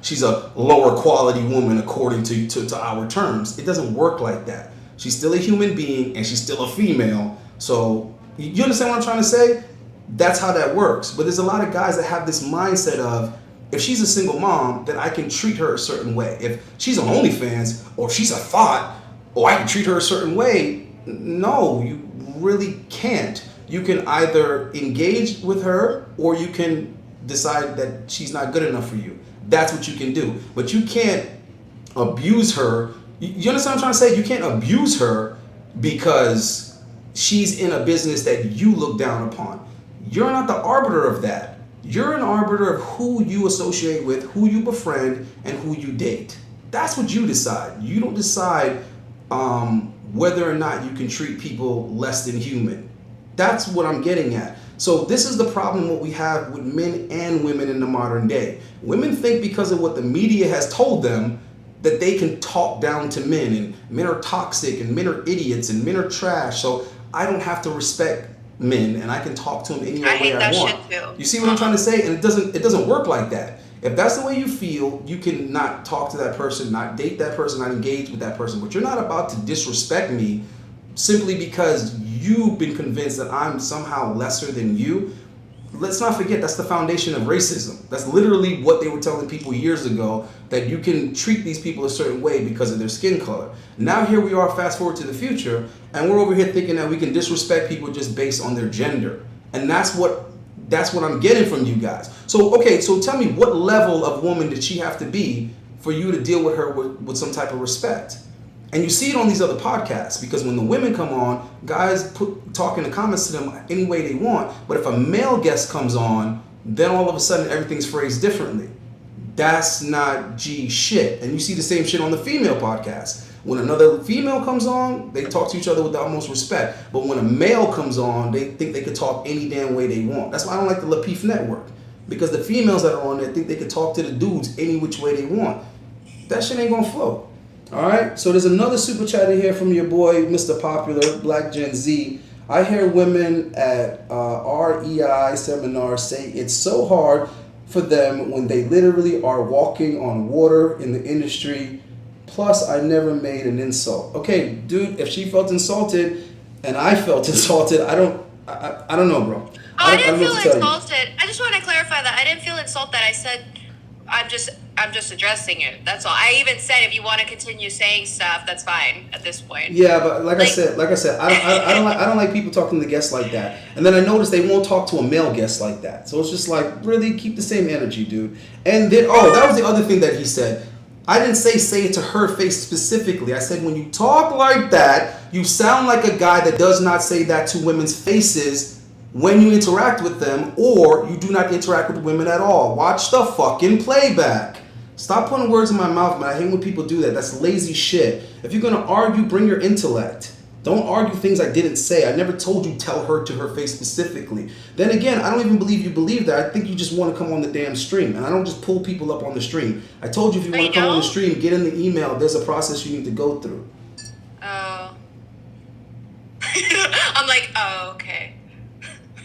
Speaker 3: she's a lower quality woman according to our terms. It doesn't work like that. She's still a human being and she's still a female. So, you understand what I'm trying to say? That's how that works. But there's a lot of guys that have this mindset of, if she's a single mom, then I can treat her a certain way. If she's on OnlyFans, or if she's a thought, I can treat her a certain way. No, you really can't. You can either engage with her, or you can decide that she's not good enough for you. That's what you can do. But you can't abuse her. You understand what I'm trying to say? You can't abuse her because she's in a business that you look down upon. You're not the arbiter of that. You're an arbiter of who you associate with, who you befriend, and who you date. That's what you decide. You don't decide whether or not you can treat people less than human. That's what I'm getting at. So this is the problem what we have with men and women in the modern day. Women think because of what the media has told them that they can talk down to men, and men are toxic, and men are idiots, and men are trash. So I don't have to respect men, and I can talk to them any way I want.
Speaker 1: I hate that shit too.
Speaker 3: You see what I'm trying to say? And it doesn't work like that. If that's the way you feel, you can not talk to that person, not date that person, not engage with that person. But you're not about to disrespect me simply because you've been convinced that I'm somehow lesser than you. Let's not forget, that's the foundation of racism. That's literally what they were telling people years ago, that you can treat these people a certain way because of their skin color. Now here we are, fast forward to the future, and we're over here thinking that we can disrespect people just based on their gender. And that's what I'm getting from you guys. So tell me, what level of woman did she have to be for you to deal with her with some type of respect? And you see it on these other podcasts, because when the women come on, guys talk in the comments to them any way they want. But if a male guest comes on, then all of a sudden everything's phrased differently. That's not G shit. And you see the same shit on the female podcast. When another female comes on, they talk to each other with the utmost respect. But when a male comes on, they think they could talk any damn way they want. That's why I don't like the Lapeef Network. Because the females that are on there think they could talk to the dudes any which way they want. That shit ain't gonna flow. Alright, so there's another super chat in here from your boy, Mr. Popular, Black Gen Z. I hear women at REI seminars say it's so hard for them when they literally are walking on water in the industry. Plus, I never made an insult. Okay, dude, if she felt insulted and I felt insulted, I don't know, bro.
Speaker 1: I didn't feel insulted. I just want to clarify that. I didn't feel insulted. I said, I'm just addressing it. That's all. I even said if you want to continue saying stuff, that's fine at this point.
Speaker 3: Yeah, but like I said, I don't like people talking to guests like that. And then I noticed they won't talk to a male guest like that. So it's just like, really keep the same energy, dude. And then that was the other thing that he said. I didn't say it to her face specifically. I said when you talk like that, you sound like a guy that does not say that to women's faces when you interact with them, or you do not interact with women at all. Watch the fucking playback. Stop putting words in my mouth, man. I hate when people do that. That's lazy shit. If you're gonna argue, bring your intellect. Don't argue things I didn't say. I never told you tell her to her face specifically. Then again, I don't even believe you believe that. I think you just want to come on the damn stream. And I don't just pull people up on the stream. I told you if you want to come on the stream, get in the email. There's a process you need to go through.
Speaker 1: Oh. I'm like, oh, okay.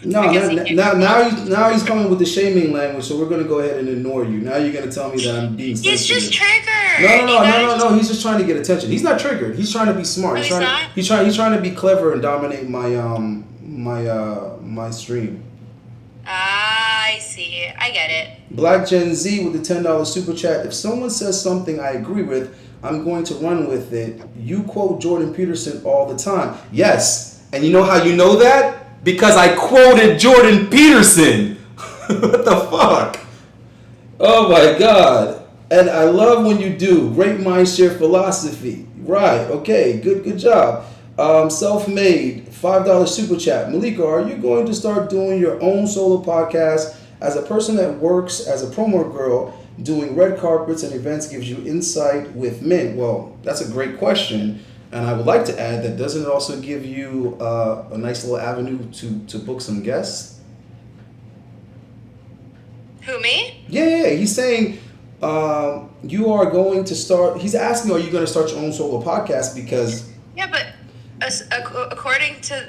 Speaker 3: No,
Speaker 1: because he can't go wrong.
Speaker 3: now he's coming with the shaming language, so we're gonna go ahead and ignore you. Now you're gonna tell me that I'm being
Speaker 1: He's just
Speaker 3: sensitive.
Speaker 1: triggered. You gotta just.
Speaker 3: No. He's just trying to get attention. He's not triggered. He's trying to be smart.
Speaker 1: Oh, he's not.
Speaker 3: He's trying to be clever and dominate my stream.
Speaker 1: I see. I get it.
Speaker 3: Black Gen Z with the $10 super chat. If someone says something I agree with, I'm going to run with it. You quote Jordan Peterson all the time. Yes, and you know how you know that? Because I quoted Jordan Peterson. What the fuck? Oh my god. And I love when you do. Great minds share philosophy. Right. Okay. Good job. Self-made $5 super chat. Malika, are you going to start doing your own solo podcast? As a person that works as a promo girl, doing red carpets and events gives you insight with men. Well, that's a great question. And I would like to add that doesn't it also give you a nice little avenue to book some guests?
Speaker 1: Who, me?
Speaker 3: Yeah. He's saying you are going to start. He's asking, are you going to start your own solo podcast? Because
Speaker 1: Yeah, but according to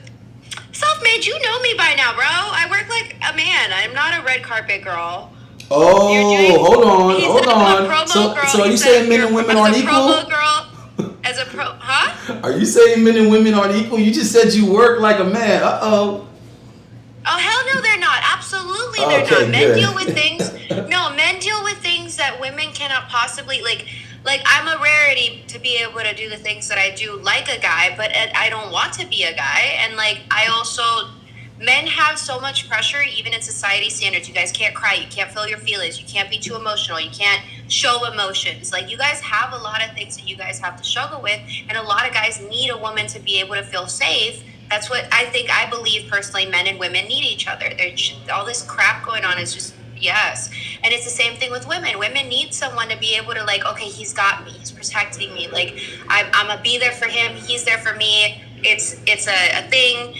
Speaker 1: Self-Made, you know me by now, bro. I work like a man. I'm not a red carpet girl.
Speaker 3: hold on.
Speaker 1: Girl.
Speaker 3: So are you saying men and women aren't equal?
Speaker 1: Promo girl, huh?
Speaker 3: Are you saying men and women aren't equal? You just said you work like a man.
Speaker 1: Oh, hell no, they're not. Absolutely, they're
Speaker 3: Okay,
Speaker 1: not. Men
Speaker 3: good.
Speaker 1: deal with things. No, men deal with things that women cannot possibly like. Like, I'm a rarity to be able to do the things that I do like a guy, but I don't want to be a guy. And, like, I also, men have so much pressure, even in society standards. You guys can't cry. You can't feel your feelings. You can't be too emotional. You can't show emotions. Like, you guys have a lot of things that you guys have to struggle with. And a lot of guys need a woman to be able to feel safe. That's what I believe personally, men and women need each other. There's all this crap going on is just, yes. And it's the same thing with women. Women need someone to be able to, like, okay, he's got me. He's protecting me. Like, I'm going to be there for him. He's there for me. It's a thing.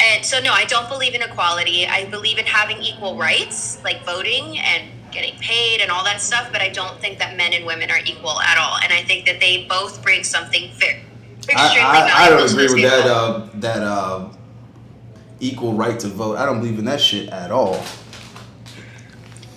Speaker 1: And so, no, I don't believe in equality. I believe in having equal rights, like voting and getting paid and all that stuff. But I don't think that men and women are equal at all. And I think that they both bring something extremely valuable.
Speaker 3: I don't agree
Speaker 1: to the
Speaker 3: with
Speaker 1: table.
Speaker 3: that equal right to vote. I don't believe in that shit at all.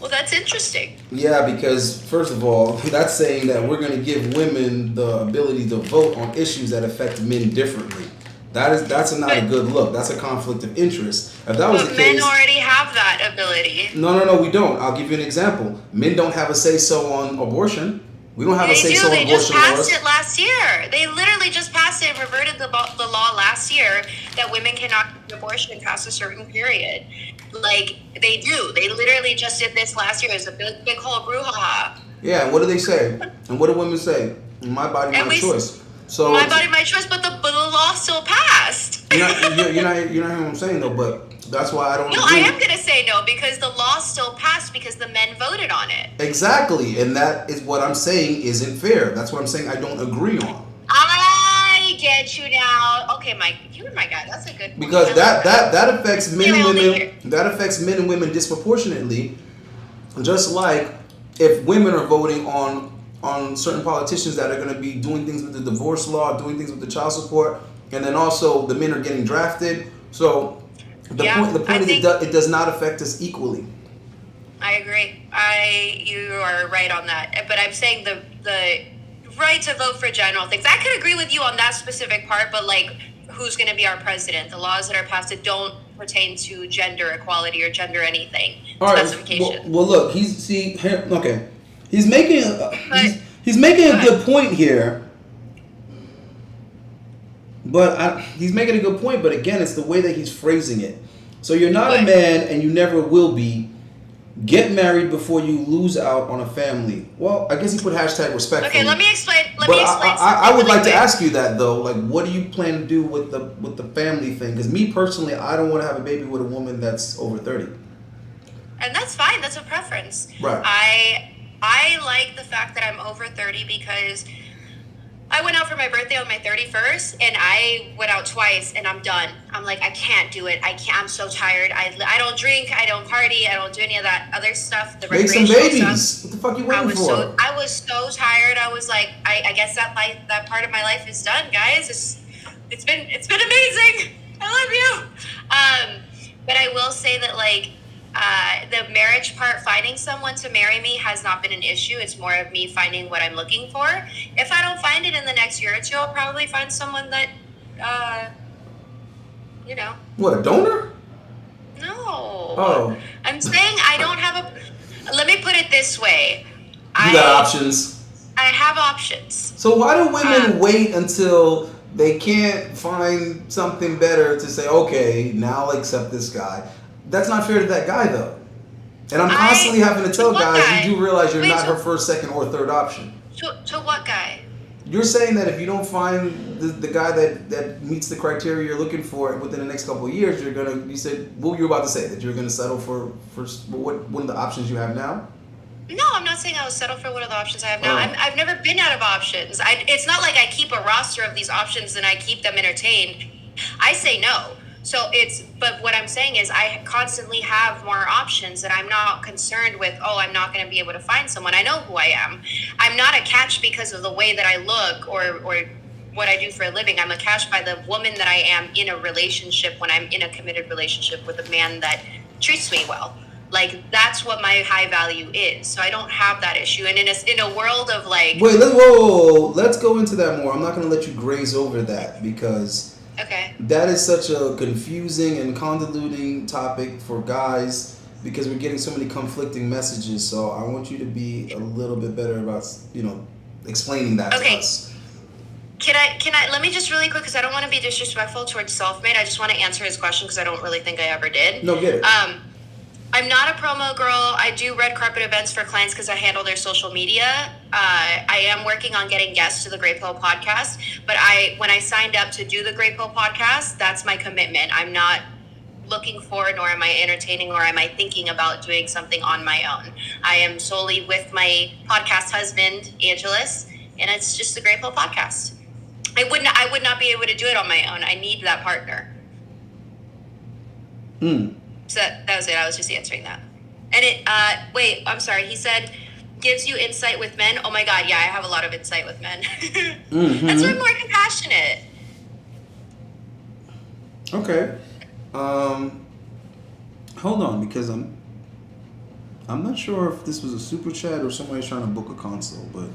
Speaker 1: Well, that's interesting.
Speaker 3: Yeah, because first of all, that's saying that we're going to give women the ability to vote on issues that affect men differently. That's not a good look. That's a conflict of interest. If that was the
Speaker 1: But
Speaker 3: case,
Speaker 1: men already have that ability.
Speaker 3: no, we don't. I'll give you an example. Men don't have a say so on abortion. We don't have a say so on
Speaker 1: They just
Speaker 3: abortion
Speaker 1: passed
Speaker 3: laws.
Speaker 1: it last year. They literally just passed it and reverted the law last year that women cannot get abortion past a certain period. Like, they do. They literally just did this last year. It was a big whole brouhaha.
Speaker 3: Yeah, and what do they say? And what do women say? My body,
Speaker 1: And
Speaker 3: my choice. So
Speaker 1: my body, my choice, but the law still passed.
Speaker 3: you're not hearing what I'm saying though. But that's why I don't.
Speaker 1: No,
Speaker 3: agree.
Speaker 1: I am gonna say no because the law still passed because the men voted on it.
Speaker 3: Exactly, and that is what I'm saying isn't fair. That's what I'm saying I don't agree on.
Speaker 1: I get you now. Okay, Mike, you're my guy. That's a good point.
Speaker 3: Because
Speaker 1: I love
Speaker 3: that affects men and
Speaker 1: Clearly
Speaker 3: women.
Speaker 1: here.
Speaker 3: That affects men and women disproportionately. Just like if women are voting on certain politicians that are going to be doing things with the divorce law, doing things with the child support, and then also the men are getting drafted. So the point is it does not affect us equally.
Speaker 1: I agree. You are right on that. But I'm saying the right to vote for general things. I could agree with you on that specific part, but like who's going to be our president? The laws that are passed that don't pertain to gender equality or gender anything specification.
Speaker 3: Well, look, he's making he's making a good point here. But he's making a good point, but again, it's the way that he's phrasing it. So you're not a man and you never will be. Get married before you lose out on a family. Well, I guess he put hashtag respectfully.
Speaker 1: Okay, let me explain.
Speaker 3: I would like to ask you that though. Like, what do you plan to do with the family thing? Because me personally, I don't want to have a baby with a woman that's over 30.
Speaker 1: And that's fine. That's a preference.
Speaker 3: Right.
Speaker 1: I like the fact that I'm over 30 because I went out for my birthday on my 31st and I went out twice and I'm done. I'm like, I can't do it. I'm so tired. I don't drink. I don't party. I don't do any of that other stuff. The
Speaker 3: Make some
Speaker 1: recreational
Speaker 3: babies.
Speaker 1: stuff.
Speaker 3: What the fuck you waiting for?
Speaker 1: I was so tired. I was like, I guess that part of my life is done, guys. It's been amazing. I love you. But I will say that, like, the marriage part, finding someone to marry me has not been an issue. It's more of me finding what I'm looking for. If I don't find it in the next year or two, I'll probably find someone that, uh, you know.
Speaker 3: What, a donor?
Speaker 1: No.
Speaker 3: Oh.
Speaker 1: I'm saying I don't have a. Let me put it this way.
Speaker 3: You got options.
Speaker 1: I have options.
Speaker 3: So why do women wait until they can't find something better to say, okay, now I'll accept this guy? That's not fair to that guy, though. And I'm constantly having to tell guys, you do realize you're not her first, second, or third option.
Speaker 1: To what guy?
Speaker 3: You're saying that if you don't find the guy that meets the criteria you're looking for within the next couple of years, you said, what were you about to say? That you're gonna settle for one of the options you have now?
Speaker 1: No, I'm not saying I will settle for one of the options I have now. I've never been out of options. It's not like I keep a roster of these options and I keep them entertained. I say no. But what I'm saying is I constantly have more options, and I'm not concerned with, I'm not going to be able to find someone. I know who I am. I'm not a catch because of the way that I look or what I do for a living. I'm a catch by the woman that I am in a relationship, when I'm in a committed relationship with a man that treats me well. Like, that's what my high value is. So I don't have that issue. And in a world of like...
Speaker 3: Wait, whoa. Let's go into that more. I'm not going to let you graze over that because...
Speaker 1: Okay.
Speaker 3: That is such a confusing and convoluting topic for guys because we're getting so many conflicting messages. So I want you to be a little bit better about, explaining that to us.
Speaker 1: Can I, let me just really quick, because I don't want to be disrespectful towards Selfmade. I just want to answer his question because I don't really think I ever did.
Speaker 3: No, get it.
Speaker 1: I'm not a promo girl. I do red carpet events for clients because I handle their social media. I am working on getting guests to the Great Pill podcast. But when I signed up to do the Great Pill podcast, that's my commitment. I'm not looking for, nor am I entertaining, or am I thinking about doing something on my own. I am solely with my podcast husband, Angelus, and it's just the Great Pill podcast. I would not be able to do it on my own. I need that partner. So that was it. I was just answering that. And I'm sorry. He said, gives you insight with men. Oh my God. Yeah, I have a lot of insight with men. That's why I'm more compassionate.
Speaker 3: Okay. Hold on, because I'm not sure if this was a super chat or somebody's trying to book a console, but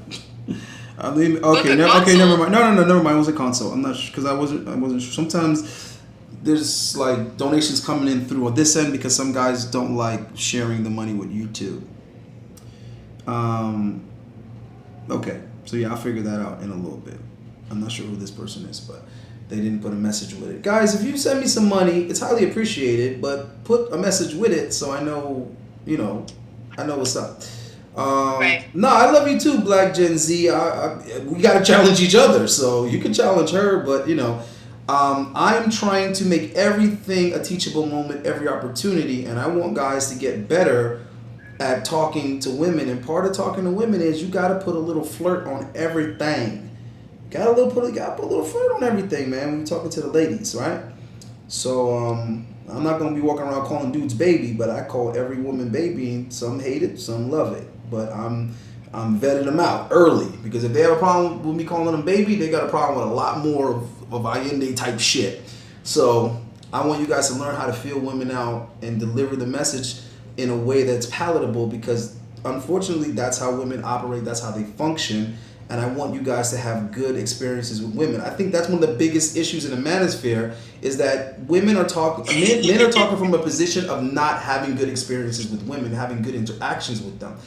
Speaker 3: never mind. No, never mind. It was a console. I'm not sure because I wasn't sure. Sometimes there's like donations coming in through on this end because some guys don't like sharing the money with YouTube. Okay, so yeah, I'll figure that out in a little bit. I'm not sure who this person is, but they didn't put a message with it. Guys, if you send me some money, it's highly appreciated, but put a message with it so I know, I know what's up.
Speaker 1: Right.
Speaker 3: No, I love you too, Black Gen Z. We got to challenge each other, so you can challenge her, but, I'm trying to make everything a teachable moment, every opportunity, and I want guys to get better at talking to women. And part of talking to women is you got to put a little flirt on everything. Got to put a little flirt on everything, man, when you're talking to the ladies, right? So I'm not going to be walking around calling dudes baby, but I call every woman baby, and some hate it, some love it. But I'm vetting them out early, because if they have a problem with me calling them baby, they got a problem with a lot more of Allende type shit. So I want you guys to learn how to feel women out and deliver the message in a way that's palatable, because unfortunately that's how women operate, that's how they function. And I want you guys to have good experiences with women. I think that's one of the biggest issues in the manosphere is that men are talking from a position of not having good experiences with women, having good interactions with them.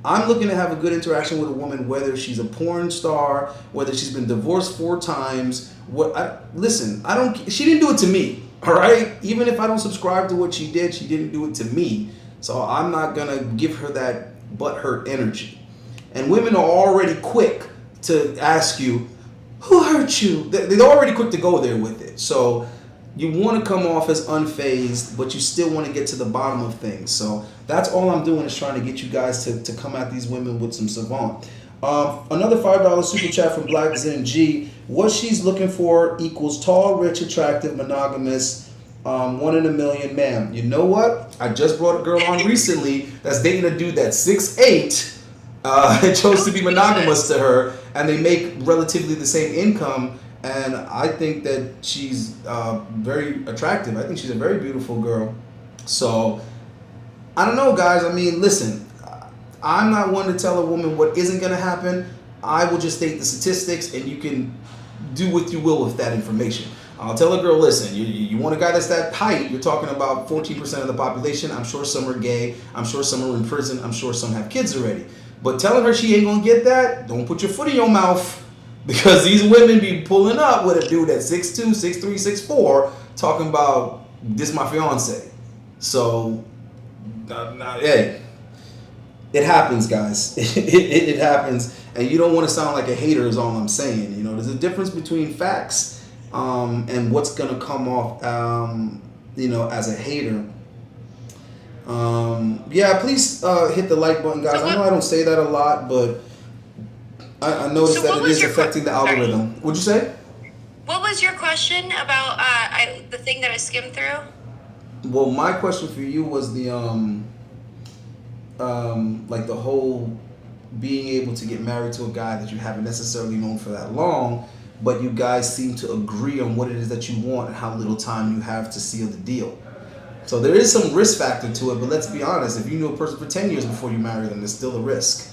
Speaker 3: I'm looking to have a good interaction with a woman, whether she's a porn star, whether she's been divorced 4 times. She didn't do it to me, all right? Even if I don't subscribe to what she did, she didn't do it to me. So I'm not gonna give her that butthurt energy. And women are already quick to ask you, who hurt you? They're already quick to go there with it. So you want to come off as unfazed, but you still want to get to the bottom of things. So that's all I'm doing, is trying to get you guys to come at these women with some savant. Another $5 super chat from Black Zen G. What she's looking for equals tall, rich, attractive, monogamous, 1 in a million, ma'am. You know what? I just brought a girl on recently that's dating a dude that's 6'8", chose to be monogamous to her, and they make relatively the same income. And I think that she's very attractive. I think she's a very beautiful girl. So I don't know, guys. I mean, listen, I'm not one to tell a woman what isn't going to happen. I will just state the statistics, and you can do what you will with that information. I'll tell a girl, listen, you want a guy that's that height, you're talking about 14% of the population. I'm sure some are gay. I'm sure some are in prison. I'm sure some have kids already. But telling her she ain't going to get that, don't put your foot in your mouth, because these women be pulling up with a dude that's 6'2", 6'3", 6'4", talking about, this my fiance. So, hey, it happens, guys. It happens, and you don't want to sound like a hater is all I'm saying. You know, there's a difference between facts and what's gonna come off, as a hater. Yeah, please hit the like button, guys. I know I don't say that a lot, but I noticed that it is affecting the algorithm. What'd you say?
Speaker 1: What was your question about the thing that I skimmed through?
Speaker 3: Well, my question for you was the like the whole being able to get married to a guy that you haven't necessarily known for that long, but you guys seem to agree on what it is that you want and how little time you have to seal the deal. So there is some risk factor to it, but let's be honest, if you knew a person for 10 years before you marry them, there's still a risk.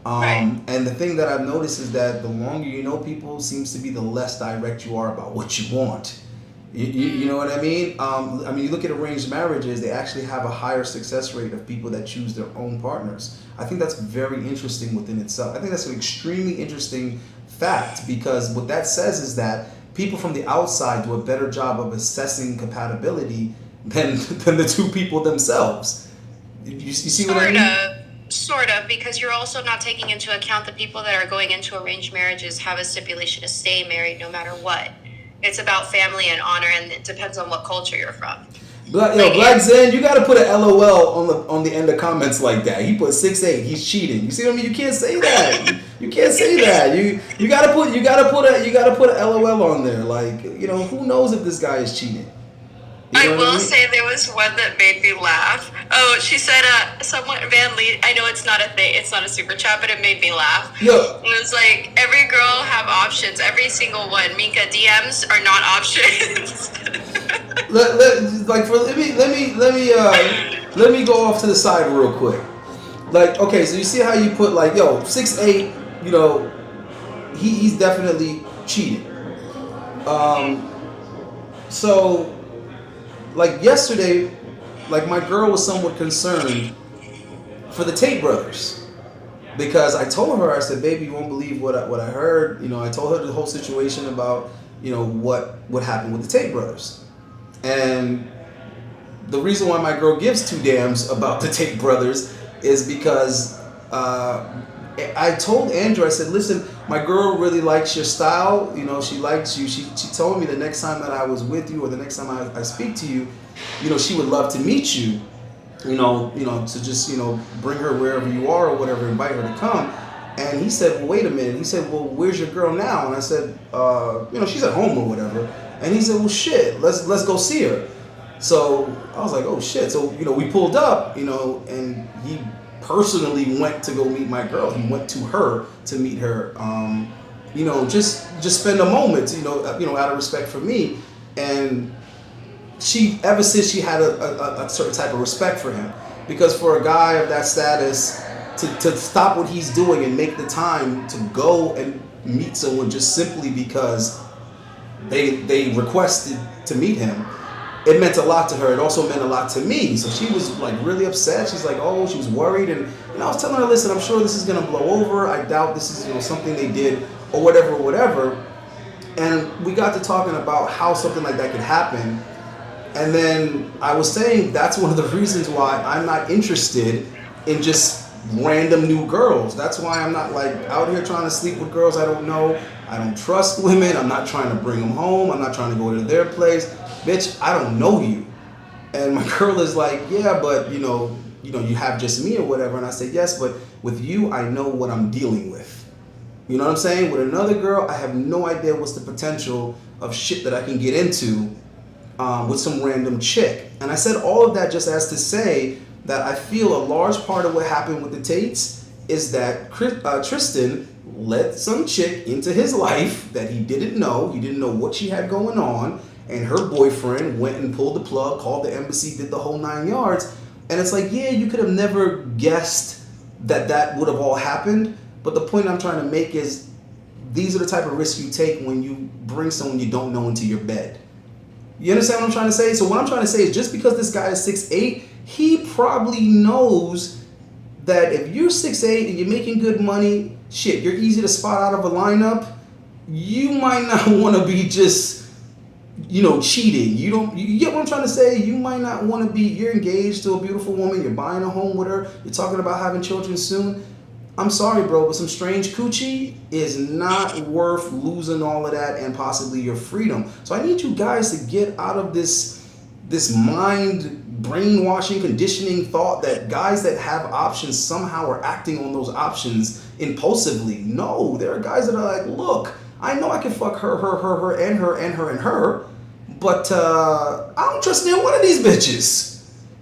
Speaker 1: Right.
Speaker 3: And the thing that I've noticed is that the longer you know people seems to be the less direct you are about what you want. You know what I mean? You look at arranged marriages, they actually have a higher success rate of people that choose their own partners. I think that's very interesting within itself. I think that's an extremely interesting fact, because what that says is that people from the outside do a better job of assessing compatibility than the two people themselves. You see what I mean?
Speaker 1: Sort of, because you're also not taking into account the people that are going into arranged marriages have a stipulation to stay married no matter what. It's about family and honor, and it depends on what culture you're from.
Speaker 3: Black Zen, you gotta put an LOL on the end of comments like that. He put 6'8", he's cheating. You see what I mean? You can't say that. You can't say that. You gotta put a LOL on there. Like, who knows if this guy is cheating?
Speaker 1: I will say there was one that made me laugh. Oh, she said, someone, Van Lee, I know it's not a thing, it's not a super chat, but it made me laugh.
Speaker 3: Yo.
Speaker 1: It was like, every girl have options, every single one. Minka, DMs are not options.
Speaker 3: Let me go off to the side real quick. Like, okay, so you see how you put 6'8", he's definitely cheating. So, yesterday, my girl was somewhat concerned for the Tate brothers, because I told her, I said, baby, you won't believe what I heard. I told her the whole situation about, what happened with the Tate brothers. And the reason why my girl gives two damns about the Tate brothers is because I told Andrew, I said, listen, my girl really likes your style. She likes you. She told me the next time that I was with you, or the next time I speak to you, she would love to meet you, to just, bring her wherever you are or whatever, invite her to come. And he said, well, wait a minute. He said, well, where's your girl now? And I said, she's at home or whatever. And he said, well, shit, let's go see her. So I was like, oh shit. So, we pulled up, and he personally went to go meet my girl. He went to her to meet her, just spend a moment, out of respect for me. And she, ever since, she had a certain type of respect for him, because for a guy of that status to stop what he's doing and make the time to go and meet someone just simply because they requested to meet him, it meant a lot to her. It also meant a lot to me. So she was really upset. She's like, oh, she was worried. And I was telling her, listen, I'm sure this is going to blow over. I doubt this is, something they did or whatever. And we got to talking about how something like that could happen. And then I was saying that's one of the reasons why I'm not interested in just random new girls. That's why I'm not out here trying to sleep with girls I don't know. I don't trust women. I'm not trying to bring them home. I'm not trying to go to their place. Bitch, I don't know you. And my girl is like, yeah, but you have just me or whatever. And I said, yes, but with you, I know what I'm dealing with. You know what I'm saying? With another girl, I have no idea what's the potential of shit that I can get into with some random chick. And I said all of that just as to say that I feel a large part of what happened with the Tates is that Tristan let some chick into his life that he didn't know. He didn't know what she had going on. and her boyfriend went and pulled the plug, called the embassy, did the whole 9 yards. And it's like, yeah, you could have never guessed that would have all happened. But the point I'm trying to make is these are the type of risks you take when you bring someone you don't know into your bed. You understand what I'm trying to say? So what I'm trying to say is just because this guy is 6'8", he probably knows that if you're 6'8" and you're making good money, shit, you're easy to spot out of a lineup, you might not want to be just, cheating. You get what I'm trying to say? You might not want to be, you're engaged to a beautiful woman, you're buying a home with her, you're talking about having children soon. I'm sorry, bro, but some strange coochie is not worth losing all of that and possibly your freedom. So I need you guys to get out of this mind brainwashing, conditioning thought that guys that have options somehow are acting on those options impulsively. No, there are guys that are like, look, I know I can fuck her, and her, but I don't trust neither one of these bitches.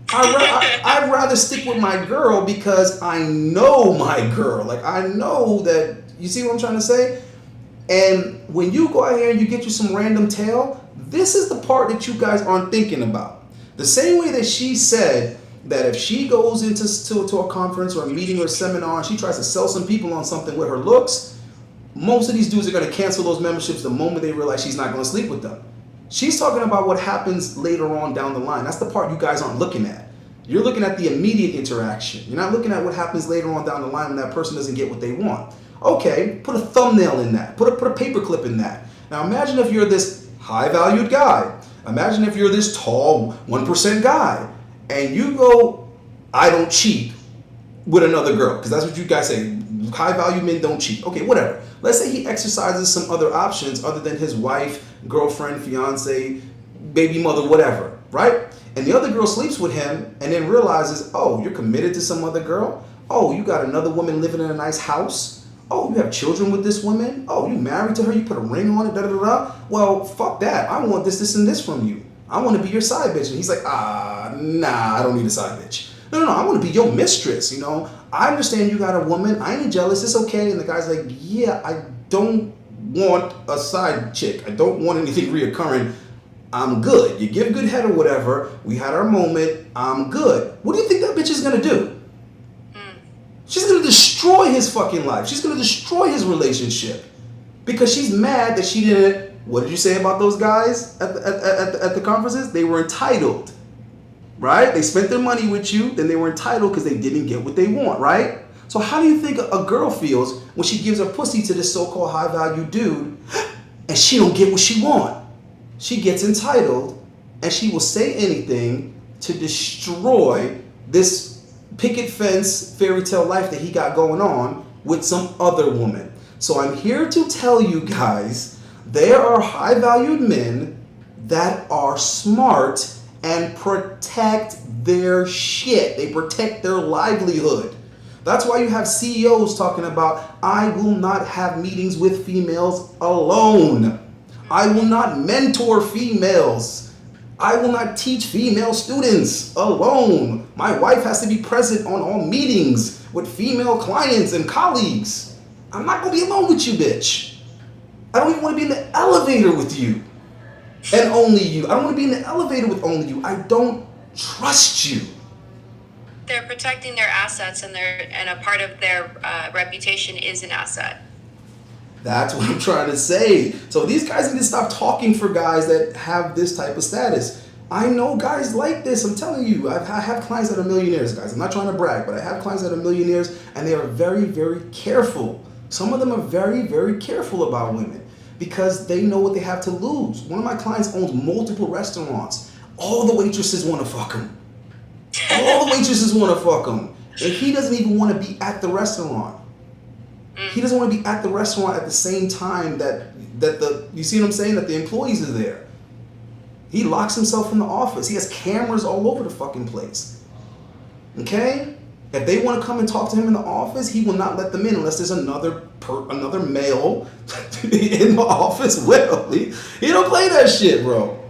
Speaker 3: I'd rather stick with my girl because I know my girl. Like, I know that, you see what I'm trying to say? And when you go out here and you get you some random tail, this is the part that you guys aren't thinking about. The same way that she said that if she goes to a conference or a meeting or a seminar and she tries to sell some people on something with her looks, most of these dudes are going to cancel those memberships the moment they realize she's not going to sleep with them. She's talking about what happens later on down the line. That's the part you guys aren't looking at. You're looking at the immediate interaction. You're not looking at what happens later on down the line when that person doesn't get what they want. Okay, put a thumbnail in that. Put a paperclip in that. Now imagine if you're this high-valued guy. Imagine if you're this tall 1% guy. And you go, I don't cheat with another girl. Because that's what you guys say. High-value men don't cheat. Okay, whatever. Let's say he exercises some other options other than his wife, girlfriend, fiance, baby mother, whatever, right? And the other girl sleeps with him and then realizes, oh, you're committed to some other girl? Oh, you got another woman living in a nice house? Oh, you have children with this woman? Oh, you married to her? You put a ring on it? Da da da da. Well, fuck that. I want this, and this from you. I want to be your side bitch. And he's like, nah, I don't need a side bitch. No, I want to be your mistress, I understand you got a woman. I ain't jealous. It's okay. And the guy's like, yeah, I don't want a side chick. I don't want anything reoccurring. I'm good. You give good head or whatever. We had our moment. I'm good. What do you think that bitch is going to do? She's going to destroy his fucking life. She's going to destroy his relationship. Because she's mad that she didn't... What did you say about those guys at the conferences? They were entitled. Right? They spent their money with you, then they were entitled because they didn't get what they want, right? So how do you think a girl feels when she gives her pussy to this so-called high-value dude and she don't get what she want? She gets entitled and she will say anything to destroy this picket fence fairy tale life that he got going on with some other woman. So I'm here to tell you guys, there are high-valued men that are smart and protect their shit. They protect their livelihood. That's why you have CEOs talking about, I will not have meetings with females alone. I will not mentor females. I will not teach female students alone. My wife has to be present on all meetings with female clients and colleagues. I'm not going to be alone with you, bitch. I don't even want to be in the elevator with you. And only you. I don't want to be in the elevator with only you. I don't trust you.
Speaker 1: They're protecting their assets, and a part of their reputation is an asset.
Speaker 3: That's what I'm trying to say. So these guys need to stop talking for guys that have this type of status. I know guys like this. I'm telling you. I have clients that are millionaires, guys. I'm not trying to brag, but I have clients that are millionaires, and they are very, very careful. Some of them are very, very careful about women, because they know what they have to lose. One of my clients owns multiple restaurants. All the waitresses want to fuck him. All the waitresses want to fuck him. And he doesn't even want to be at the restaurant. He doesn't want to be at the restaurant at the same time that you see what I'm saying? That the employees are there. He locks himself in the office. He has cameras all over the fucking place. Okay? If they want to come and talk to him in the office, he will not let them in unless there's another male in the office with him. He don't play that shit, bro.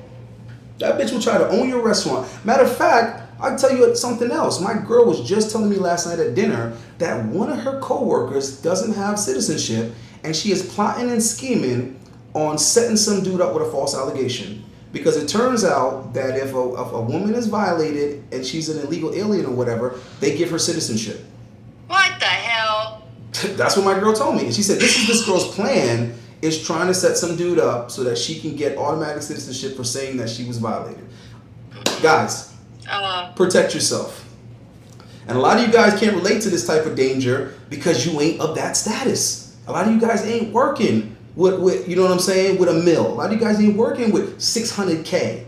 Speaker 3: That bitch will try to own your restaurant. Matter of fact, I'll tell you something else. My girl was just telling me last night at dinner that one of her coworkers doesn't have citizenship, and she is plotting and scheming on setting some dude up with a false allegation. Because it turns out that if a woman is violated and she's an illegal alien or whatever, they give her citizenship.
Speaker 1: What the hell?
Speaker 3: That's what my girl told me. And she said, this girl's plan is trying to set some dude up so that she can get automatic citizenship for saying that she was violated. Guys, protect yourself. And a lot of you guys can't relate to this type of danger because you ain't of that status. A lot of you guys ain't working with you know what I'm saying, with a mill. A lot of you guys ain't working with 600K.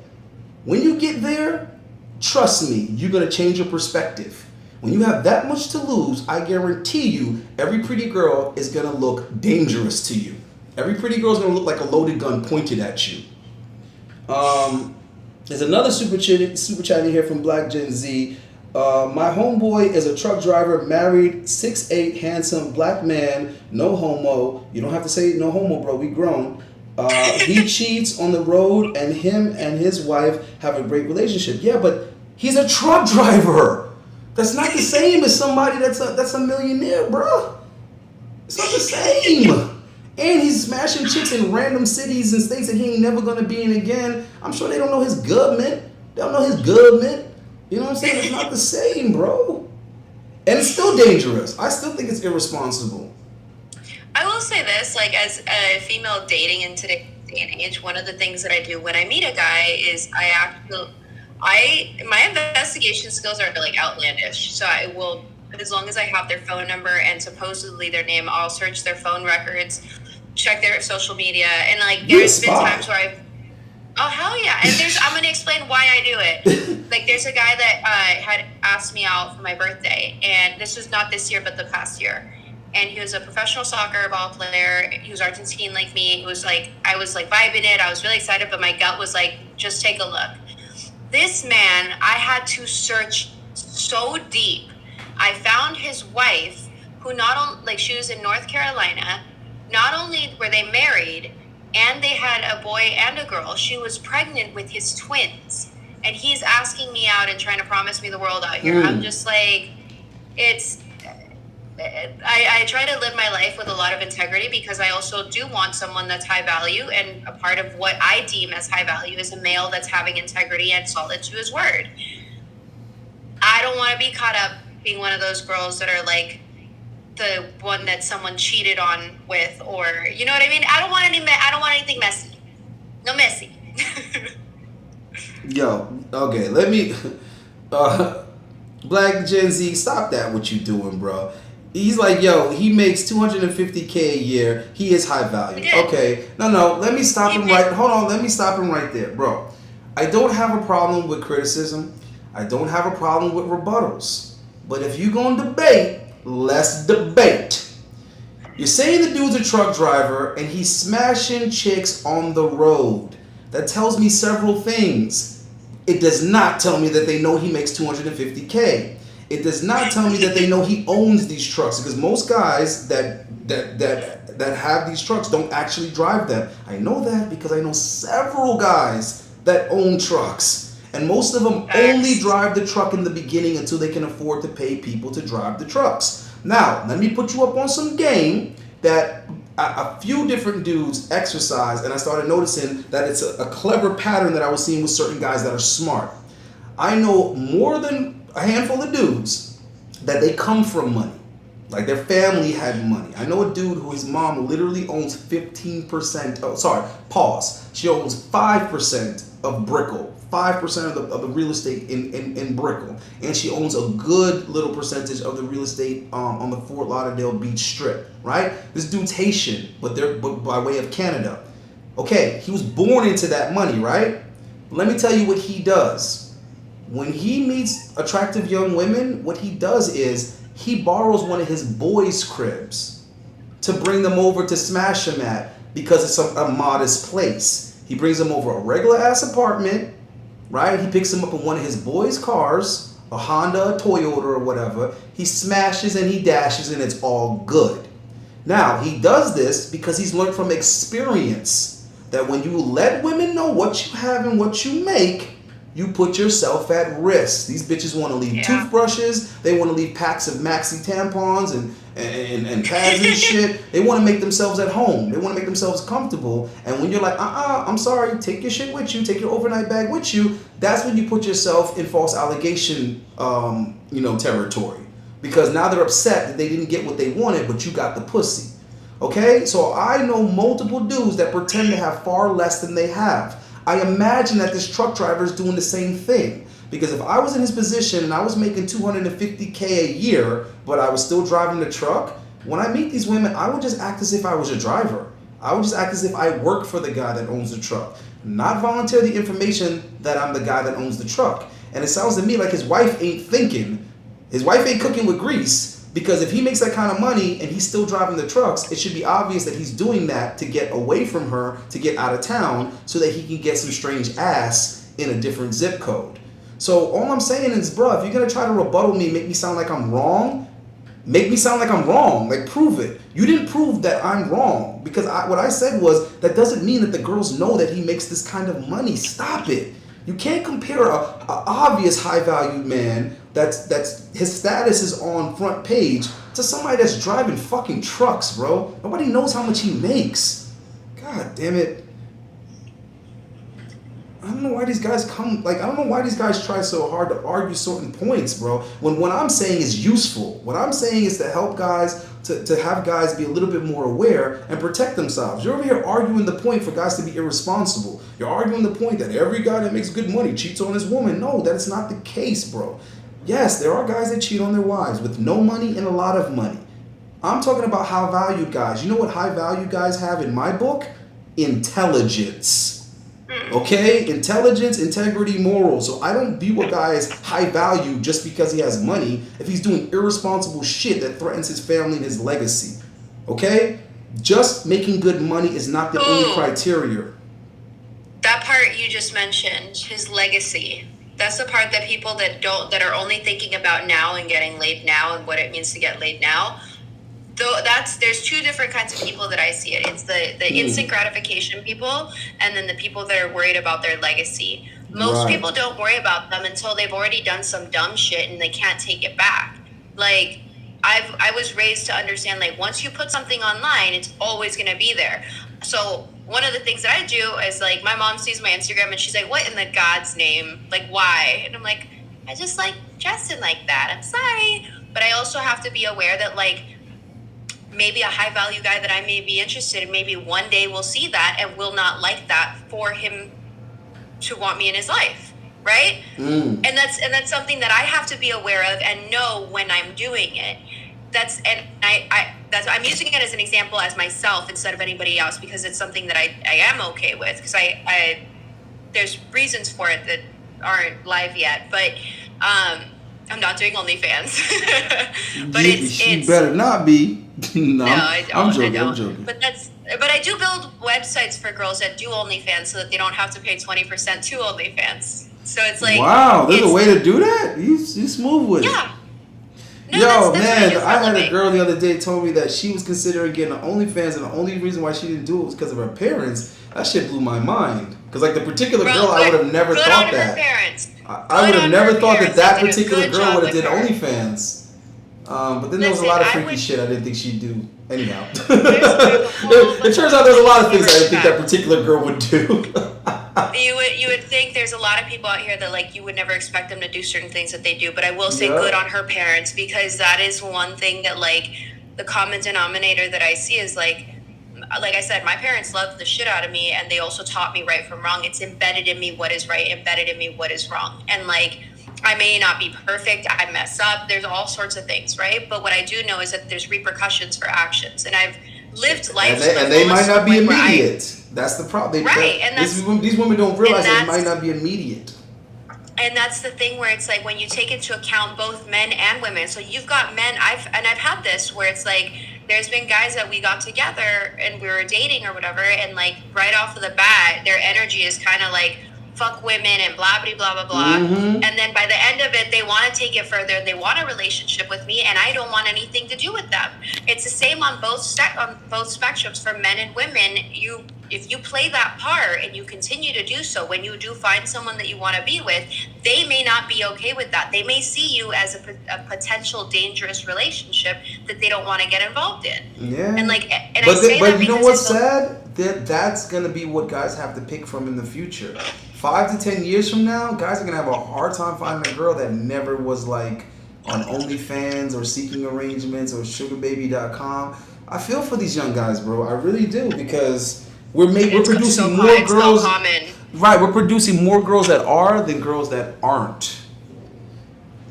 Speaker 3: When you get there, trust me, you're going to change your perspective. When you have that much to lose, I guarantee you, every pretty girl is going to look dangerous to you. Every pretty girl is going to look like a loaded gun pointed at you. There's another super chat in here from Black Gen Z. My homeboy is a truck driver, married, 6'8", handsome, black man, no homo. You don't have to say no homo, bro. We grown. He cheats on the road, and him and his wife have a great relationship. Yeah, but he's a truck driver. That's not the same as somebody that's a millionaire, bro. It's not the same. And he's smashing chicks in random cities and states that he ain't never gonna be in again. I'm sure they don't know his government. They don't know his government. You know what I'm saying? It's not the same, bro. And it's still dangerous. I still think it's irresponsible.
Speaker 1: I will say this, like, as a female dating in today's day and age, one of the things that I do when I meet a guy is my investigation skills are like outlandish. So I will, as long as I have their phone number and supposedly their name, I'll search their phone records, check their social media, and like there's been times where oh hell yeah, and I'm gonna explain why I do it. Like there's a guy that had asked me out for my birthday, and this was not this year but the past year. And he was a professional soccer ball player. He was Argentine like me. It was like I was like vibing it. I was really excited, but my gut was like, just take a look. This man, I had to search so deep. I found his wife, who not only, like, she was in North Carolina. Not only were they married, and they had a boy and a girl, she was pregnant with his twins. And he's asking me out and trying to promise me the world out here. I'm just like, I try to live my life with a lot of integrity because I also do want someone that's high value, and a part of what I deem as high value is a male that's having integrity and solid to his word. I don't want to be caught up being one of those girls that are like the one that someone cheated on with, or you know what I mean? I don't want anything messy. No messy.
Speaker 3: Yo, okay, let me Black Gen Z, stop that what you doing, bro. He's like, yo, he makes $250K a year. He is high value. Okay. No, let me stop him right. Hold on, let me stop him right there, bro. I don't have a problem with criticism. I don't have a problem with rebuttals. But if you gonna debate, let's debate. You're saying the dude's a truck driver and he's smashing chicks on the road. That tells me several things. It does not tell me that they know he makes $250K. It does not tell me that they know he owns these trucks, because most guys that have these trucks don't actually drive them. I know that because I know several guys that own trucks, and most of them only drive the truck in the beginning until they can afford to pay people to drive the trucks. Now, let me put you up on some game that a few different dudes exercise, and I started noticing that it's a clever pattern that I was seeing with certain guys that are smart. I know more than a handful of dudes that they come from money. Like their family had money. I know a dude who his mom literally owns 15%. Oh, sorry, pause. She owns 5% of Brickell. 5% of the real estate in Brickell. And she owns a good little percentage of the real estate on the Fort Lauderdale Beach Strip, right? This dude's Haitian, but by way of Canada. Okay, he was born into that money, right? Let me tell you what he does. When he meets attractive young women, what he does is he borrows one of his boys' cribs to bring them over to smash them at, because it's a modest place. He brings them over a regular ass apartment, right? He picks them up in one of his boys' cars, a Honda, a Toyota, or whatever. He smashes and he dashes and it's all good. Now, he does this because he's learned from experience that when you let women know what you have and what you make, you put yourself at risk. These bitches want to leave toothbrushes. They want to leave packs of maxi tampons and pads and shit. They want to make themselves at home. They want to make themselves comfortable. And when you're like, I'm sorry, take your shit with you, take your overnight bag with you, that's when you put yourself in false allegation, territory. Because now they're upset that they didn't get what they wanted, but you got the pussy. Okay? So I know multiple dudes that pretend to have far less than they have. I imagine that this truck driver is doing the same thing. Because if I was in his position and I was making $250K a year, but I was still driving the truck, when I meet these women, I would just act as if I was a driver. I would just act as if I work for the guy that owns the truck. Not volunteer the information that I'm the guy that owns the truck. And it sounds to me like his wife ain't thinking. His wife ain't cooking with grease. Because if he makes that kind of money and he's still driving the trucks, it should be obvious that he's doing that to get away from her, to get out of town, so that he can get some strange ass in a different zip code. So all I'm saying is, bro, if you're going to try to rebuttal me, make me sound like I'm wrong, make me sound like I'm wrong. Like, prove it. You didn't prove that I'm wrong. Because what I said was, that doesn't mean that the girls know that he makes this kind of money. Stop it. You can't compare a obvious high-valued man that's his status is on front page to somebody that's driving fucking trucks, bro. Nobody knows how much he makes. God damn it. I don't know why these guys I don't know why these guys try so hard to argue certain points, bro. When what I'm saying is useful. What I'm saying is to help guys, to have guys be a little bit more aware and protect themselves. You're over here arguing the point for guys to be irresponsible. You're arguing the point that every guy that makes good money cheats on his woman. No, that's not the case, bro. Yes, there are guys that cheat on their wives with no money and a lot of money. I'm talking about high-valued guys. You know what high-valued guys have in my book? Intelligence. Okay? Intelligence, integrity, morals. So I don't view a guy as high value just because he has money if he's doing irresponsible shit that threatens his family and his legacy. Okay? Just making good money is not the only criteria.
Speaker 1: That part you just mentioned, his legacy. That's the part that people that are only thinking about now and getting laid now and what it means to get laid now. Though there's two different kinds of people that I see it. It's the instant gratification people, and then the people that are worried about their legacy. Most people don't worry about them until they've already done some dumb shit and they can't take it back. Like, I was raised to understand, like, once you put something online, it's always gonna be there. So one of the things that I do is, like, my mom sees my Instagram and she's like, what in the God's name? Like, why? And I'm like, I just like dressing like that. I'm sorry. But I also have to be aware that, like, maybe a high value guy that I may be interested in, maybe one day will see that and will not like that for him to want me in his life. Right? And that's something that I have to be aware of and know when I'm doing it. I'm using it as an example as myself instead of anybody else, because it's something that I am okay with, because I there's reasons for it that aren't live yet, but I'm not doing OnlyFans. But
Speaker 3: she better not be. No,
Speaker 1: I don't.
Speaker 3: I'm joking.
Speaker 1: But I do build websites for girls that do OnlyFans so that they don't have to pay 20% to OnlyFans. So it's like,
Speaker 3: wow, there's a way to do that? You smooth with it.
Speaker 1: Yeah. No,
Speaker 3: Yo,
Speaker 1: that's
Speaker 3: man, I had a girl the other day told me that she was considering getting an OnlyFans, and the only reason why she didn't do it was because of her parents. That shit blew my mind. Because, like, the particular girl, I would have never thought that. I would have never thought that particular girl would have did OnlyFans. But then there was a lot of freaky shit I didn't think she'd do. Anyhow. It turns out there's a lot of things I didn't think that particular girl would do.
Speaker 1: You would think there's a lot of people out here that, like, you would never expect them to do certain things that they do, but I will say good on her parents, because that is one thing that, like, the common denominator that I see is, like I said, my parents loved the shit out of me, and they also taught me right from wrong. It's embedded in me what is right, embedded in me what is wrong. And, like, I may not be perfect, I mess up, there's all sorts of things, right? But what I do know is that there's repercussions for actions, and I've lived life,
Speaker 3: and they might not be immediate. That's the problem. These women don't realize it might not be immediate.
Speaker 1: And that's the thing where it's like, when you take into account both men and women. So you've got men, I've had this where it's like, there's been guys that we got together and we were dating or whatever, and, like, right off of the bat, their energy is kind of like, fuck women and blah blah blah blah blah. And then by the end of it, they want to take it further. They want a relationship with me, and I don't want anything to do with them. It's the same on both spectrums for men and women. if you play that part and you continue to do so, when you do find someone that you want to be with, they may not be okay with that. They may see you as a potential dangerous relationship that they don't want to get involved in.
Speaker 2: Yeah.
Speaker 1: And like, and
Speaker 2: but
Speaker 1: I say that
Speaker 2: you know
Speaker 1: because
Speaker 2: what's sad? That's gonna be what guys have to pick from in the future. 5 to 10 years from now, guys are gonna have a hard time finding a girl that never was like on OnlyFans or seeking arrangements or sugarbaby.com. I feel for these young guys, bro. I really do, because we're producing
Speaker 1: so
Speaker 2: more
Speaker 1: it's
Speaker 2: girls.
Speaker 1: So common.
Speaker 2: Right, we're producing more girls that are than girls that aren't.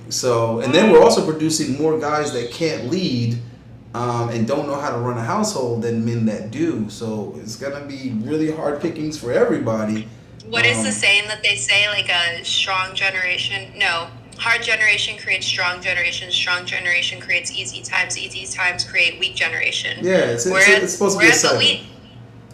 Speaker 2: So, and then we're also producing more guys that can't lead and don't know how to run a household than men that do. So it's gonna be really hard pickings for everybody.
Speaker 1: What is the saying that they say? Like a strong generation? No. Hard generation creates strong generation creates easy times create weak generation.
Speaker 2: Yeah, it's supposed to be a cycle.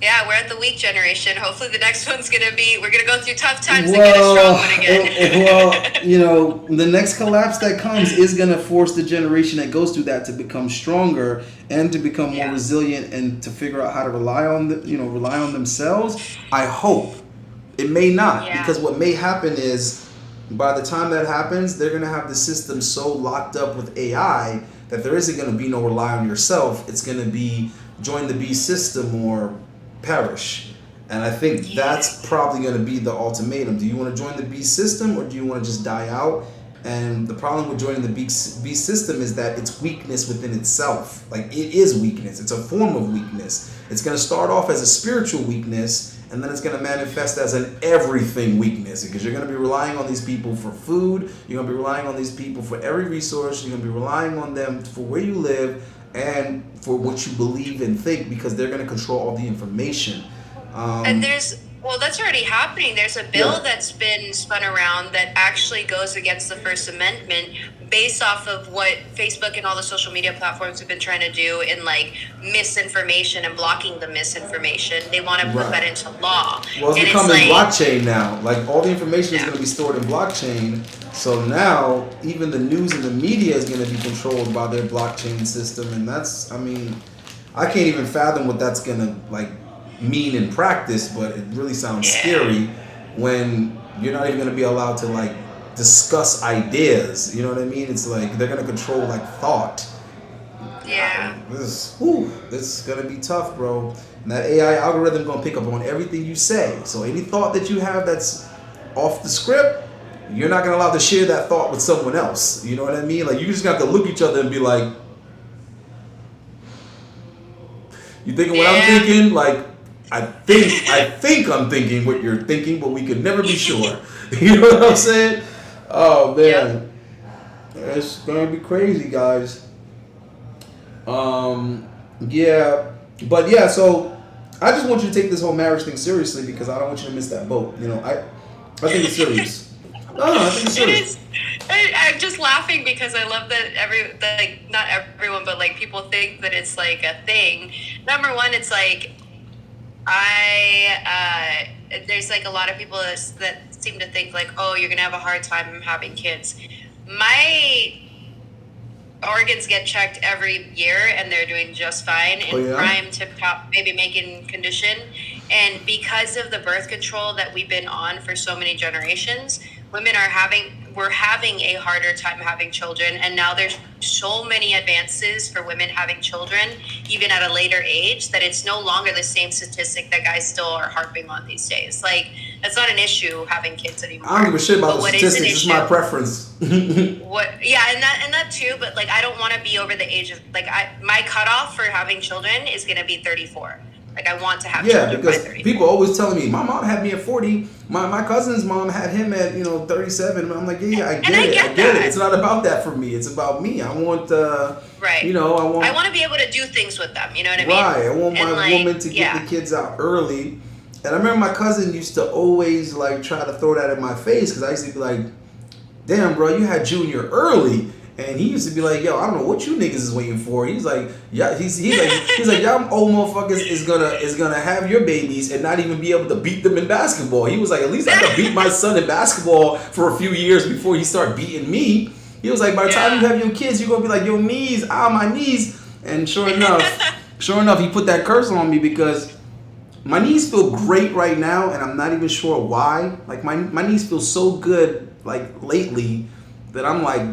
Speaker 1: Yeah, we're at the weak generation. Hopefully the next one's going to be, we're going to go through tough times and get a strong one again.
Speaker 2: Well, you know, the next collapse that comes is going to force the generation that goes through that to become stronger and to become more resilient and to figure out how to rely on themselves. I hope. It may not, because what may happen is by the time that happens, they're going to have the system so locked up with AI that there isn't going to be no rely on yourself. It's going to be join the beast system or perish. And I think that's probably going to be the ultimatum. Do you want to join the beast system, or do you want to just die out? And the problem with joining the beast system is that it's weakness within itself. Like, it is weakness. It's a form of weakness. It's going to start off as a spiritual weakness, and then it's going to manifest as an everything weakness, because you're going to be relying on these people for food. You're going to be relying on these people for every resource. You're going to be relying on them for where you live and for what you believe and think, because they're going to control all the information.
Speaker 1: And that's already happening. There's a bill that's been spun around that actually goes against the First Amendment, based off of what Facebook and all the social media platforms have been trying to do in like misinformation and blocking the misinformation. They want to put that into law.
Speaker 2: Well, it's becoming blockchain now. Like, all the information is going to be stored in blockchain. So now even the news and the media is going to be controlled by their blockchain system. And that's, I mean, I can't even fathom what that's going to like mean in practice, but it really sounds scary when you're not even going to be allowed to like discuss ideas. You know what I mean? It's like they're going to control like thought.
Speaker 1: Yeah.
Speaker 2: This is going to be tough, bro. And that AI algorithm going to pick up on everything you say. So any thought that you have that's off the script, you're not going to allow to share that thought with someone else. You know what I mean? Like, you just have to look at each other and be like, you thinking what I'm thinking? Like, I think I'm thinking what you're thinking, but we could never be sure. You know what I'm saying? Oh man, it's gonna be crazy, guys. So I just want you to take this whole marriage thing seriously, because I don't want you to miss that boat. You know, I think it's serious. I think it's serious.
Speaker 1: I'm just laughing because I love that not everyone, but like people think that it's like a thing. Number one, it's like there's like a lot of people that seem to think like, oh, you're gonna have a hard time having kids. My organs get checked every year and they're doing just fine in prime tip top baby making condition. And because of the birth control that we've been on for so many generations, we're having a harder time having children. And now there's so many advances for women having children, even at a later age, that it's no longer the same statistic that guys still are harping on these days. Like, that's not an issue having kids anymore.
Speaker 2: I don't give a shit about the statistics. It's my preference.
Speaker 1: And that too. But like, I don't want to be over the age of like my cutoff for having children is going to be 34. Like, I want to have children by 34.
Speaker 2: People always telling me, my mom had me at 40. My cousin's mom had him at 37. I'm like, I get it. It's not about that for me. It's about me. I want I
Speaker 1: want to be able to do things with them. You know what I mean?
Speaker 2: Right. I want my woman to get the kids out early. And I remember my cousin used to always like try to throw that in my face, because I used to be like, damn, bro, you had Junior early. And he used to be like, yo, I don't know what you niggas is waiting for. He's like, yeah, he's like, y'all old motherfuckers is gonna have your babies and not even be able to beat them in basketball. He was like, at least I could beat my son in basketball for a few years before he start beating me. He was like, by the time you have your kids, you're gonna be like, your knees, my knees. And sure enough, he put that curse on me, because my knees feel great right now, and I'm not even sure why. Like my knees feel so good like lately that I'm like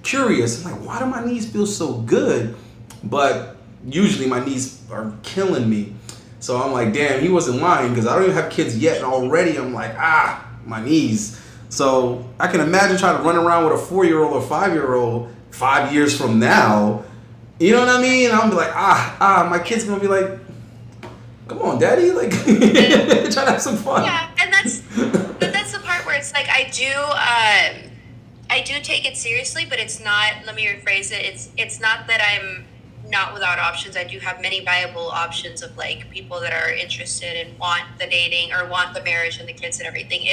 Speaker 2: curious. I'm like, why do my knees feel so good? But usually my knees are killing me. So I'm like, damn, he wasn't lying because I don't even have kids yet, and already I'm like, my knees. So I can imagine trying to run around with a 4-year-old or 5-year-old 5 years from now. You know what I mean? I'm be like, my kid's gonna be like, come on, daddy, like try to have some fun.
Speaker 1: Yeah, and that's the part where it's like I do take it seriously, but it's not. Let me rephrase it. It's not that I'm not without options. I do have many viable options of like people that are interested and want the dating or want the marriage and the kids and everything.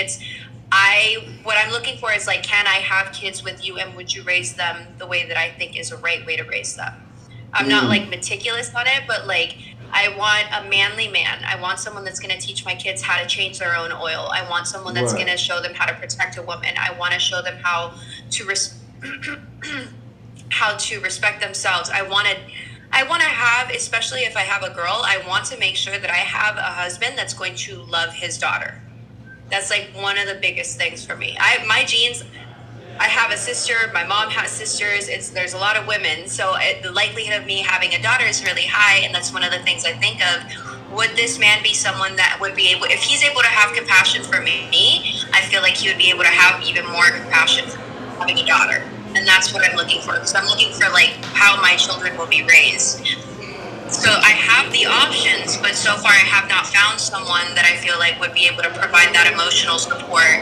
Speaker 1: What I'm looking for is like, can I have kids with you, and would you raise them the way that I think is a right way to raise them? I'm not like meticulous on it, but like I want a manly man. I want someone that's going to teach my kids how to change their own oil. I want someone that's going to show them how to protect a woman. I want to show them how to how to respect themselves. I want to have, especially if I have a girl, I want to make sure that I have a husband that's going to love his daughter. That's like one of the biggest things for me. My genes, I have a sister. My mom has sisters. There's a lot of women, so the likelihood of me having a daughter is really high, and that's one of the things I think of. Would this man be someone that would be able, if he's able to have compassion for me, I feel like he would be able to have even more compassion for having a daughter, and that's what I'm looking for. Because I'm looking for like how my children will be raised. So I have the options, but so far I have not found someone that I feel like would be able to provide that emotional support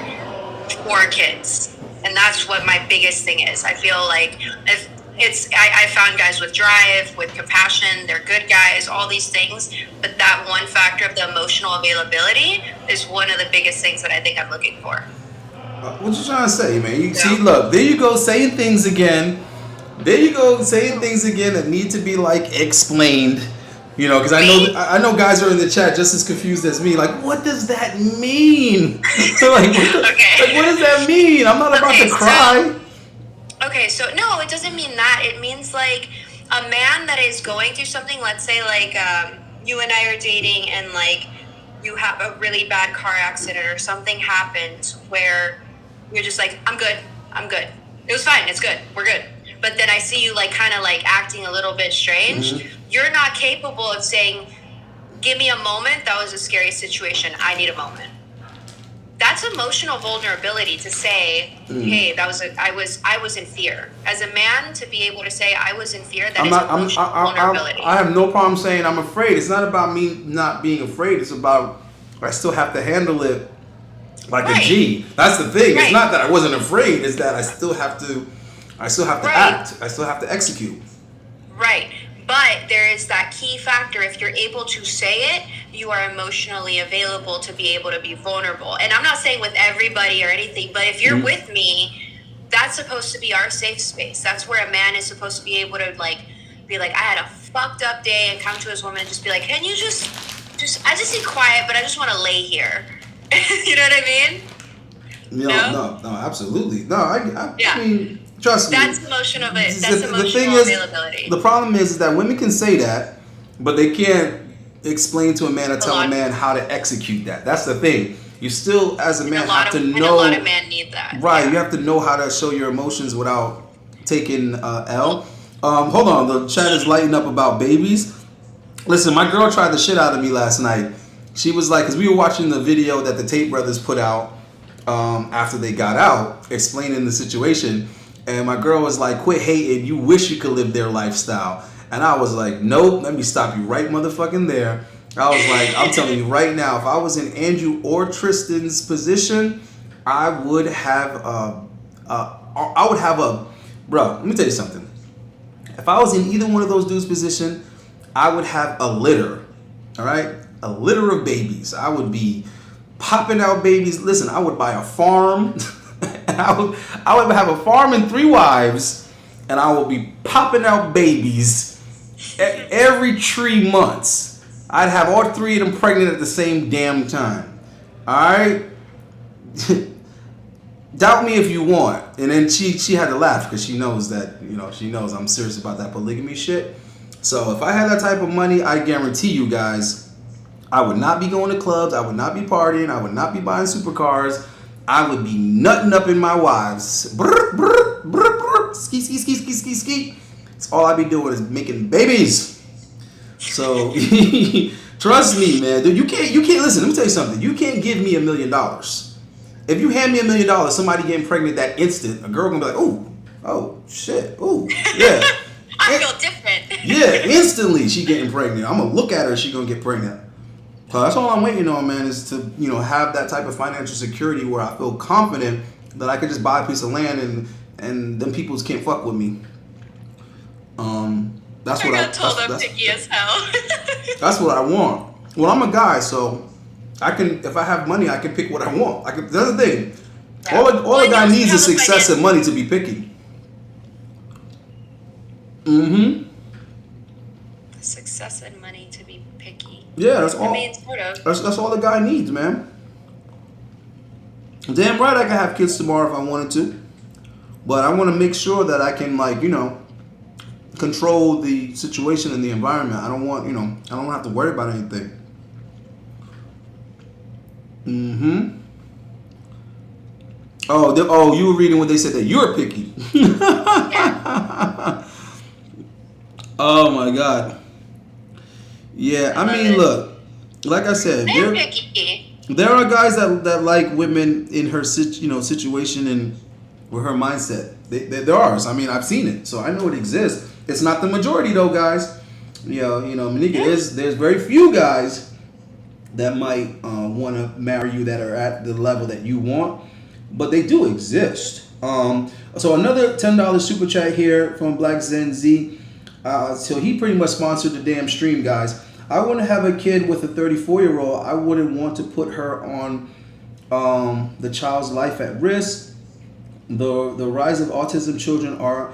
Speaker 1: for kids. And that's what my biggest thing is. I feel like I found guys with drive, with compassion, they're good guys, all these things. But that one factor of the emotional availability is one of the biggest things that I think I'm looking for.
Speaker 2: What you trying to say, man? See, look, there you go saying things again. There you go saying things again that need to be like explained. You know, because I know guys are in the chat just as confused as me. Like, what does that mean? Like, what does that mean? I'm not about to cry.
Speaker 1: So no, it doesn't mean that. It means like a man that is going through something. Let's say like you and I are dating, and like you have a really bad car accident or something happens where you're just like, I'm good. It was fine. It's good. We're good. But then I see you like kind of like acting a little bit strange. Mm-hmm. You're not capable of saying, give me a moment. That was a scary situation. I need a moment. That's emotional vulnerability to say, hey, I was in fear. As a man, to be able to say I was in fear, emotional vulnerability.
Speaker 2: I have no problem saying I'm afraid. It's not about me not being afraid. It's about I still have to handle it like a G. That's the thing. Right. It's not that I wasn't afraid. It's that I still have to act. I still have to execute.
Speaker 1: Right. But there is that key factor. If you're able to say it, you are emotionally available to be able to be vulnerable. And I'm not saying with everybody or anything, but if you're with me, that's supposed to be our safe space. That's where a man is supposed to be able to like be like, I had a fucked up day, and come to his woman and just be like, can you just I just need quiet, but I just want to lay here. You know what I mean?
Speaker 2: No, absolutely. No, I mean, trust me.
Speaker 1: That's emotional availability.
Speaker 2: The problem is that women can say that, but they can't explain to a man or tell a man how to execute that. That's the thing. You still, as a man, have to know. And a
Speaker 1: lot of men need that.
Speaker 2: Right. Yeah. You have to know how to show your emotions without taking L. Hold on. The chat is lighting up about babies. Listen, my girl tried the shit out of me last night. She was like, because we were watching the video that the Tate brothers put out after they got out, explaining the situation. And my girl was like, quit hating. You wish you could live their lifestyle. And I was like, nope, let me stop you right motherfucking there. I was like, I'm telling you right now, if I was in Andrew or Tristan's position, I would have bro, let me tell you something. If I was in either one of those dudes' position, I would have a litter, all right? A litter of babies. I would be popping out babies. Listen, I would buy a farm. I would have a farm and 3 wives, and I would be popping out babies every 3 months. I'd have all 3 of them pregnant at the same damn time. All right? Doubt me if you want. And then she had to laugh because she knows that, she knows I'm serious about that polygamy shit. So if I had that type of money, I guarantee you guys,
Speaker 3: I would not be going to clubs. I would not be partying. I would not be buying supercars. I would be nutting up in my wives. Brr, brr, brr, brr. Ski, ski, ski, ski, ski, ski. That's all I'd be doing is making babies. So trust me, man. Dude, you can't listen. Let me tell you something. You can't give me $1 million. If you hand me $1 million, somebody getting pregnant that instant, a girl gonna be like, oh shit, yeah.
Speaker 1: I feel different.
Speaker 3: Yeah, instantly she getting pregnant. I'm gonna look at her, she gonna get pregnant. So that's all I'm waiting on, man, is to have that type of financial security where I feel confident that I could just buy a piece of land and them peoples can't fuck with me. That's what I got
Speaker 1: told I'm picky as hell.
Speaker 3: That's what I want. Well, I'm a guy, so I can, if I have money, I can pick what I want. That's the thing. Yeah. All a guy needs is success and money to be picky. Mm-hmm.
Speaker 1: Success and money to be picky.
Speaker 3: Yeah, that's all.
Speaker 1: I mean, sort of.
Speaker 3: That's all the guy needs, man. Damn right, I can have kids tomorrow if I wanted to, but I want to make sure that I can, control the situation and the environment. I don't want, I don't want to have to worry about anything. Mm-hmm. Oh, you were reading what they said that you're picky.
Speaker 1: Yeah.
Speaker 3: Oh my God. Yeah, I mean, look, like I said, there are guys that like women in her situation and with her mindset. There are. I mean, I've seen it, so I know it exists. It's not the majority though, guys. Minka, there's very few guys that might want to marry you that are at the level that you want, but they do exist. So another $10 super chat here from Black Zen Z. So he pretty much sponsored the damn stream, guys. I want to have a kid with a 34-year-old. I wouldn't want to put her on the child's life at risk. The rise of autism children are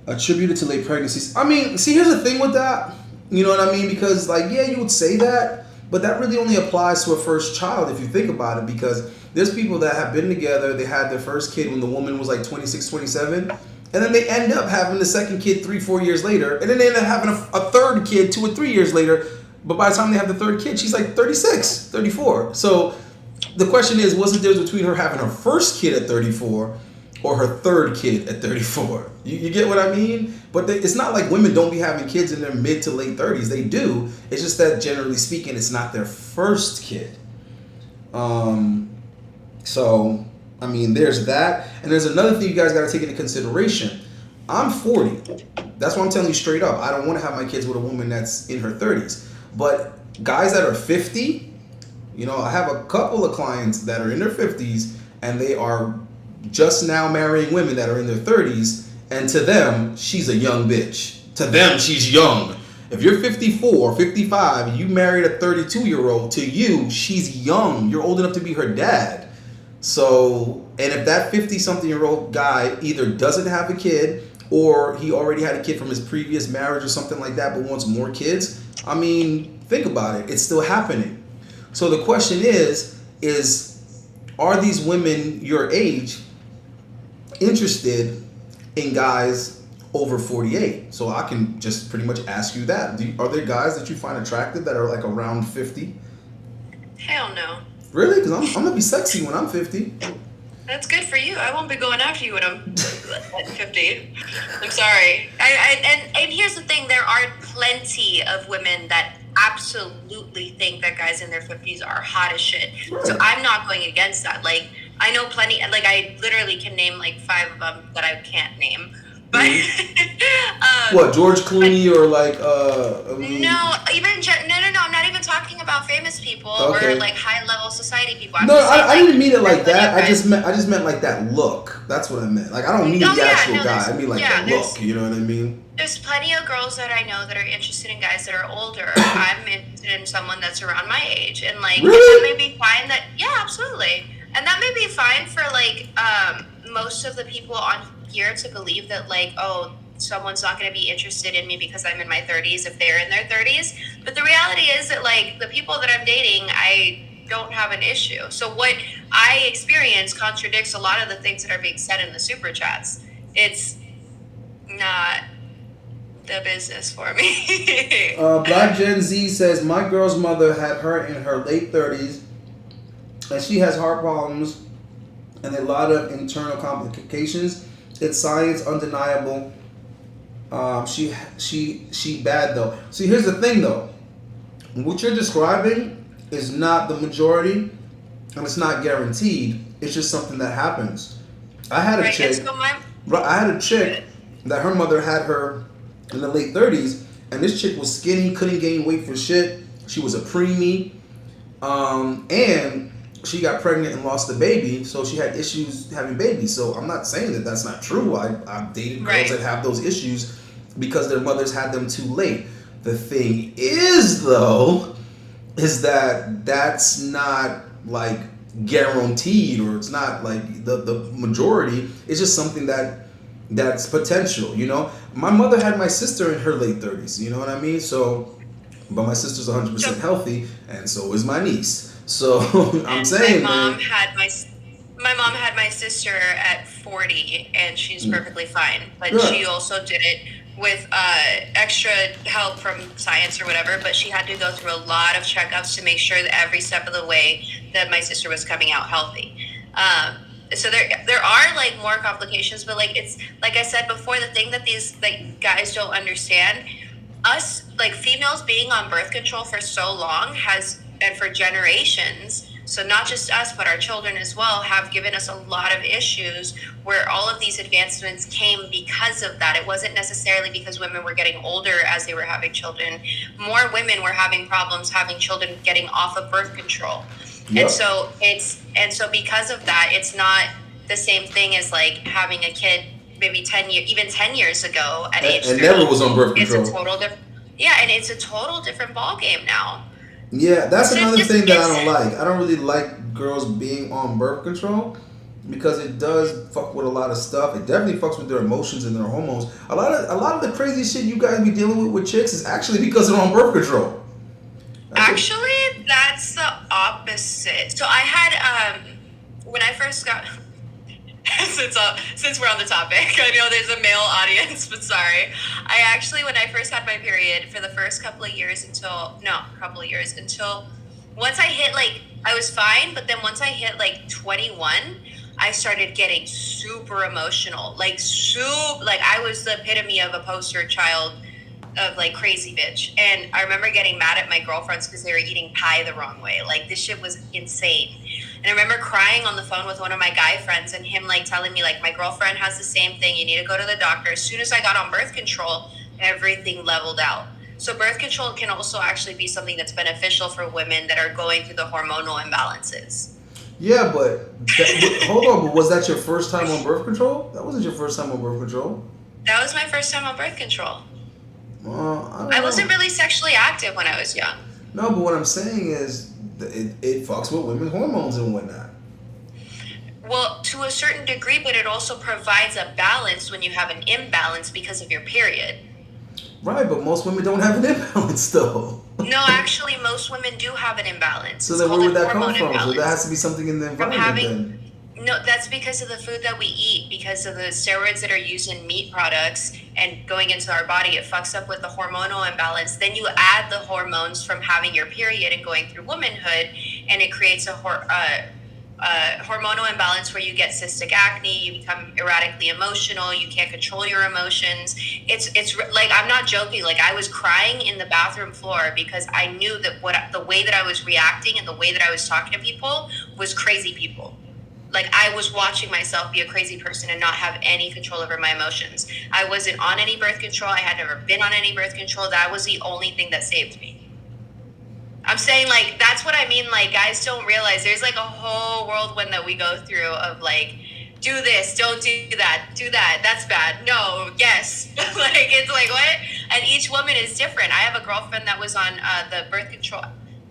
Speaker 3: attributed to late pregnancies. I mean, see, here's the thing with that. You know what I mean? Because, you would say that, but that really only applies to a first child if you think about it, because there's people that have been together, they had their first kid when the woman was 26, 27, and then they end up having the second kid 3-4 years later, and then they end up having a third kid 2 or 3 years later, but by the time they have the third kid, she's 36, 34. So the question is, what's the difference between her having her first kid at 34 or her third kid at 34? You get what I mean? But it's not like women don't be having kids in their mid to late 30s. They do. It's just that generally speaking, it's not their first kid. So, I mean, there's that. And there's another thing you guys got to take into consideration. I'm 40. That's what I'm telling you straight up. I don't want to have my kids with a woman that's in her 30s. But guys that are 50, I have a couple of clients that are in their 50s and they are just now marrying women that are in their 30s, and to them, she's a young bitch. To them, she's young. If you're 54, 55, and you married a 32-year-old, to you, she's young. You're old enough to be her dad. So, and if that 50-something-year-old guy either doesn't have a kid or he already had a kid from his previous marriage or something like that but wants more kids, I mean, think about it. It's still happening. So the question is are these women your age interested in guys over 48? So I can just pretty much ask you that. Are there guys that you find attractive that are around 50?
Speaker 1: Hell no.
Speaker 3: Really? Because I'm going to be sexy when I'm 50.
Speaker 1: That's good for you. I won't be going after you when I'm at 50. I'm sorry. And here's the thing. There are plenty of women that absolutely think that guys in their 50s are hot as shit. Right. So I'm not going against that. I know plenty. I literally can name 5 of them that I can't name. But
Speaker 3: what, George Clooney or
Speaker 1: no, I'm not even talking about famous people or high level society people.
Speaker 3: I didn't mean it like that. I just meant that look. That's what I meant. I don't mean the actual guy. I mean the look. You know what I mean?
Speaker 1: There's plenty of girls that I know that are interested in guys that are older. I'm interested in someone that's around my age, and
Speaker 3: really?
Speaker 1: that may be fine. Absolutely, and that may be fine for most of the people on here to believe that someone's not going to be interested in me because I'm in my 30s if they're in their 30s. But the reality is that the people that I'm dating, I don't have an issue. So what I experience contradicts a lot of the things that are being said in the super chats. It's not the business for me.
Speaker 3: Black Gen Z says my girl's mother had her in her late 30s, and she has heart problems and a lot of internal complications. It's science undeniable. She bad though. See, here's the thing though. What you're describing is not the majority, and it's not guaranteed. It's just something that happens. I had a
Speaker 1: Right, and
Speaker 3: chick.
Speaker 1: so my
Speaker 3: I had a chick that her mother had her in the late 30s, and this chick was skinny, couldn't gain weight for shit. She was a preemie, and she got pregnant and lost the baby, so she had issues having babies. So I'm not saying that that's not true. I've dated girls
Speaker 1: right.
Speaker 3: that have those issues because their mothers had them too late. The thing is, though, is that that's not like guaranteed, or it's not like the majority. It's just something that's potential. You know, my mother had my sister in her late 30s. You know what I mean? So, but my sister's 100% healthy, and so is my niece. So I'm
Speaker 1: And
Speaker 3: saying,
Speaker 1: my mom had my sister at 40, and she's
Speaker 3: man,
Speaker 1: perfectly fine. But
Speaker 3: yeah,
Speaker 1: she also did it with extra help from science or whatever. But she had to go through a lot of checkups to make sure that every step of the way that my sister was coming out healthy. So there are like more complications, but like it's like I said before, the thing that these like guys don't understand, us like females being on birth control for so long has, and for generations, so not just us but our children as well, have given us a lot of issues where all of these advancements came because of that. It wasn't necessarily because women were getting older as they were having children. More women were having problems having children, getting off of birth control. And
Speaker 3: yep,
Speaker 1: so because of that, it's not the same thing as like having a kid maybe 10 years ago at age
Speaker 3: and never
Speaker 1: 30.
Speaker 3: was on birth
Speaker 1: It's a
Speaker 3: control.
Speaker 1: total different, yeah, and it's a total different ball game now.
Speaker 3: Yeah, that's
Speaker 1: So
Speaker 3: another thing that I
Speaker 1: it's
Speaker 3: don't like. I don't really like girls being on birth control because it does fuck with a lot of stuff. It definitely fucks with their emotions and their hormones. A lot of the crazy shit you guys be dealing with chicks is actually because they're on birth control. That's what,
Speaker 1: actually that's the opposite. So I had when I first got since we're on the topic, I know there's a male audience, but sorry. I actually, when I first had my period, for the first couple of years until once I hit like, I was fine, but then once I hit like 21, I started getting super emotional, like I was the epitome of a poster child of like crazy bitch. And I remember getting mad at my girlfriends because they were eating pie the wrong way. Like this shit was insane. And I remember crying on the phone with one of my guy friends and him like telling me like my girlfriend has the same thing. You need to go to the doctor. As soon as I got on birth control, everything leveled out. So birth control can also actually be something that's beneficial for women that are going through the hormonal imbalances.
Speaker 3: yeah, hold on, but was that your first time on birth control? That wasn't your first time on birth control.
Speaker 1: That was my first time on birth control.
Speaker 3: I don't
Speaker 1: I
Speaker 3: know.
Speaker 1: wasn't really sexually active when I was young.
Speaker 3: No, but what I'm saying is it fucks with women's hormones and whatnot.
Speaker 1: Well, to a certain degree, but it also provides a balance when you have an imbalance because of your period.
Speaker 3: Right, but most women don't have an imbalance though.
Speaker 1: No, actually, most women do have an imbalance.
Speaker 3: So
Speaker 1: It's
Speaker 3: then where
Speaker 1: called
Speaker 3: would
Speaker 1: an
Speaker 3: that come
Speaker 1: hormone
Speaker 3: from? So there has
Speaker 1: imbalance.
Speaker 3: to be something in the
Speaker 1: From
Speaker 3: environment
Speaker 1: having,
Speaker 3: then.
Speaker 1: no, that's because of the food that we eat, because of the steroids that are used in meat products and going into our body. It fucks up with the hormonal imbalance. Then you add the hormones from having your period and going through womanhood, and it creates a hormonal imbalance where you get cystic acne, you become erratically emotional, you can't control your emotions. It's like, I'm not joking, like I was crying in the bathroom floor because I knew that the way that I was reacting and the way that I was talking to people was crazy people. Like I was watching myself be a crazy person and not have any control over my emotions. I wasn't on any birth control. I had never been on any birth control. That was the only thing that saved me. I'm saying, like, that's what I mean. Like, guys don't realize there's like a whole whirlwind that we go through of like, do this, don't do that, that's bad. No, yes. Like, it's like, what? And each woman is different. I have a girlfriend that was on the birth control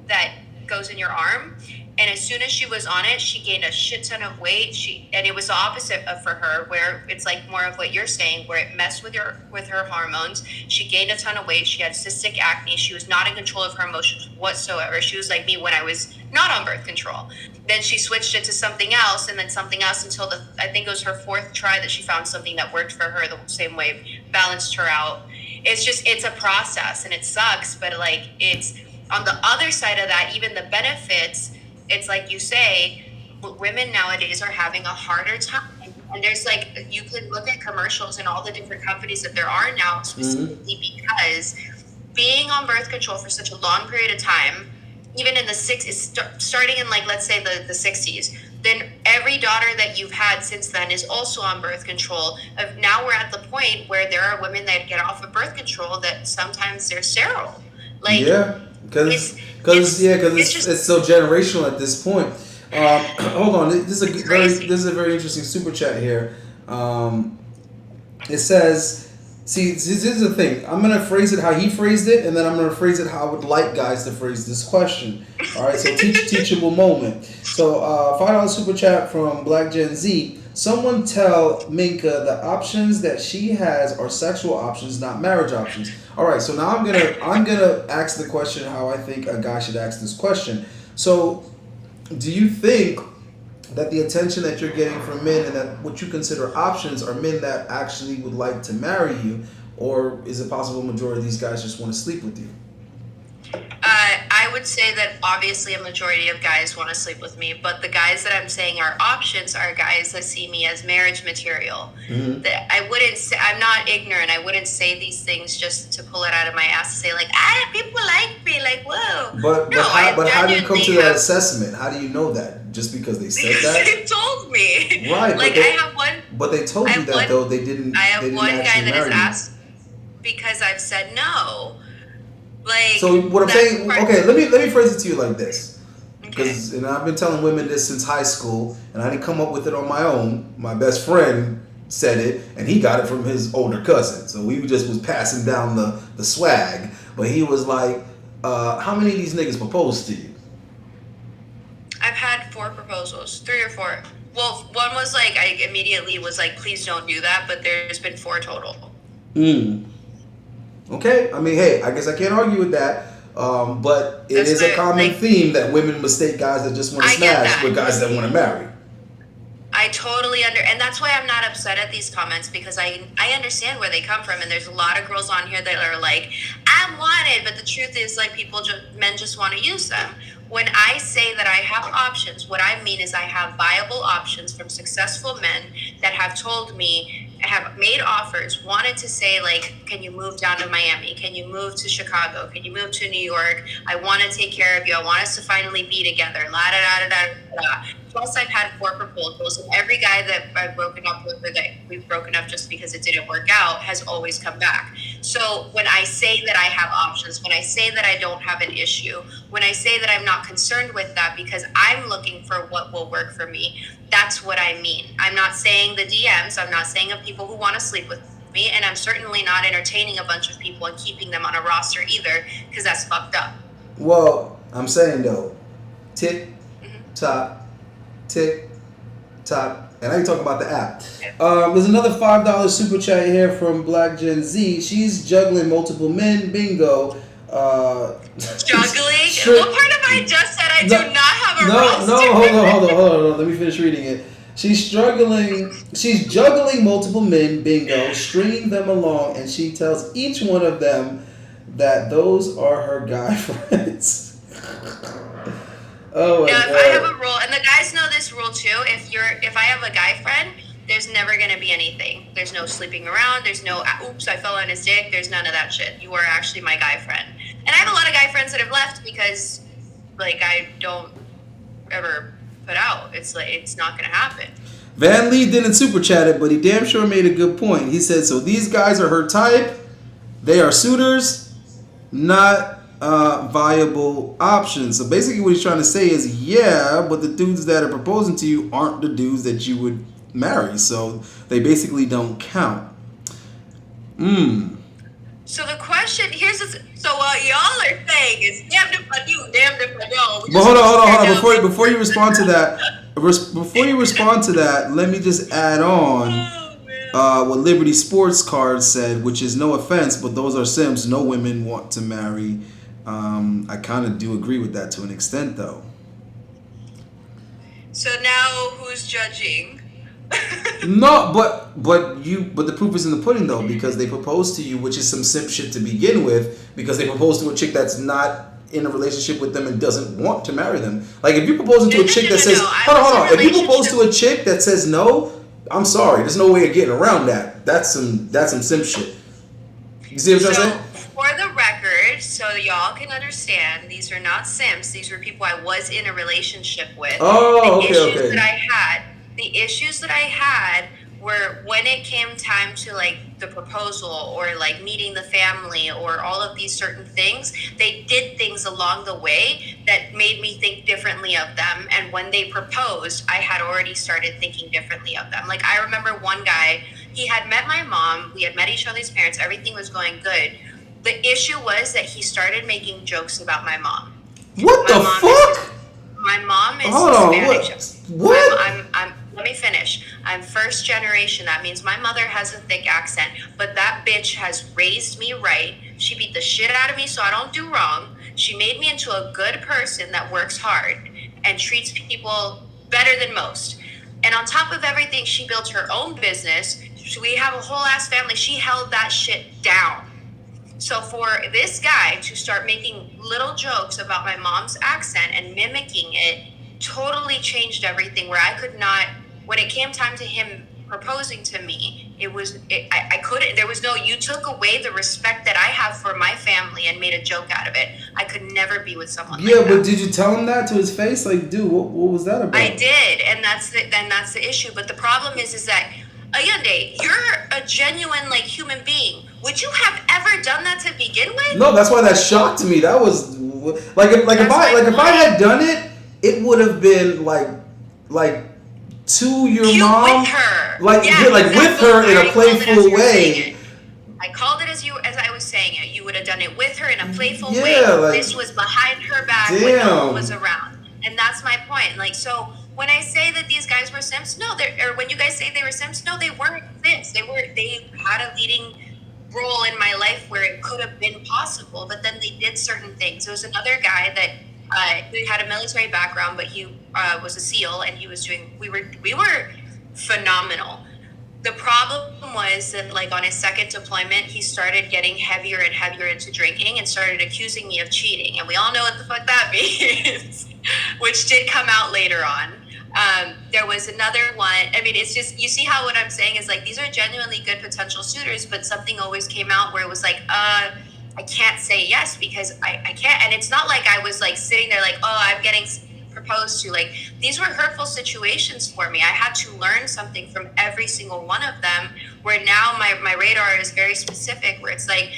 Speaker 1: that goes in your arm. And as soon as she was on it, she gained a shit ton of weight. And it was the opposite for her, where it's like more of what you're saying, where it messed with her hormones. She gained a ton of weight. She had cystic acne. She was not in control of her emotions whatsoever. She was like me when I was not on birth control. Then she switched it to something else, and then something else until I think it was her fourth try that she found something that worked for her the same way, balanced her out. it's a process and it sucks, but like it's on the other side of that, even the benefits, it's like you say, women nowadays are having a harder time. And there's like, you can look at commercials and all the different companies that there are now, specifically because being on birth control for such a long period of time, even in the starting in like, let's say the 60s, then every daughter that you've had since then is also on birth control. Now we're at the point where there are women that get off of birth control that sometimes they're sterile. Like,
Speaker 2: yeah, because it's so generational at this point. Hold on, this is a very interesting super chat here. It says, see, this is the thing. I'm gonna phrase it how he phrased it, and then I'm gonna phrase it how I would like guys to phrase this question. All right, so teachable moment. So $5 super chat from Black Gen Z. Someone tell Minka the options that she has are sexual options, not marriage options. All right, so now I'm gonna ask the question how I think a guy should ask this question. So, do you think that the attention that you're getting from men and that what you consider options are men that actually would like to marry you, or is it possible a majority of these guys just want to sleep with you?
Speaker 1: I would say that obviously a majority of guys want to sleep with me, but the guys that I'm saying are options are guys that see me as marriage material. That I wouldn't say, I'm not ignorant. I wouldn't say these things just to pull it out of my ass to say like, people like me, like, whoa.
Speaker 2: But how do you come to that assessment? How do you know that? Just because they said that?
Speaker 1: They told me.
Speaker 2: Right.
Speaker 1: Like, I have one.
Speaker 2: But they told you that though they didn't.
Speaker 1: I have one guy that has
Speaker 2: you.
Speaker 1: asked because I've said no. Like,
Speaker 2: so what I'm saying, okay, let me phrase it to you like this, because and I've been telling women this since high school, and I didn't come up with it on my own. My best friend said it, and he got it from his older cousin. So we just was passing down the swag. But he was like, "How many of these niggas proposed to you?"
Speaker 1: I've had 4 proposals, 3 or 4. Well, one was like I immediately was like, "Please don't do that," but there's been 4 total.
Speaker 2: Okay, I mean, hey, I guess I can't argue with that. But it is a common theme that women mistake guys that just want to smash with guys that want to marry.
Speaker 1: I totally and that's why I'm not upset at these comments, because I understand where they come from, and there's a lot of girls on here that are like, I'm wanted, but the truth is like men just want to use them. When I say that I have options, what I mean is I have viable options from successful men that have told me, have made offers, wanted to say like, can you move down to Miami? Can you move to Chicago? Can you move to New York? I want to take care of you. I want us to finally be together. La da da da da da. Plus, I've had 4 proposals, and every guy that I've broken up with, or that we've broken up just because it didn't work out, has always come back. So when I say that I have options, when I say that I don't have an issue, when I say that I'm not concerned with that because I'm looking for what will work for me, that's what I mean. I'm not saying the DMs, I'm not saying of people who want to sleep with me, and I'm certainly not entertaining a bunch of people and keeping them on a roster either, because that's fucked up.
Speaker 2: Well, I'm saying though, tick tock, tick tock, and I can talk about the app. There's another $5 super chat here from Black Gen Z. She's juggling multiple men. Bingo.
Speaker 1: Juggling? What part of I just said I do not have a roster?
Speaker 2: No, hold on. Let me finish reading it. She's juggling multiple men, bingo, stringing them along, and she tells each one of them that those are her guy friends. Oh my God.
Speaker 1: If I have a rule, and the guys know this rule too, if I have a guy friend, there's never going to be anything. There's no sleeping around. There's no, oops, I fell on his dick. There's none of that shit. You are actually my guy friend. And I have a lot of guy friends that have left because, like, I don't ever put out. It's like, it's not going to happen.
Speaker 2: Van Lee didn't super chat it, but he damn sure made a good point. He said, so these guys are her type. They are suitors, not viable options. So basically what he's trying to say is, yeah, but the dudes that are proposing to you aren't the dudes that you would marry. So they basically don't count.
Speaker 1: So the question, so what y'all are saying is, damned if I do, damned if I don't.
Speaker 2: But hold on. Before you respond to that, let me just add on what Liberty Sports Card said, which is no offense, but those are Sims no women want to marry. I kind of do agree with that to an extent, though.
Speaker 1: So now who's judging?
Speaker 2: No, but the proof is in the pudding though, because they proposed to you, which is some simp shit to begin with, because they proposed to a chick that's not in a relationship with them and doesn't want to marry them. Like if you're proposing to a chick that says,
Speaker 1: No. I
Speaker 2: hold on,
Speaker 1: was
Speaker 2: hold on.
Speaker 1: in a
Speaker 2: If you propose to
Speaker 1: relationship.
Speaker 2: a chick that says no, I'm sorry, there's no way of getting around that. That's some simp shit. You see what I'm
Speaker 1: So,
Speaker 2: saying?
Speaker 1: for the record, so y'all can understand, these are not simps. These were people I was in a relationship with.
Speaker 2: Oh,
Speaker 1: The
Speaker 2: okay,
Speaker 1: issues
Speaker 2: okay.
Speaker 1: that I had, the issues that I had were when it came time to like the proposal or like meeting the family or all of these certain things, they did things along the way that made me think differently of them. And when they proposed, I had already started thinking differently of them. Like I remember one guy, he had met my mom, we had met each other's parents, everything was going good. The issue was that he started making jokes about my mom.
Speaker 2: What
Speaker 1: My
Speaker 2: the
Speaker 1: mom
Speaker 2: fuck?
Speaker 1: my mom is
Speaker 2: Hold on,
Speaker 1: Hispanic.
Speaker 2: what?
Speaker 1: Let me finish. I'm first generation. That means my mother has a thick accent, but that bitch has raised me right. She beat the shit out of me so I don't do wrong. She made me into a good person that works hard and treats people better than most. And on top of everything, she built her own business. So we have a whole ass family. She held that shit down. So for this guy to start making little jokes about my mom's accent and mimicking it totally changed everything where I could not, when it came time to him proposing to me, I couldn't, there was no, you took away the respect that I have for my family and made a joke out of it. I could never be with someone
Speaker 2: Yeah,
Speaker 1: like that.
Speaker 2: but did you tell him that to his face? Like, dude, what was that about?
Speaker 1: I did, and that's the issue. But the problem is that Ayande, you're a genuine like human being. Would you have ever done that to begin with?
Speaker 2: No, that's why that shocked me. That was if I had done it, it would have been like to your
Speaker 1: You
Speaker 2: mom,
Speaker 1: with her,
Speaker 2: like with her in a playful way.
Speaker 1: I called it as I was saying it. You would have done it with her in a playful
Speaker 2: Yeah,
Speaker 1: way.
Speaker 2: like,
Speaker 1: This was behind her back when no one was around, and that's my point. Like so. When I say that these guys were simps, no, or when you guys say they were simps, no, they weren't simps. They had a leading role in my life where it could have been possible, but then they did certain things. There was another guy that he had a military background, but he was a SEAL, and he was doing. We were phenomenal. The problem was that, like, on his second deployment, he started getting heavier and heavier into drinking and started accusing me of cheating, and we all know what the fuck that means, which did come out later on. There was another one. I mean, it's just, you see how what I'm saying is like, these are genuinely good potential suitors, but something always came out where it was like, I can't say yes because I can't. And it's not like I was like sitting there like, oh, I'm getting proposed to. Like, these were hurtful situations for me. I had to learn something from every single one of them, where now my radar is very specific, where it's like,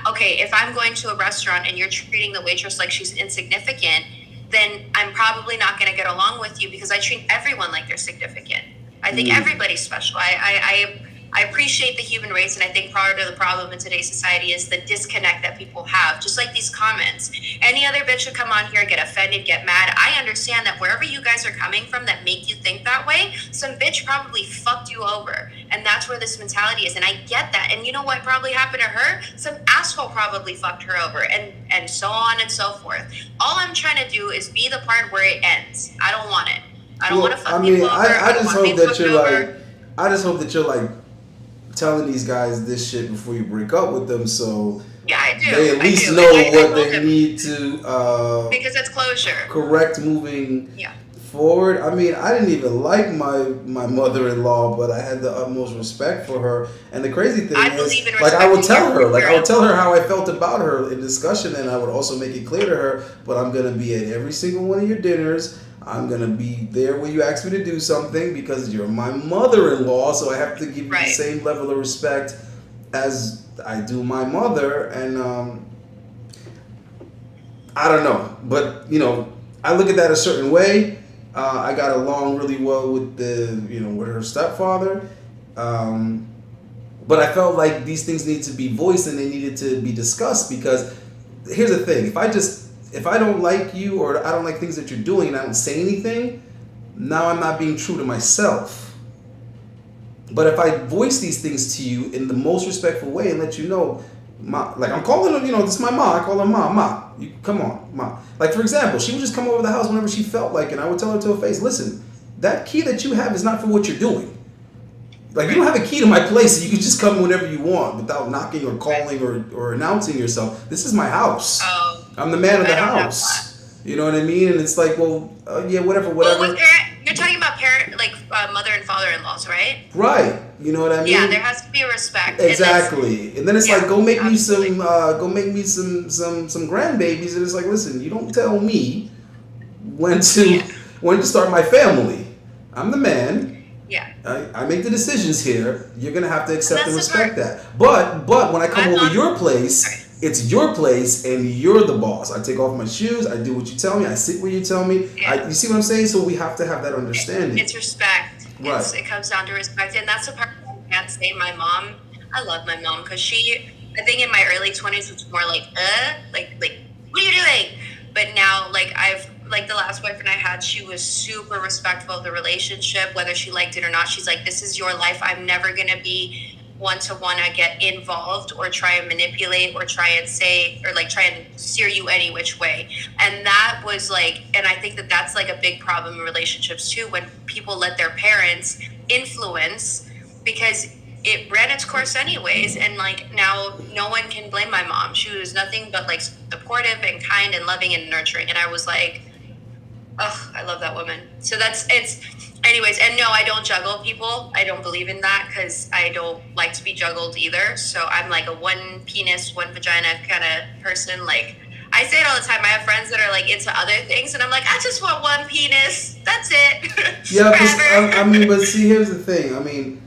Speaker 1: okay, if I'm going to a restaurant and you're treating the waitress like she's insignificant, then I'm probably not going to get along with you because I treat everyone like they're significant. I think everybody's special. I appreciate the human race, and I think part of the problem in today's society is the disconnect that people have. Just like these comments, any other bitch would come on here and get offended, get mad. I understand that wherever you guys are coming from that make you think that way, some bitch probably fucked you over, and that's where this mentality is. And I get that. And you know what probably happened to her? Some asshole probably fucked her over, and so on and so forth. All I'm trying to do is be the part where it ends. I don't want it. I don't want to fuck people over.
Speaker 2: I just hope that you're like, I just hope that you're like telling these guys this shit before you break up with them, so
Speaker 1: yeah, I do.
Speaker 2: they at least know what they need to
Speaker 1: because it's closure.
Speaker 2: Correct moving forward. I mean, I didn't even like my mother-in-law, but I had the utmost respect for her. And the crazy thing is, like, I would tell her how I felt about her in discussion, and I would also make it clear to her, but I'm gonna be at every single one of your dinners. I'm going to be there when you ask me to do something because you're my mother-in-law, so I have to give you the same level of respect as I do my mother. And I don't know, but, you know, I look at that a certain way. I got along really well with with her stepfather. But I felt like these things need to be voiced and they needed to be discussed because here's the thing. If I don't like you or I don't like things that you're doing and I don't say anything, now I'm not being true to myself. But if I voice these things to you in the most respectful way and let you know, Ma, like I'm calling her, this is my mom. I call her Ma, you come on, Ma. Like for example, she would just come over the house whenever she felt like it. And I would tell her to her face, listen, that key that you have is not for what you're doing.
Speaker 3: Like, you don't have a key to my place, so you can just come whenever you want without knocking or calling or announcing yourself. This is my house.
Speaker 1: Oh,
Speaker 3: I'm the man of the
Speaker 1: I don't have
Speaker 3: house. You know what I mean? And it's like, well, yeah, whatever.
Speaker 1: Well, with you're talking about like mother and father-in-laws, right?
Speaker 3: Right. You know what I mean?
Speaker 1: Yeah, there has to be a respect.
Speaker 3: Exactly. And then it's like, go make
Speaker 1: absolutely.
Speaker 3: me some grandbabies. And it's like, listen, you don't tell me when to start my family. I'm the man.
Speaker 1: Yeah.
Speaker 3: I make the decisions here. You're gonna have to accept and respect that. But when I come over your place, it's your place and you're the boss. I take off my shoes. I do what you tell me. I sit where you tell me.
Speaker 1: Yeah.
Speaker 3: You see what I'm saying? So we have to have that understanding.
Speaker 1: It's respect.
Speaker 3: Right.
Speaker 1: It comes down to respect, and that's the part I can't say. My mom, I love my mom because I think in my early 20s was more like what are you doing? But now, like the last boyfriend I had, she was super respectful of the relationship, whether she liked it or not. She's like, this is your life. I'm never going to be one to want to get involved or try and manipulate or try and say or like try and steer you any which way. And that was like, and I think that that's like a big problem in relationships too, when people let their parents influence, because it ran its course anyways. And like now no one can blame my mom. She was nothing but like supportive and kind and loving and nurturing. And I was like, oh, I love that woman. So anyways, and no, I don't juggle people. I don't believe in that because I don't like to be juggled either. So I'm like a one penis, one vagina kind of person. Like, I say it all the time. I have friends that are like into other things, and I'm like, I just want one penis. That's it.
Speaker 3: Yeah, I mean, but see, here's the thing. I mean,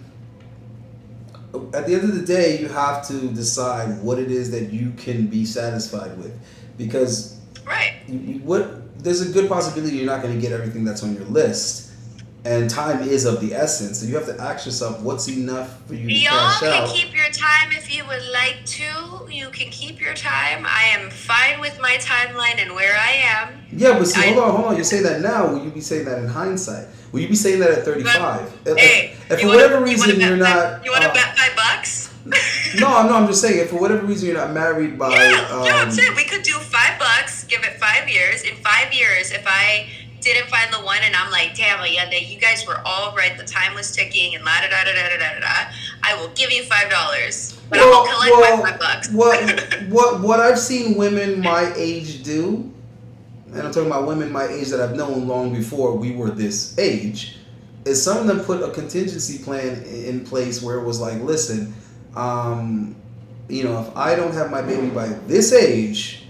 Speaker 3: at the end of the day, you have to decide what it is that you can be satisfied with, because there's a good possibility you're not going to get everything that's on your list, and time is of the essence. So you have to ask yourself, what's enough for you to cash out?
Speaker 1: Y'all can keep your time if you would like to. You can keep your time. I am fine with my timeline and where I am.
Speaker 3: Yeah, but see, hold on. You say that now. Will you be saying that in hindsight? Will you be saying that at 35?
Speaker 1: Hey,
Speaker 3: if for whatever reason you're not...
Speaker 1: You want to bet $5?
Speaker 3: No, I'm just saying, if for whatever reason you're not married by...
Speaker 1: I'm saying we could do $5, give it 5 years. In 5 years, if I didn't find the one and I'm like, damn, Ayende, you guys were all right, the time was ticking and la-da-da-da-da-da-da-da, I will give you $5. But I will collect my $5.
Speaker 3: What I've seen women my age do, and I'm talking about women my age that I've known long before we were this age, is some of them put a contingency plan in place where it was like, listen, if I don't have my baby by this age,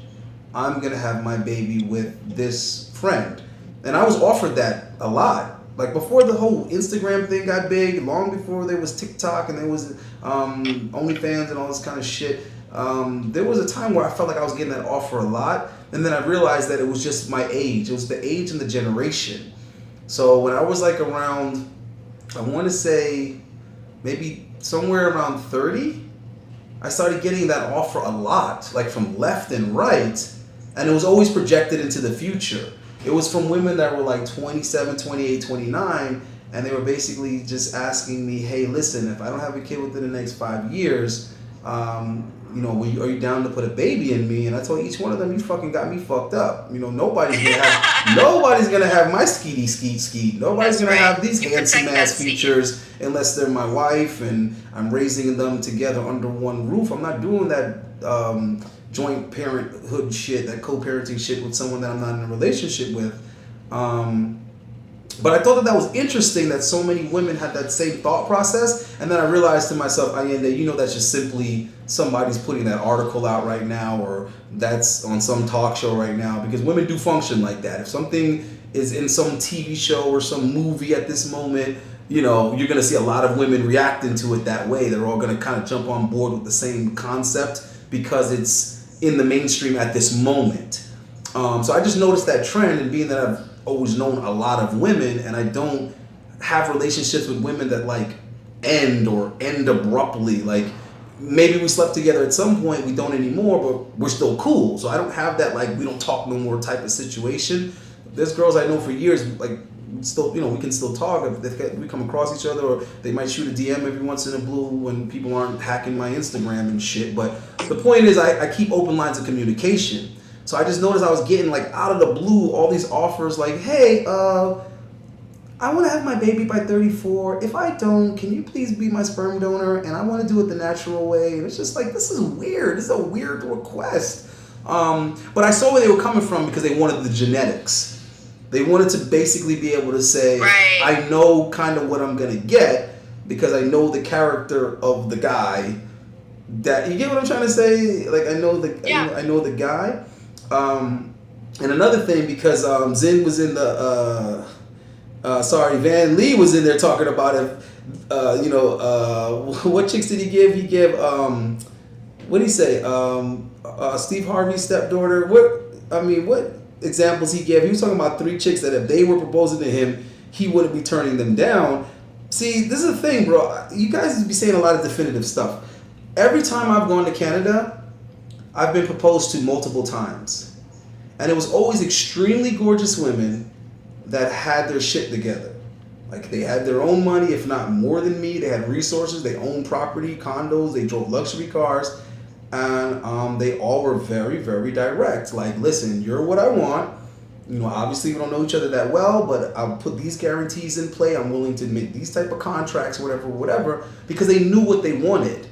Speaker 3: I'm going to have my baby with this friend. And I was offered that a lot. Like before the whole Instagram thing got big, long before there was TikTok and there was OnlyFans and all this kind of shit, there was a time where I felt like I was getting that offer a lot. And then I realized that it was just my age. It was the age and the generation. So when I was like around, I want to say maybe somewhere around 30, I started getting that offer a lot, like from left and right. And it was always projected into the future. It was from women that were like 27, 28, 29, and they were basically just asking me, hey, listen, if I don't have a kid within the next 5 years, are you down to put a baby in me? And I told each one of them, you fucking got me fucked up. Nobody's gonna have my skeety skeet. Nobody's gonna have these handsome ass features unless they're my wife and I'm raising them together under one roof. I'm not doing that joint parenthood shit, that co-parenting shit with someone that I'm not in a relationship with. But I thought that was interesting that so many women had that same thought process. And then I realized to myself, Ayende, that's just simply somebody's putting that article out right now, or that's on some talk show right now, because women do function like that. If something is in some TV show or some movie at this moment, you're going to see a lot of women reacting to it that way. They're all going to kind of jump on board with the same concept because it's in the mainstream at this moment. So I just noticed that trend, and being that I've always known a lot of women, and I don't have relationships with women that like end abruptly. Like maybe we slept together at some point, we don't anymore, but we're still cool. So I don't have that like we don't talk no more type of situation. There's girls I know for years, like still, we can still talk if we come across each other, or they might shoot a DM every once in a blue when people aren't hacking my Instagram and shit. But the point is, I keep open lines of communication. So I just noticed I was getting like out of the blue all these offers like, hey, I want to have my baby by 34. If I don't, can you please be my sperm donor? And I want to do it the natural way. And it's just like, this is weird. This is a weird request. But I saw where they were coming from because they wanted the genetics. They wanted to basically be able to say,
Speaker 1: right.
Speaker 3: I know kind of what I'm going to get because I know the character of the guy. That you get what I'm trying to say? Like I know the guy. And another thing, because Zin was in the Van Lee was in there talking about if what chicks did he give? He gave what did he say? Steve Harvey's stepdaughter. What examples he gave? He was talking about 3 chicks that if they were proposing to him, he wouldn't be turning them down. See, this is the thing, bro. You guys be saying a lot of definitive stuff. Every time I've gone to Canada, I've been proposed to multiple times. And it was always extremely gorgeous women that had their shit together. Like they had their own money, if not more than me. They had resources, they owned property, condos, they drove luxury cars. And they all were very, very direct. Like, listen, you're what I want. You know, obviously we don't know each other that well, but I'll put these guarantees in play. I'm willing to make these type of contracts, whatever, because they knew what they wanted.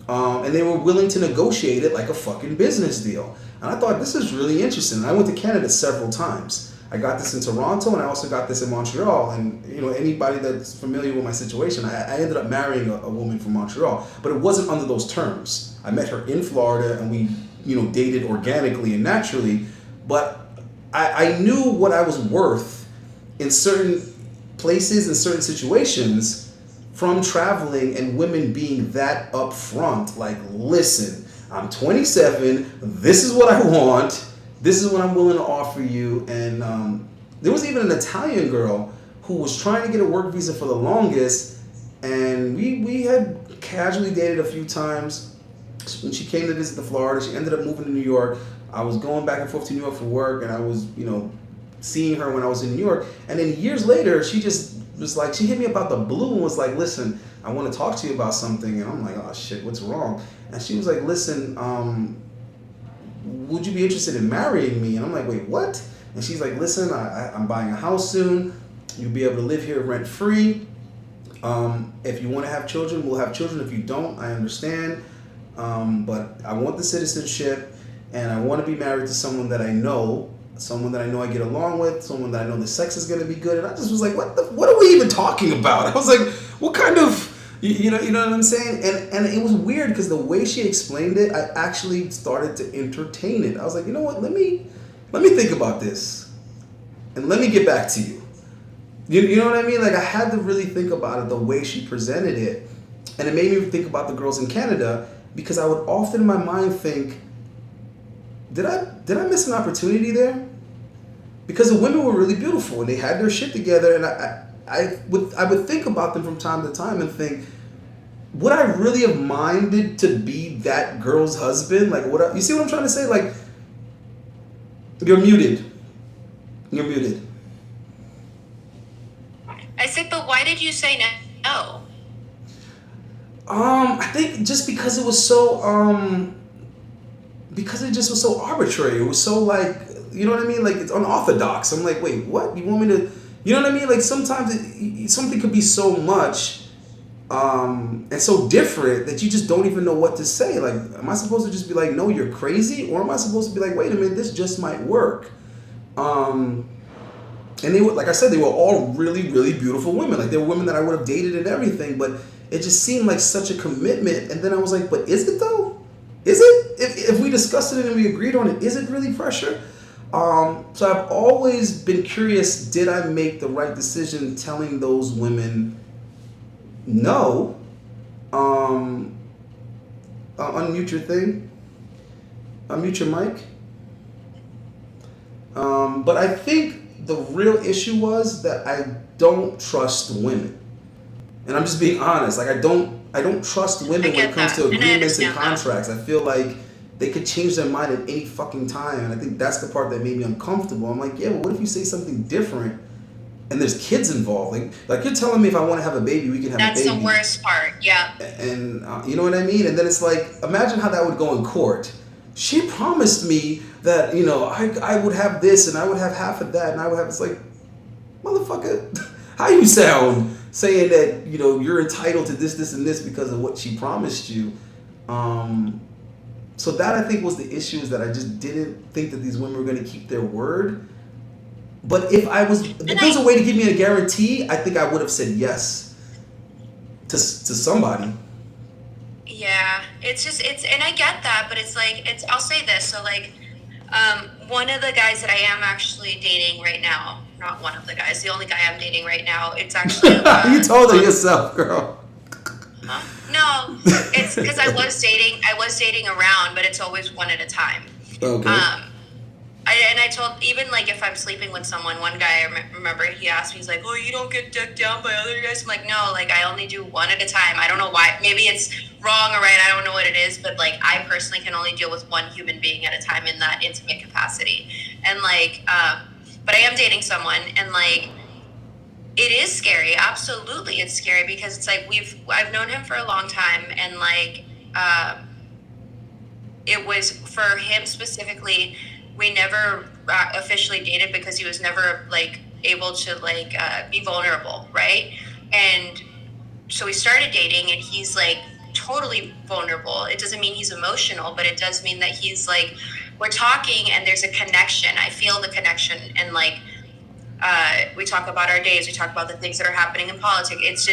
Speaker 3: And they were willing to negotiate it like a fucking business deal. And I thought, this is really interesting. And I went to Canada several times. I got this in Toronto, and I also got this in Montreal. And, you know, anybody that's familiar with my situation, I ended up marrying a woman from Montreal. But it wasn't under those terms. I met her in Florida, and we, you know, dated organically and naturally. But I knew what I was worth in certain places and certain situations from traveling and women being that upfront. Like, listen, I'm 27. This is what I want. This is what I'm willing to offer you. And there was even an Italian girl who was trying to get a work visa for the longest. And we had casually dated a few times. When she came to visit Florida, she ended up moving to New York. I was going back and forth to New York for work, and I was, you know, seeing her when I was in New York. And then years later, she just was like, she hit me about the blue and was like, listen, I want to talk to you about something. And I'm like, oh shit, what's wrong? And she was like, listen, would you be interested in marrying me? And I'm like, wait, what? And she's like, listen, I'm buying a house soon. You'll be able to live here rent free. If you want to have children, we'll have children. If you don't, I understand. But I want the citizenship, and I want to be married to someone that I know I get along with, someone that I know the sex is going to be good. And I just was like, what are we even talking about? I was like, what kind of, you know what I'm saying? And it was weird because the way she explained it, I actually started to entertain it. I was like, you know what? Let me think about this, and let me get back to you. You know what I mean? Like, I had to really think about it the way she presented it, and it made me think about the girls in Canada, because I would often in my mind think, did I miss an opportunity there? Because the women were really beautiful and they had their shit together, and I would think about them from time to time and think, would I really have minded to be that girl's husband? Like, you see what I'm trying to say? Like, you're muted.
Speaker 1: I said, but why did you say no?
Speaker 3: I think just because it was so because it just was so arbitrary. It was so, like, you know what I mean? Like, it's unorthodox. I'm like, wait, what? You want me to, you know what I mean? Like, sometimes something could be so much and so different that you just don't even know what to say. Like, am I supposed to just be like, no, you're crazy? Or am I supposed to be like, wait a minute, this just might work? And they were, like I said, they were all really, really beautiful women. Like, they were women that I would have dated and everything, but it just seemed like such a commitment. And then I was like, but is it though? Is it? If we discussed it and we agreed on it, is it really pressure? So I've always been curious, did I make the right decision telling those women no? Unmute your thing. Unmute your mic. But I think the real issue was that I don't trust women. And I'm just being honest. Like, I don't trust women when it comes to agreements and contracts. I feel like they could change their mind at any fucking time. And I think that's the part that made me uncomfortable. I'm like, yeah, but what if you say something different and there's kids involved? Like you're telling me if I want to have a baby, we can have a baby.
Speaker 1: That's the worst part, yeah.
Speaker 3: And you know what I mean? And then it's like, imagine how that would go in court. She promised me that, you know, I would have this and I would have half of that and I would have, it's like, motherfucker,
Speaker 2: How you sound saying that you're entitled to this, this, and this because of what she promised you? Um, so that I think was the issue, is that I just didn't think that these women were going to keep their word. But if
Speaker 1: And
Speaker 2: there was a way to give me a guarantee, I think I would have said yes to somebody.
Speaker 1: yeah, and I get that, but it's like, I'll say this. So like, one of the guys that I am actually dating right now, not one of the guys, the only guy I'm dating right now, it's actually,
Speaker 2: You told her yourself, girl.
Speaker 1: huh? No, it's because I was dating around, but it's always one at a time.
Speaker 2: Okay.
Speaker 1: Um, I told, even like if I'm sleeping with someone, one guy I remember he asked me, he's like, "Oh, you don't get decked down by other guys?" I'm like, "No, like I only do one at a time. I don't know why. Maybe it's wrong or right. I don't know what it is, but like I personally can only deal with one human being at a time in that intimate capacity." And like, but I am dating someone, and like it is scary. Absolutely, it's scary because it's like I've known him for a long time, and like. It was for him specifically. We never officially dated because he was never like able to like be vulnerable, right? And so we started dating, and he's like totally vulnerable. It doesn't mean he's emotional, but it does mean that he's like, we're talking and there's a connection. I feel the connection, and like we talk about our days, we talk about the things that are happening in politics.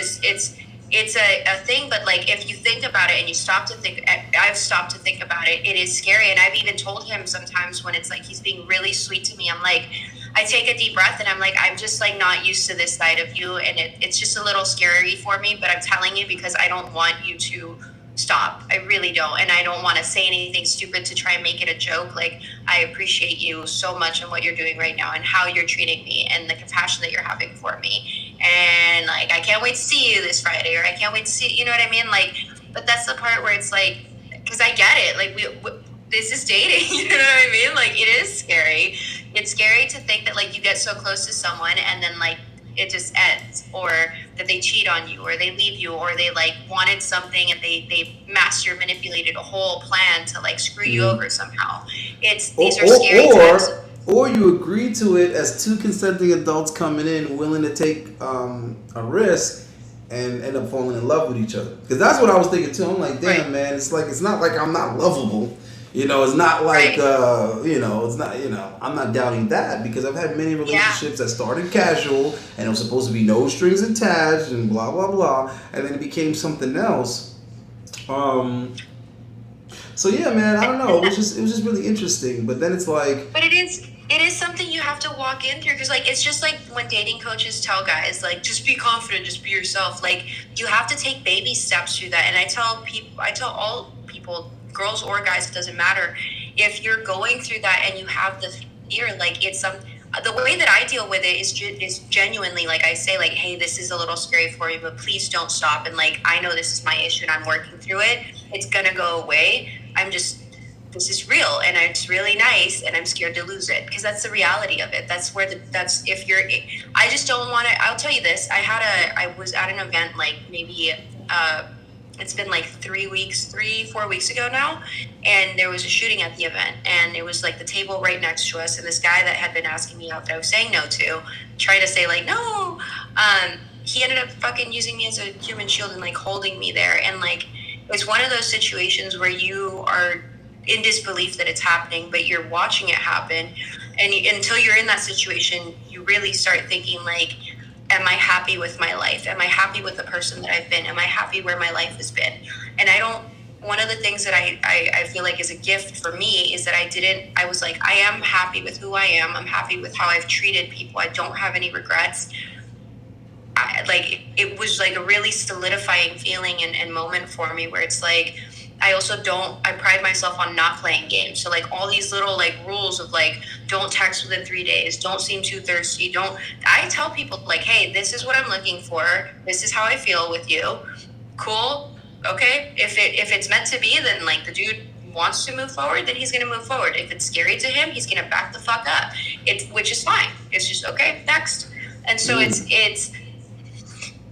Speaker 1: It's a thing, but like if you think about it and you stop to think, I've stopped to think about it, it is scary. And I've even told him sometimes when it's like he's being really sweet to me, I'm like, I take a deep breath and I'm like, I'm just like not used to this side of you, and it's just a little scary for me, but I'm telling you because I don't want you to stop. I really don't. And I don't want to say anything stupid to try and make it a joke. Like, I appreciate you so much and what you're doing right now and how you're treating me and the compassion that you're having for me. And like, I can't wait to see you this Friday, or I can't wait to see, you know what I mean? Like, but that's the part where it's like, because I get it. Like, this is dating. You know what I mean? Like, it is scary. It's scary to think that like you get so close to someone and then like it just ends, or that they cheat on you, or they leave you, or they like wanted something and they master manipulated a whole plan to like screw you
Speaker 2: Mm.
Speaker 1: over somehow. It's
Speaker 2: Or,
Speaker 1: these are scary
Speaker 2: or
Speaker 1: times.
Speaker 2: or you agree to it as two consenting adults coming in, willing to take a risk, and end up falling in love with each other. Because that's what I was thinking too. I'm like, damn,
Speaker 1: Right.
Speaker 2: man, it's like it's not like I'm not lovable. It's not like
Speaker 1: Right.
Speaker 2: it's not I'm not doubting that, because I've had many
Speaker 1: Yeah.
Speaker 2: relationships that started casual and it was supposed to be no strings attached and blah blah blah, and then it became something else. Um, so yeah, man, I don't know.
Speaker 1: And
Speaker 2: It was just really interesting. But then it's like,
Speaker 1: But it is something you have to walk in through, because like it's just like when dating coaches tell guys like just be confident, just be yourself. Like you have to take baby steps through that. And I tell all people, girls or guys, it doesn't matter. If you're going through that and you have the fear, like it's some the way that I deal with it is genuinely like I say like, hey, this is a little scary for you, but please don't stop. And like I know this is my issue and I'm working through it. It's gonna go away. I'm just this is real and it's really nice and I'm scared to lose it, because that's the reality of it. That's where that's if you're I just don't want to. I'll tell you this. I was at an event like maybe it's been like 4 weeks ago now, and there was a shooting at the event, and it was like the table right next to us, and this guy that had been asking me out that I was saying no to, trying to say like no, he ended up fucking using me as a human shield and like holding me there, and like it's one of those situations where you are in disbelief that it's happening, but you're watching it happen. And until you're in that situation, you really start thinking like, am I happy with my life? Am I happy with the person that I've been? Am I happy where my life has been? And I don't, one of the things that I feel like is a gift for me is that I was like, I am happy with who I am. I'm happy with how I've treated people. I don't have any regrets. Like it was like a really solidifying feeling and moment for me, where it's like I also don't I pride myself on not playing games. So like all these little like rules of like don't text within 3 days, don't seem too thirsty, don't I tell people like, hey, this is what I'm looking for, this is how I feel with you. Cool. Okay. If it's meant to be, then like the dude wants to move forward, then he's gonna move forward. If it's scary to him, he's gonna back the fuck up. Which is fine. It's just okay, next. And so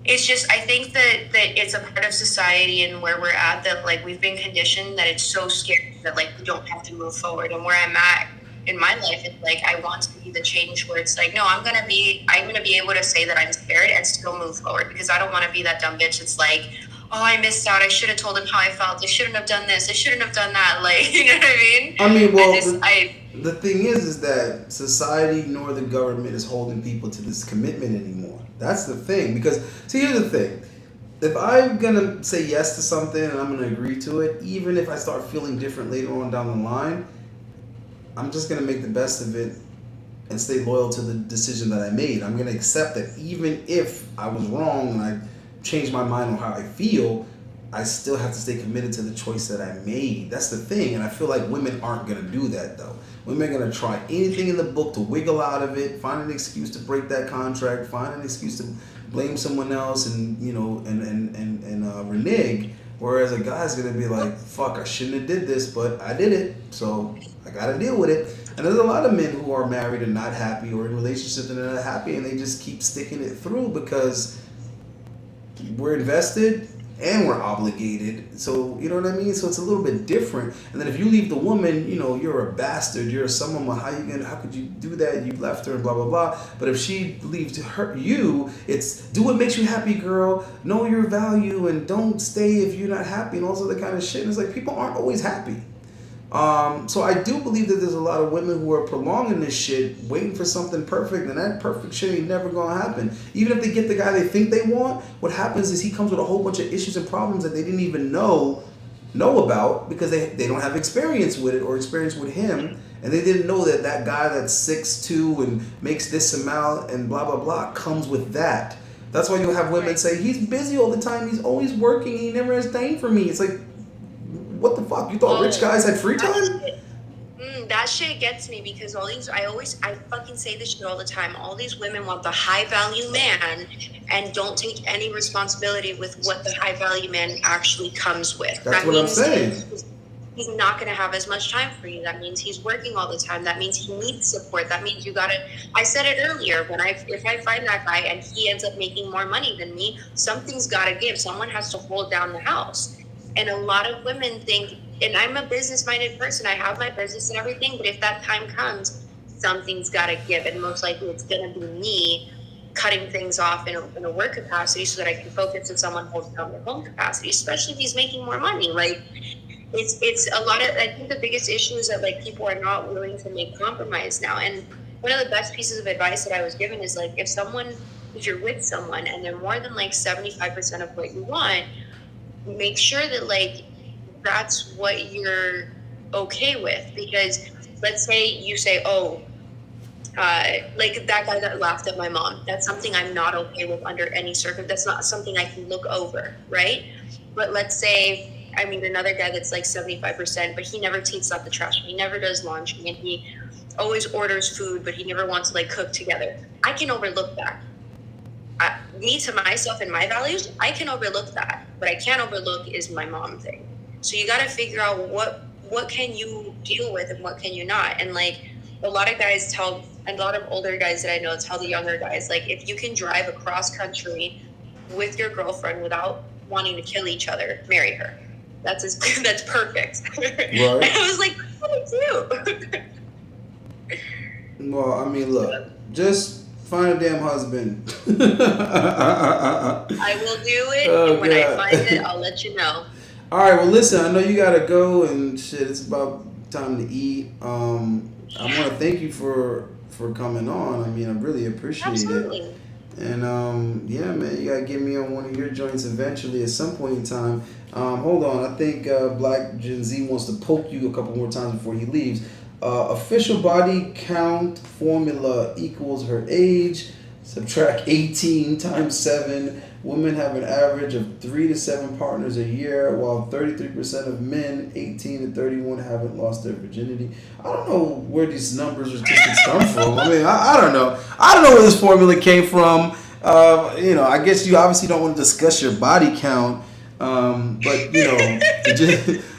Speaker 1: it's just I think that it's a part of society and where we're at that like we've been conditioned that it's so scary that like we don't have to move forward. And where I'm at in my life, it's like I want to be the change where it's like, no, I'm gonna be able to say that I'm scared and still move forward, because I don't want to be that dumb bitch. It's like, oh, I missed out. I should have told him how I felt. I shouldn't have done this. I shouldn't have done that. Like, you know what I mean?
Speaker 3: I mean, well,
Speaker 1: I
Speaker 3: the thing is that society nor the government is holding people to this commitment anymore. That's the thing. Because, see, here's the thing. If I'm gonna say yes to something and I'm gonna agree to it, even if I start feeling different later on down the line, I'm just gonna make the best of it and stay loyal to the decision that I made. I'm gonna accept that even if I was wrong and I changed my mind on how I feel, I still have to stay committed to the choice that I made. That's the thing, and I feel like women aren't gonna do that though. Women are gonna try anything in the book to wiggle out of it, find an excuse to break that contract, find an excuse to blame someone else, and renege. Whereas a guy's gonna be like, "Fuck, I shouldn't have did this, but I did it, so I gotta deal with it." And there's a lot of men who are married and not happy, or in relationships and they're not happy, and they just keep sticking it through because we're invested and we're obligated. So you know what I mean? So it's a little bit different. And then if you leave the woman, you're a bastard. You're someone. Well, how could you do that? You left her and blah blah blah. But if she leaves you, it's do what makes you happy, girl. Know your value and don't stay if you're not happy and all this other kind of shit. And it's like people aren't always happy. So I do believe that there's a lot of women who are prolonging this shit, waiting for something perfect, and that perfect shit ain't never gonna happen. Even if they get the guy they think they want, what happens is he comes with a whole bunch of issues and problems that they didn't even know about because they don't have experience with it or experience with him, and they didn't know that guy that's 6'2" and makes this amount and blah blah blah comes with that. That's why you'll have women say he's busy all the time, he's always working, he never has time for me. It's like, what the fuck? You thought rich guys had free time?
Speaker 1: That shit gets me because I fucking say this shit all the time. All these women want the high value man and don't take any responsibility with what the high value man actually comes with.
Speaker 3: That's what I'm saying.
Speaker 1: He's not going to have as much time for you. That means he's working all the time. That means he needs support. That means you gotta. I said it earlier. If I find that guy and he ends up making more money than me, something's gotta give. Someone has to hold down the house. And a lot of women think, and I'm a business-minded person, I have my business and everything, but if that time comes, something's got to give. And most likely it's going to be me cutting things off in a work capacity so that I can focus on someone holding down their home capacity, especially if he's making more money. Like, it's a lot of, I think the biggest issue is that, like, people are not willing to make compromise now. And one of the best pieces of advice that I was given is, like, if you're with someone and they're more than, like, 75% of what you want, make sure that, like, that's what you're okay with. Because let's say you say, like that guy that laughed at my mom, that's something I'm not okay with under any circumstance. That's not something I can look over, right? But let's say I meet another guy that's like 75%, but he never takes out the trash, he never does laundry, and he always orders food, but he never wants to, like, cook together. I can overlook that. Me to myself and my values, I can overlook that. What I can't overlook is my mom thing. So you got to figure out what can you deal with and what can you not. And, like, a lot of older guys that I know tell the younger guys, like, if you can drive across country with your girlfriend without wanting to kill each other, marry her. That's perfect. Right. And I was like, what do I do?
Speaker 3: Well, I mean, look, just find a damn husband.
Speaker 1: I will do it, and when I find it, I'll let you know.
Speaker 3: All right, well, listen, I know you gotta go and shit. It's about time to eat. I want to thank you for coming on. I mean, I really appreciate it. And yeah, man, you gotta get me on one of your joints eventually at some point in time. Hold on, I think Black Gen Z wants to poke you a couple more times before he leaves. Official body count formula equals her age. Subtract 18 times 7. Women have an average of 3 to 7 partners a year, while 33% of men 18 to 31 haven't lost their virginity. I don't know where these numbers or statistics come from. I mean, I don't know. I don't know where this formula came from. I guess you obviously don't want to discuss your body count. But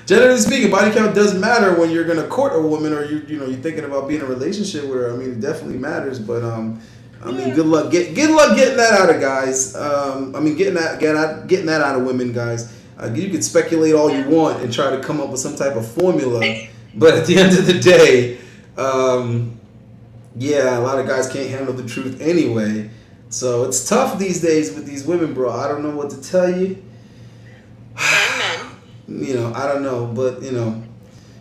Speaker 3: generally speaking, body count does matter when you're gonna court a woman or you're thinking about being in a relationship with her. I mean, it definitely matters. But I mean, good luck getting that out of guys. Getting that out of women, guys. You can speculate all you want and try to come up with some type of formula, but at the end of the day, Um, yeah, a lot of guys can't handle the truth anyway. So it's tough these days with these women, bro. I don't know what to tell you.
Speaker 1: And men.
Speaker 3: I don't know, but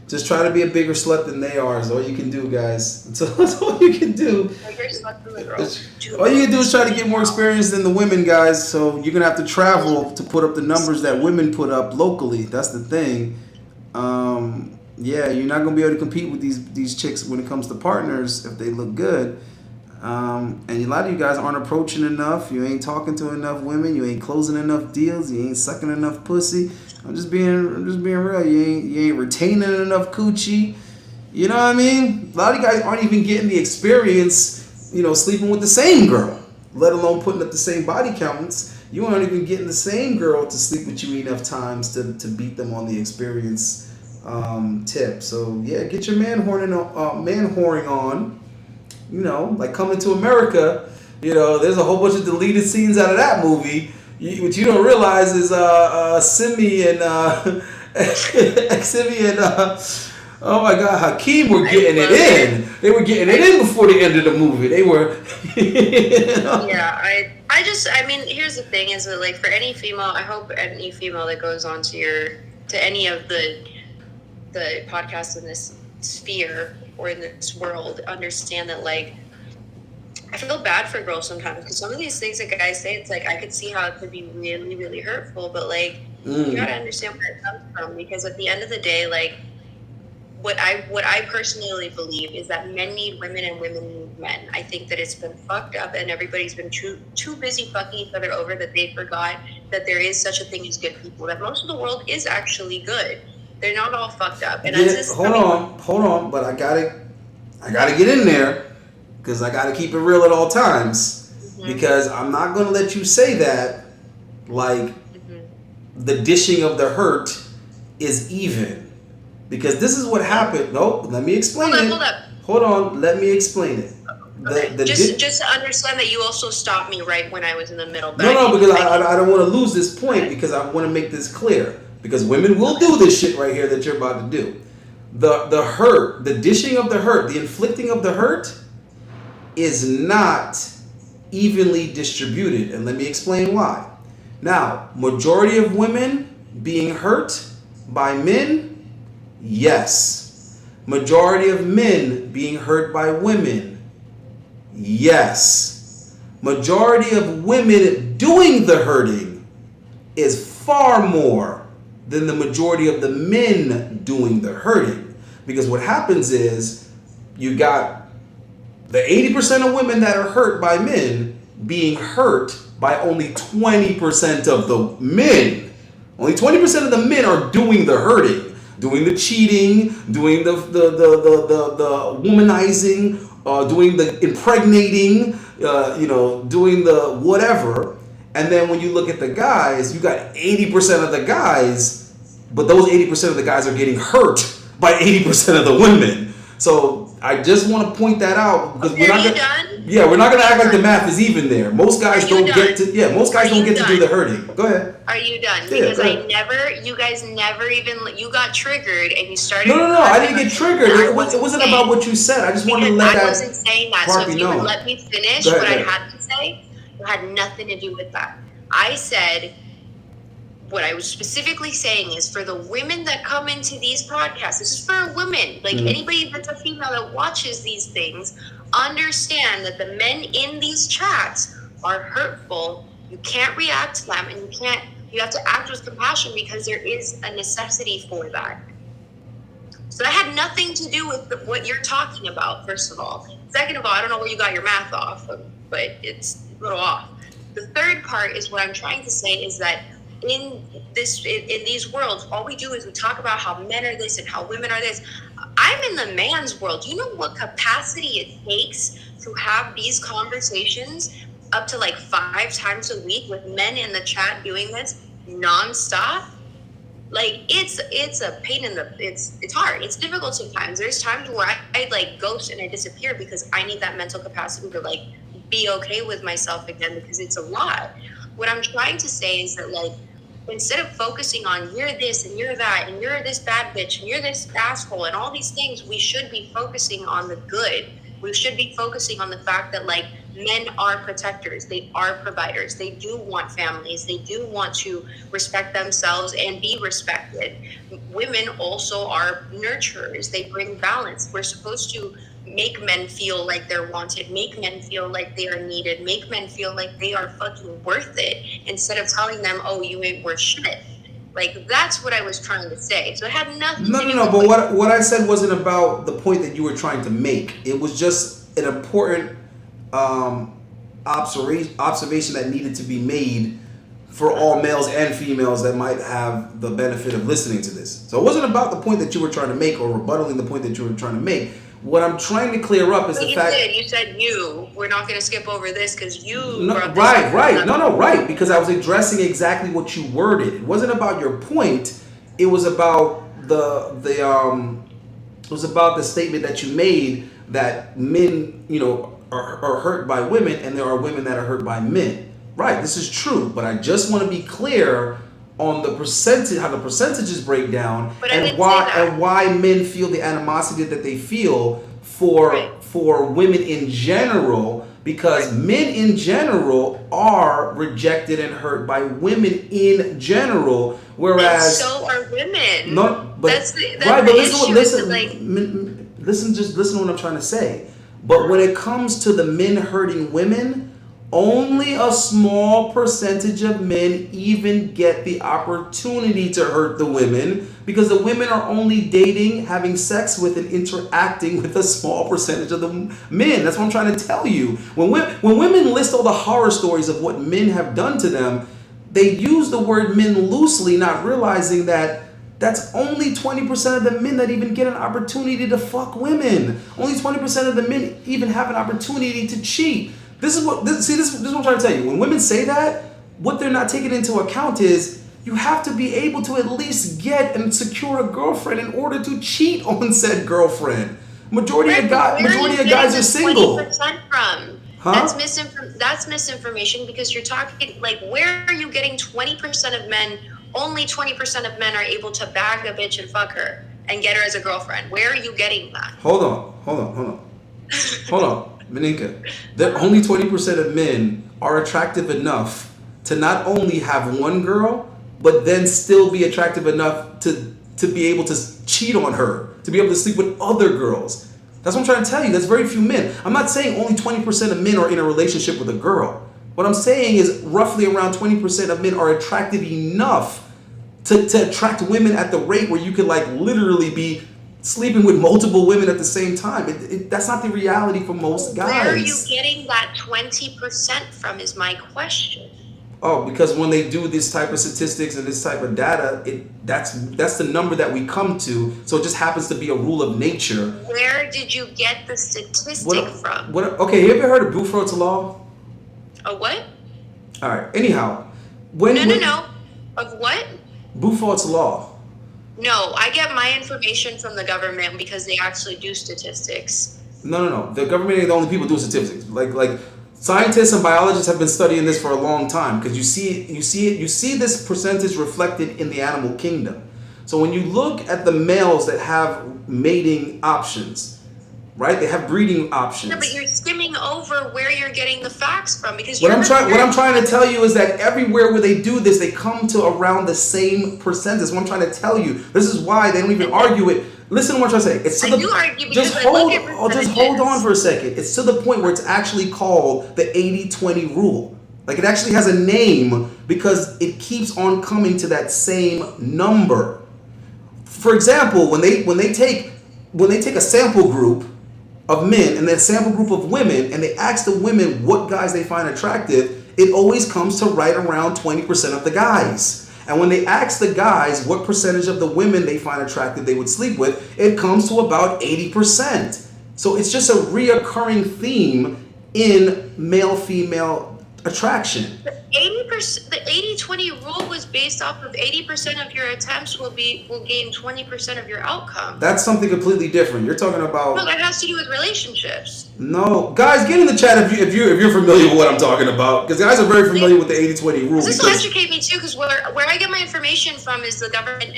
Speaker 3: just try to be a bigger slut than they are is all you can do, guys. That's all you can do. All you can do is try to get more experience than the women, guys. So you're gonna have to travel to put up the numbers that women put up locally. That's the thing. Yeah, you're not gonna be able to compete with these chicks when it comes to partners if they look good. And a lot of you guys aren't approaching enough. You ain't talking to enough women. You ain't closing enough deals. You ain't sucking enough pussy. I'm just being real. You ain't retaining enough coochie. You know what I mean? A lot of you guys aren't even getting the experience, sleeping with the same girl, let alone putting up the same body counts. You aren't even getting the same girl to sleep with you enough times to beat them on the experience tip. So yeah, get your man whoring on. Like Coming to America. There's a whole bunch of deleted scenes out of that movie. What you don't realize is Simi and oh my God, Hakeem were getting it in. They were getting it in before the end of the movie. They were.
Speaker 1: Yeah, I mean, here's the thing: is that like for any female, I hope any female that goes on to any of the podcasts in this sphere or in this world understand that like. I feel bad for girls sometimes because some of these things that guys say, it's like I could see how it could be really, really hurtful, but like you gotta understand where it comes from because at the end of the day, like what I personally believe is that men need women and women need men. I think that it's been fucked up and everybody's been too busy fucking each other over that they forgot that there is such a thing as good people. That most of the world is actually good. They're not all fucked up. And
Speaker 3: hold on, but I gotta get in there. Because I got to keep it real at all times. Mm-hmm. Because I'm not going to let you say that like the dishing of the hurt is even. Because this is what happened. No, let me explain it. Hold on, let me explain it.
Speaker 1: Okay. Just to understand that you also stopped me right when I was in the middle.
Speaker 3: No, because I don't want to lose this point because I want to make this clear. Because women will do this shit right here that you're about to do. The hurt, the dishing of the hurt, the inflicting of the hurt is not evenly distributed, and let me explain why. Now, majority of women being hurt by men, yes. Majority of men being hurt by women, yes. Majority of women doing the hurting is far more than the majority of the men doing the hurting. Because what happens is you got the 80% of women that are hurt by men being hurt by only 20% of the men. Only 20% of the men are doing the hurting, doing the cheating, doing the womanizing, doing the impregnating, doing the whatever. And then when you look at the guys, you got 80% of the guys, but those 80% of the guys are getting hurt by 80% of the women. So I just want to point that out because we're not gonna act like the math is even there. Most guys don't get to do the hurting. Go ahead.
Speaker 1: Are you done? Because you guys never even, you got triggered and you started.
Speaker 3: No, I didn't get triggered. It wasn't about what you said. I just wanted to let that.
Speaker 1: I wasn't saying that. So if you would let me finish what I had to say, it had nothing to do with that. I said. What I was specifically saying is for the women that come into these podcasts, this is for women, like anybody that's a female that watches these things, understand that the men in these chats are hurtful. You can't react to them and you have to act with compassion because there is a necessity for that. So that had nothing to do with what you're talking about, first of all. Second of all, I don't know where you got your math off, but it's a little off. The third part is what I'm trying to say is that in these worlds, all we do is we talk about how men are this and how women are this. I'm in the man's world. You know what capacity it takes to have these conversations up to like 5 times a week with men in the chat doing this nonstop? Like it's a pain in the it's hard. It's difficult sometimes. There's times where I like ghost and I disappear because I need that mental capacity to like be okay with myself again because it's a lot. What I'm trying to say is that like instead of focusing on you're this and you're that and you're this bad bitch and you're this asshole and all these things, we should be focusing on the good. We should be focusing on the fact that like men are protectors, they are providers, they do want families, they do want to respect themselves and be respected. Women also are nurturers, they bring balance. We're supposed to make men feel like they're wanted, make men feel like they are needed, make men feel like they are fucking worth it, instead of telling them, oh, you ain't worth shit. Like, that's what I was trying to say. So it had nothing
Speaker 3: No,
Speaker 1: to
Speaker 3: no,
Speaker 1: do
Speaker 3: no.
Speaker 1: with
Speaker 3: But
Speaker 1: like,
Speaker 3: what I said wasn't about the point that you were trying to make. It was just an important observation that needed to be made for all males and females that might have the benefit of listening to this. So it wasn't about the point that you were trying to make or rebuttaling the point that you were trying to make. What I'm trying to clear up is
Speaker 1: but
Speaker 3: the
Speaker 1: you
Speaker 3: fact.
Speaker 1: did. You said we're not going to skip over this because you
Speaker 3: No,
Speaker 1: brought this
Speaker 3: right,
Speaker 1: up.
Speaker 3: right. No, no, right. Because I was addressing exactly what you worded. It wasn't about your point. It was about it was about the statement that you made that men, are hurt by women, and there are women that are hurt by men. Right. This is true. But I just want to be clear on the percentage, how the percentages break down,
Speaker 1: But I
Speaker 3: and
Speaker 1: didn't say
Speaker 3: why
Speaker 1: that.
Speaker 3: and why men feel the animosity that they feel for
Speaker 1: Right.
Speaker 3: for women in general, because men in general are rejected and hurt by women in general,
Speaker 1: And
Speaker 3: whereas
Speaker 1: so are women.
Speaker 3: no, but
Speaker 1: That's the
Speaker 3: right, but
Speaker 1: issue.
Speaker 3: listen,
Speaker 1: Like,
Speaker 3: just listen to what I'm trying to say. But when it comes to the men hurting women, only a small percentage of men even get the opportunity to hurt the women, because the women are only dating, having sex with, and interacting with a small percentage of the men. That's what I'm trying to tell you. When women list all the horror stories of what men have done to them, they use the word men loosely, not realizing that that's only 20% of the men that even get an opportunity to fuck women. Only 20% of the men even have an opportunity to cheat. This is what I'm trying to tell you. When women say that, what they're not taking into account is you have to be able to at least get and secure a girlfriend in order to cheat on said girlfriend. Majority of guys are single.
Speaker 1: 20% from?
Speaker 3: Huh?
Speaker 1: That's misinformation, because you're talking like, where are you getting 20% of men? Only 20% of men are able to bag a bitch and fuck her and get her as a girlfriend. Where are you getting that?
Speaker 3: Hold on, Minka. That only 20% of men are attractive enough to not only have one girl, but then still be attractive enough to be able to cheat on her, to be able to sleep with other girls. That's what I'm trying to tell you. That's very few men. I'm not saying only 20% of men are in a relationship with a girl. What I'm saying is roughly around 20% of men are attractive enough to attract women at the rate where you could like literally be sleeping with multiple women at the same time. That's not the reality for most guys.
Speaker 1: Where are you getting that 20% from is my question.
Speaker 3: Oh, because when they do this type of statistics and this type of data, that's the number that we come to. So it just happens to be a rule of nature.
Speaker 1: Where did you get the statistic from?
Speaker 3: Okay, have you ever heard of Buford's Law?
Speaker 1: A what?
Speaker 3: All right. Anyhow,
Speaker 1: No. Of what?
Speaker 3: Buford's Law.
Speaker 1: No, I get my information from the government because they actually do statistics.
Speaker 3: No. The government ain't the only people doing statistics. Like scientists and biologists have been studying this for a long time, because you see this percentage reflected in the animal kingdom. So when you look at the males that have mating options, right? They have breeding options.
Speaker 1: No, but you're skimming over where you're getting the facts from, because
Speaker 3: what I'm trying to tell you is that everywhere where they do this, they come to around the same percentage. What I'm trying to tell you. This is why they don't even argue it. Listen to what I'm trying to say. It's to
Speaker 1: I do argue because I look at percentages.
Speaker 3: Just hold on for a second. It's to the point where it's actually called the 80-20 rule. Like, it actually has a name because it keeps on coming to that same number. For example, when they take a sample group of men and then a sample group of women, and they ask the women what guys they find attractive, it always comes to right around 20% of the guys. And when they ask the guys what percentage of the women they find attractive they would sleep with, it comes to about 80%. So it's just a reoccurring theme in male-female
Speaker 2: attraction.
Speaker 1: The 80%, the 80-20 rule was based off of 80% of your attempts will gain 20% of your outcome.
Speaker 2: That's something completely different. You're talking about.
Speaker 1: No, that has to do with relationships.
Speaker 2: No, guys, get in the chat if you're familiar with what I'm talking about, because guys are very familiar with the 80-20 rule.
Speaker 1: This will educate me too, because where I get my information from is the government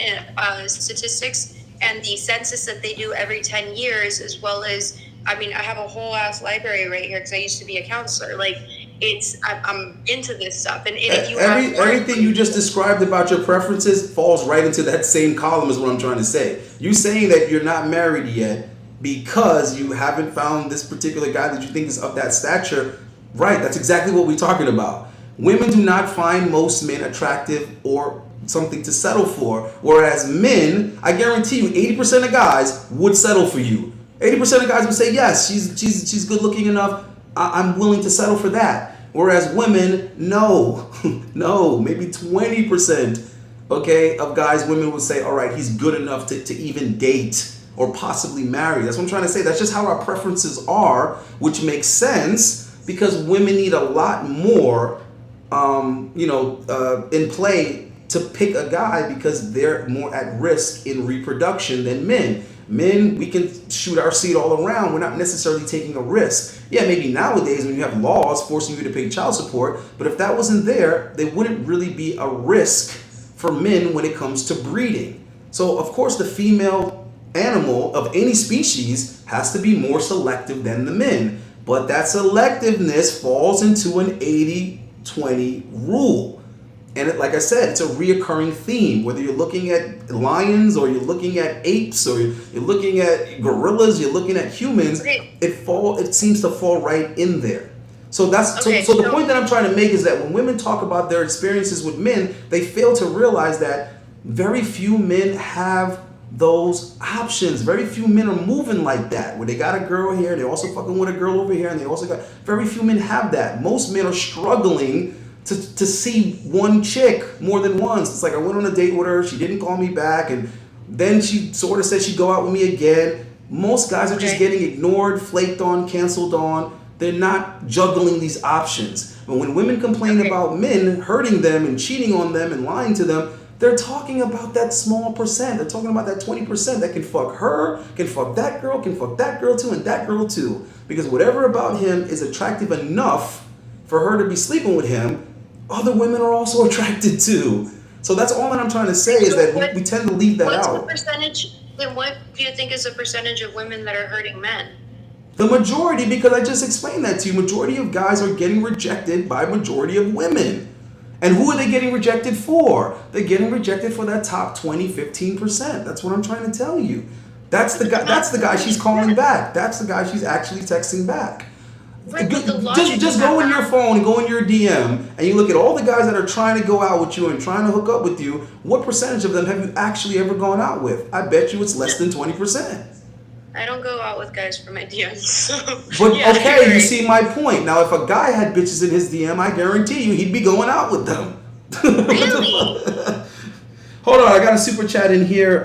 Speaker 1: statistics and the census that they do every 10 years, as well as, I mean, I have a whole ass library right here because I used to be a counselor. Like, I'm into this stuff, and if you
Speaker 2: everything you just described about your preferences falls right into that same column, is what I'm trying to say. You saying that you're not married yet because you haven't found this particular guy that you think is of that stature, right? That's exactly what we're talking about. Women do not find most men attractive or something to settle for, whereas men, I guarantee you, 80% of guys would settle for you. 80% of guys would say, yes, she's good looking enough, I'm willing to settle for that. Whereas women, no, no, maybe 20%, okay, of guys, women would say, all right, he's good enough to even date or possibly marry. That's what I'm trying to say. That's just how our preferences are, which makes sense because women need a lot more, in play to pick a guy because they're more at risk in reproduction than men. Men, we can shoot our seed all around. We're not necessarily taking a risk. Yeah, maybe nowadays when you have laws forcing you to pay child support, but if that wasn't there, there wouldn't really be a risk for men when it comes to breeding. So, of course, the female animal of any species has to be more selective than the men. But that selectiveness falls into an 80-20 rule. And like I said, it's a reoccurring theme. Whether you're looking at lions or you're looking at apes or you're looking at gorillas, you're looking at humans, it seems to fall right in there. So so the point that I'm trying to make is that when women talk about their experiences with men, they fail to realize that very few men have those options. Very few men are moving like that, where they got a girl here, they also fucking with a girl over here, and they also got, very few men have that. Most men are struggling to see one chick more than once. It's like, I went on a date with her, she didn't call me back, and then she sort of said she'd go out with me again. Most guys are just getting ignored, flaked on, canceled on. They're not juggling these options. But when women complain about men hurting them and cheating on them and lying to them, they're talking about that small percent. They're talking about that 20% that can fuck her, can fuck that girl too, and that girl too. Because whatever about him is attractive enough for her to be sleeping with him, other women are also attracted to. So that's all that I'm trying to say, is that we tend to leave that out.
Speaker 1: What's the percentage, then what do you think is the percentage of women that are hurting men?
Speaker 2: The majority, because I just explained that to you, majority of guys are getting rejected by majority of women. And who are they getting rejected for? They're getting rejected for that top 20, 15%. That's what I'm trying to tell you. That's the guy she's calling back. That's the guy she's actually texting back.
Speaker 1: Right,
Speaker 2: just go in your phone and go in your DM and you look at all the guys that are trying to go out with you and trying to hook up with you. What percentage of them have you actually ever gone out with? I bet you it's less than 20%.
Speaker 1: I don't go out with guys for my DMs. So,
Speaker 2: but yeah, okay, you see my point. Now, if a guy had bitches in his DM, I guarantee you he'd be going out with them.
Speaker 1: Really?
Speaker 2: Hold on, I got a super chat in here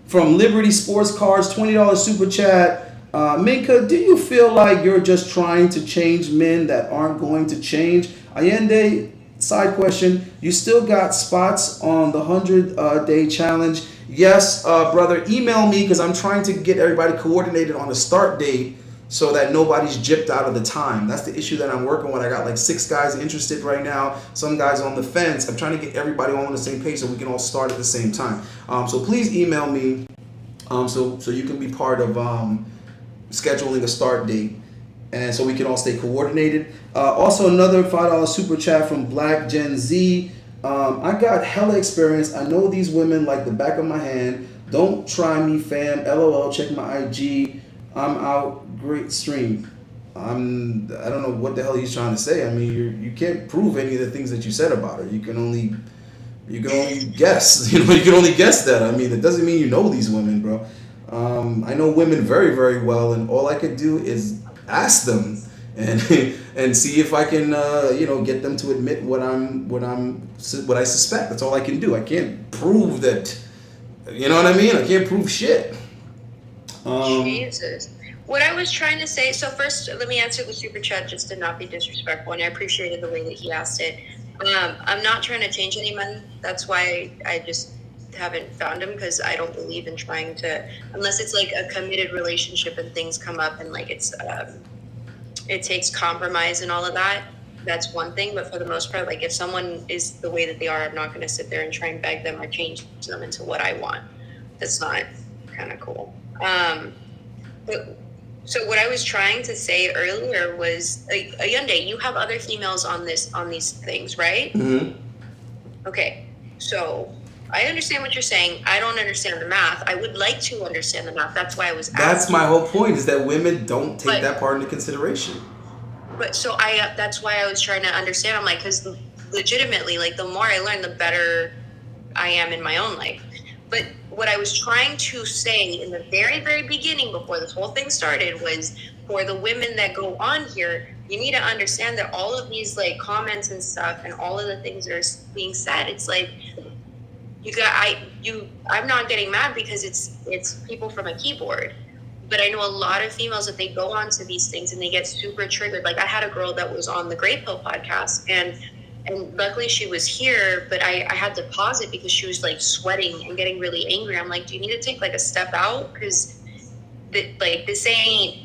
Speaker 2: from Liberty Sports Cars, $20 super chat. Minka, do you feel like you're just trying to change men that aren't going to change? Allende, side question, you still got spots on the 100-day challenge? Yes, brother, email me because I'm trying to get everybody coordinated on a start date so that nobody's gypped out of the time. That's the issue that I'm working with. I got like 6 guys interested right now, some guys on the fence. I'm trying to get everybody all on the same page so we can all start at the same time. So please email me so you can be part of scheduling a start date, and so we can all stay coordinated. Also, another $5 super chat from Black Gen Z. I got hella experience. I know these women like the back of my hand. Don't try me, fam. LOL. Check my IG. I'm out. Great stream. I don't know what the hell he's trying to say. I mean, you can't prove any of the things that you said about her. You can only guess. You can only guess that. I mean, it doesn't mean you know these women, bro. I know women very, very well, and all I could do is ask them and see if I can, get them to admit what I suspect. That's all I can do. I can't prove that. You know what I mean? I can't prove shit.
Speaker 1: Jesus. What I was trying to say, so first, let me answer the super chat just to not be disrespectful, and I appreciated the way that he asked it. I'm not trying to change any men. That's why I just haven't found him, because I don't believe in trying to, unless it's like a committed relationship and things come up and like it takes compromise and all of that. That's one thing, but for the most part, like if someone is the way that they are, I'm not going to sit there and try and beg them or change them into what I want. That's not kind of cool. But so what I was trying to say earlier was, Ayunde, you have other females on these things, right?
Speaker 2: Mm-hmm.
Speaker 1: Okay, so I understand what you're saying. I don't understand the math. I would like to understand the math. That's why I was asking.
Speaker 2: That's my whole point, is that women don't take that part into consideration.
Speaker 1: But so that's why I was trying to understand. I'm like, because legitimately, like the more I learn, the better I am in my own life. But what I was trying to say in the very, very beginning, before this whole thing started, was for the women that go on here, you need to understand that all of these like comments and stuff and all of the things that are being said, it's like, I'm not getting mad because it's people from a keyboard. But I know a lot of females that they go on to these things and they get super triggered. Like I had a girl that was on the Grey Pill podcast, and luckily she was here, but I had to pause it because she was like sweating and getting really angry. I'm like, do you need to take like a step out? Because this ain't,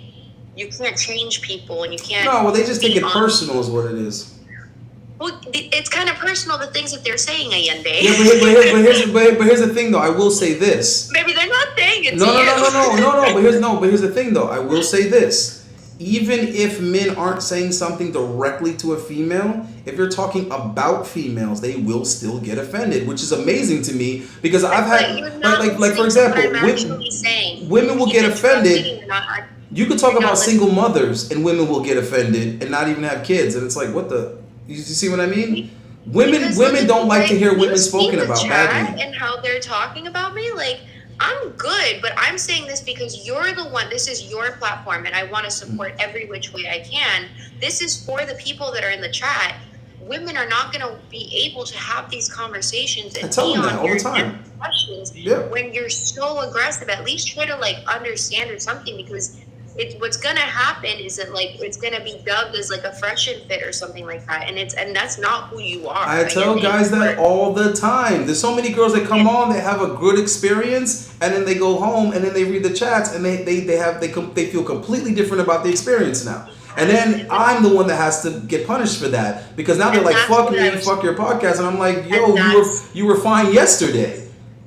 Speaker 1: you can't change people and you can't.
Speaker 2: No, well, they just take it personal is what it is.
Speaker 1: Well, it's kind of personal, the things that they're saying, Allende.
Speaker 2: Yeah, but here's the thing, though. I will say this.
Speaker 1: Maybe they're not saying it
Speaker 2: No.
Speaker 1: to
Speaker 2: But here's the thing, though. I will say this. Even if men aren't saying something directly to a female, if you're talking about females, they will still get offended, which is amazing to me, because I've had, like for example, women will get offended. You could talk about single mothers, and women will get offended and not even have kids, and it's like, what the. You see what I mean? Women don't like to hear women spoken about badly.
Speaker 1: And how they're talking about me, like I'm good, but I'm saying this because you're the one. This is your platform, and I want to support every which way I can. This is for the people that are in the chat. Women are not going to be able to have these conversations and
Speaker 2: tell
Speaker 1: be
Speaker 2: them that
Speaker 1: on
Speaker 2: all
Speaker 1: your
Speaker 2: the time.
Speaker 1: questions when you're so aggressive. At least try to like understand or something, because what's gonna happen is that like it's gonna be dubbed as like a fresh and fit or something like that, and that's not who you are.
Speaker 2: I tell guys that all the time. There's so many girls that come on, they have a good experience, and then they go home and then they read the chats and they feel completely different about the experience now. And then I'm the one that has to get punished for that, because now they're like, fuck me, fuck your podcast, and I'm like, yo, you were fine yesterday.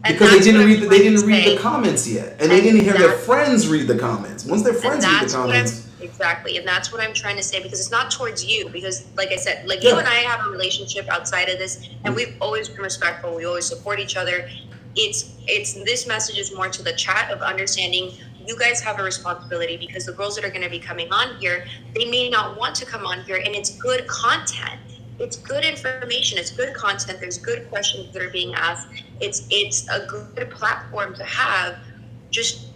Speaker 2: Because they didn't read the comments yet, and they didn't hear their friends read the comments. Once their friends read the comments,
Speaker 1: exactly, and that's what I'm trying to say, because it's not towards you. Because, like I said, like you and I have a relationship outside of this, and we've always been respectful. We always support each other. It's this message is more to the chat of understanding. You guys have a responsibility, because the girls that are going to be coming on here, they may not want to come on here, and it's good content. It's good information. It's good content. There's good questions that are being asked. It's a good platform to have. Just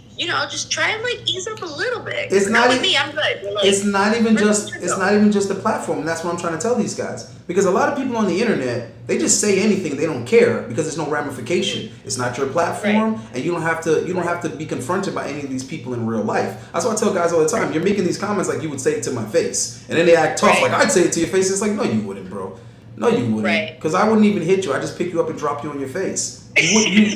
Speaker 1: try and like ease up a little bit.
Speaker 2: It's not
Speaker 1: with me. I'm good. Like,
Speaker 2: it's not even just the platform. And that's what I'm trying to tell these guys. Because a lot of people on the internet, they just say anything. They don't care, because there's no ramification. It's not your platform, and you don't have to be confronted by any of these people in real life. That's why I tell guys all the time. You're making these comments like you would say it to my face, and then they act tough like I'd say it to your face. It's like, no, you wouldn't, bro. No, you wouldn't. Because I wouldn't even hit you. I just pick you up and drop you on your face.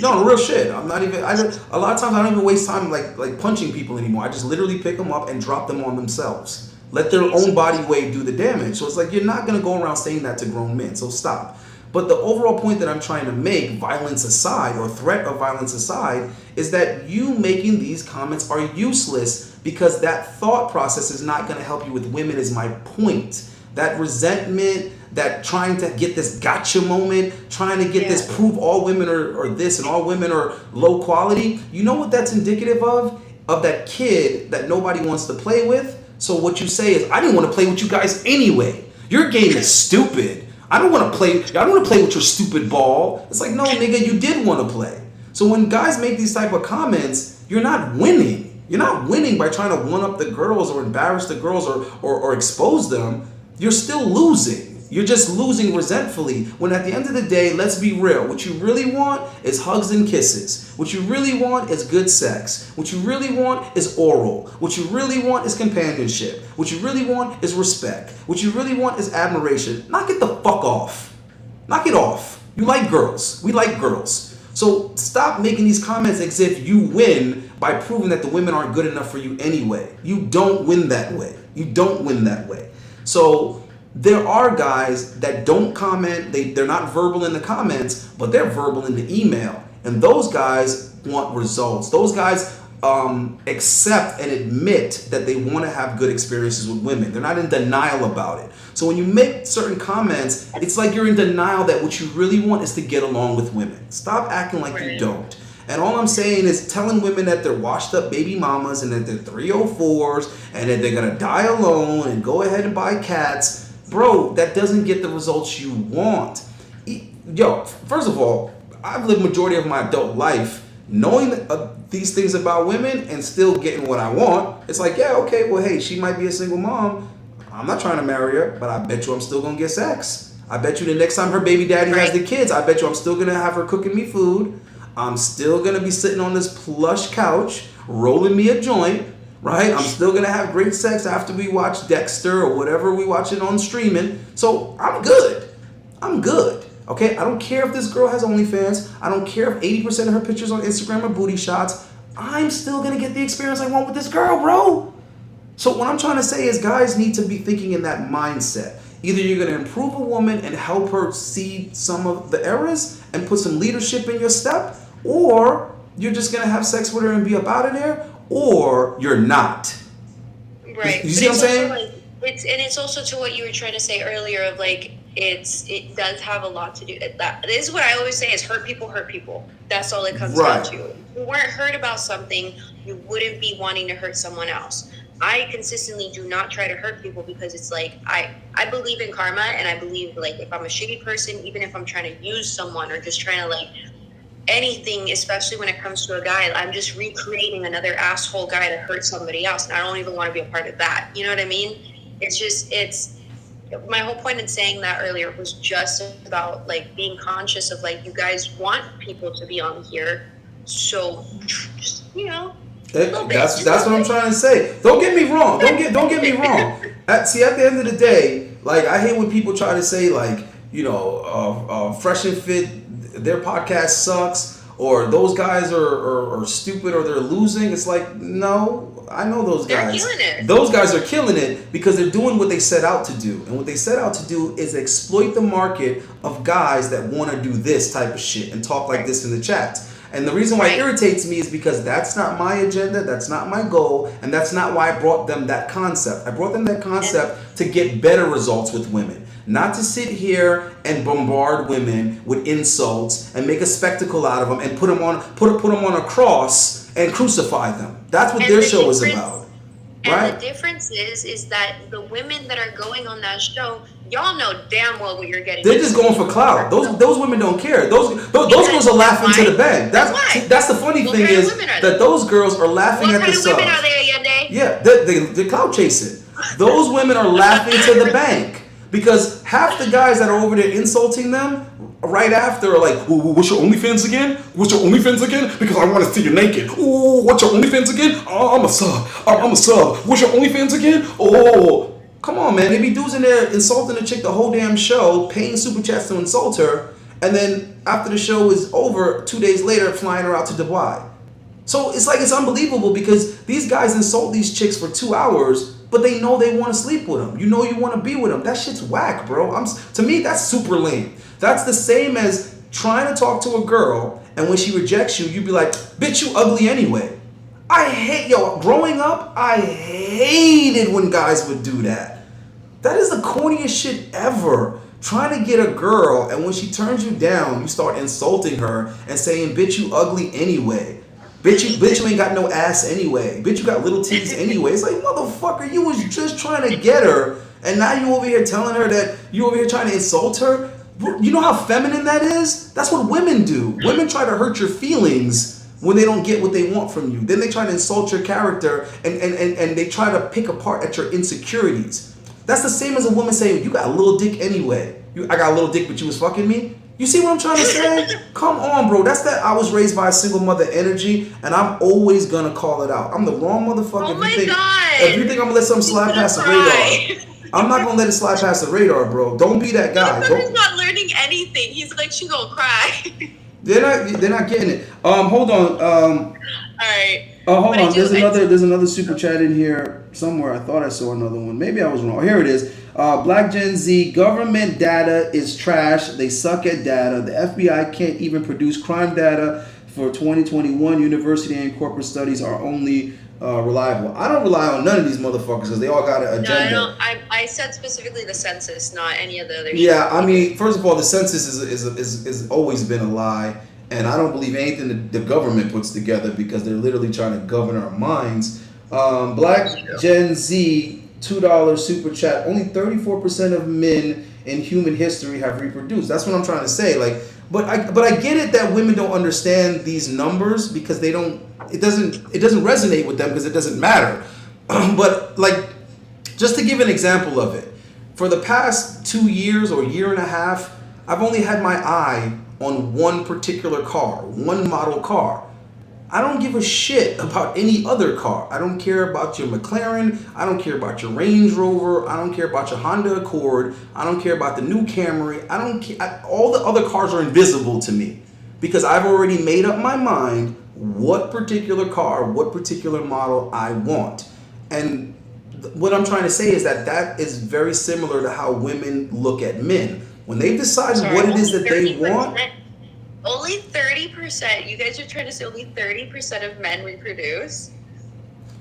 Speaker 2: No, real shit. I'm not even. A lot of times I don't even waste time like punching people anymore. I just literally pick them up and drop them on themselves. Let their own body weight do the damage. So it's like, you're not gonna go around saying that to grown men. So stop. But the overall point that I'm trying to make, violence aside, or threat of violence aside, is that you making these comments are useless, because that thought process is not gonna help you with women. Is my point. That resentment, that trying to get this gotcha moment, trying to get this prove all women are this and all women are low quality. You know what that's indicative of? Of that kid that nobody wants to play with. So what you say is, I didn't want to play with you guys anyway. Your game is stupid. I don't want to play with your stupid ball. It's like, no, nigga, you did want to play. So when guys make these type of comments, you're not winning. You're not winning by trying to one up the girls or embarrass the girls or expose them. You're still losing. You're just losing resentfully when at the end of the day, let's be real. What you really want is hugs and kisses. What you really want is good sex. What you really want is oral. What you really want is companionship. What you really want is respect. What you really want is admiration. Knock it the fuck off. Knock it off. You like girls. We like girls. So stop making these comments as if you win by proving that the women aren't good enough for you anyway. You don't win that way. You don't win that way. So there are guys that don't comment, they're not verbal in the comments, but they're verbal in the email. And those guys want results. Those guys accept and admit that they want to have good experiences with women. They're not in denial about it. So when you make certain comments, it's like you're in denial that what you really want is to get along with women. Stop acting like you don't. And all I'm saying is telling women that they're washed up baby mamas and that they're 304s and that they're going to die alone and go ahead and buy cats. Bro, that doesn't get the results you want. Yo, first of all, I've lived majority of my adult life knowing these things about women and still getting what I want. It's like, yeah, okay, well, hey, she might be a single mom. I'm not trying to marry her, but I bet you I'm still going to get sex. I bet you the next time her baby daddy has the kids, I bet you I'm still going to have her cooking me food. I'm still going to be sitting on this plush couch, rolling me a joint, right? I'm still going to have great sex after we watch Dexter or whatever we watching on streaming. So I'm good. I'm good. Okay? I don't care if this girl has OnlyFans. I don't care if 80% of her pictures on Instagram are booty shots. I'm still going to get the experience I want with this girl, bro. So what I'm trying to say is guys need to be thinking in that mindset. Either you're going to improve a woman and help her see some of the errors and put some leadership in your step, or you're just going to have sex with her and be up out of there, or you're not.
Speaker 1: Right.
Speaker 2: You see what I'm saying?
Speaker 1: Like, it's also to what you were trying to say earlier of like, it does have a lot to do. This is what I always say is hurt people. That's all it comes down to. If you weren't hurt about something, you wouldn't be wanting to hurt someone else. I consistently do not try to hurt people because it's like I believe in karma, and I believe like if I'm a shitty person, even if I'm trying to use someone or just trying to like anything, especially when it comes to a guy, I'm just recreating another asshole guy to hurt somebody else, and I don't even want to be a part of that. You know what I mean? It's my whole point in saying that earlier was just about like being conscious of like you guys want people to be on here, so just
Speaker 2: that's what I'm trying to say. Don't get me wrong. Don't get me wrong. See, at the end of the day, like I hate when people try to say like, Fresh and Fit, their podcast sucks, or those guys are stupid, or they're losing. It's like, no, I know those guys.
Speaker 1: They're killing it.
Speaker 2: Those guys are killing it because they're doing what they set out to do, and what they set out to do is exploit the market of guys that want to do this type of shit and talk like this in the chats. And the reason why it irritates me is because that's not my agenda, that's not my goal, and that's not why I brought them that concept. I brought them that concept to get better results with women. Not to sit here and bombard women with insults and make a spectacle out of them and put them on a cross and crucify them. That's what their show is about. Right?
Speaker 1: And the difference is that the women that are going on that show, y'all know damn well what you're getting.
Speaker 2: They're just going for clout. Those women don't care. Those girls are laughing to the bank. That's the funny thing is that those girls are laughing at the subs.
Speaker 1: What kind of women are they, Yende?
Speaker 2: Yeah, they're clout chasing. Those women are laughing to the bank because half the guys that are over there insulting them right after are like, ooh, what's your OnlyFans again? What's your OnlyFans again? Because I want to see you naked. Ooh, what's your OnlyFans again? Oh, I'm a sub. I'm a sub. What's your OnlyFans again? Oh, come on, man. They be dudes in there insulting the chick the whole damn show, paying super chats to insult her, and then after the show is over, 2 days later, flying her out to Dubai. So it's like, it's unbelievable because these guys insult these chicks for 2 hours, but they know they want to sleep with them. You know you want to be with them. That shit's whack, bro. To me, that's super lame. That's the same as trying to talk to a girl, and when she rejects you, you be like, bitch, you ugly anyway. Growing up, I hated when guys would do that. That is the corniest shit ever. Trying to get a girl, and when she turns you down, you start insulting her and saying, bitch, you ugly anyway. Bitch, you ain't got no ass anyway. Bitch, you got little titties anyway. It's like, motherfucker, you was just trying to get her, and now you over here telling her that you over here trying to insult her? You know how feminine that is? That's what women do. Women try to hurt your feelings when they don't get what they want from you. Then they try to insult your character, and they try to pick apart at your insecurities.
Speaker 3: That's the same as a woman saying, you got a little dick anyway. I got a little dick, but you was fucking me? You see what I'm trying to say? Come on, bro. That's that I was raised by a single mother energy, and I'm always gonna call it out. I'm the wrong motherfucker.
Speaker 1: Oh my God.
Speaker 3: If you think I'm gonna let something slide past the radar, I'm not gonna let it slide past the radar, bro. Don't be that guy.
Speaker 1: He's not learning anything. He's like, she gonna cry.
Speaker 3: They're not getting it. Hold on.
Speaker 1: All right.
Speaker 3: Hold on. There's another super chat in here somewhere. I thought I saw another one. Maybe I was wrong. Here it is. Black Gen Z, government data is trash. They suck at data. The FBI can't even produce crime data for 2021. University and corporate studies are only reliable. I don't rely on none of these motherfuckers because they all got an agenda.
Speaker 1: No, I said specifically the census, not any of the other.
Speaker 3: Yeah, I mean, first of all, the census is always been a lie. And I don't believe anything that the government puts together because they're literally trying to govern our minds. Black Gen Z, $2 super chat. Only 34% of men in human history have reproduced. That's what I'm trying to say. Like, but I get it that women don't understand these numbers because they don't. It doesn't resonate with them because it doesn't matter. But like, just to give an example of it, for the past 2 years or year and a half, I've only had my eye on one particular car, one model car. I don't give a shit about any other car. I don't care about your McLaren. I don't care about your Range Rover. I don't care about your Honda Accord. I don't care about the new Camry. I don't care. All the other cars are invisible to me because I've already made up my mind what particular car, what particular model I want. And what I'm trying to say is that is very similar to how women look at men. When they decide what it is that they want.
Speaker 1: Only 30%. You guys are trying to say only 30% of men reproduce?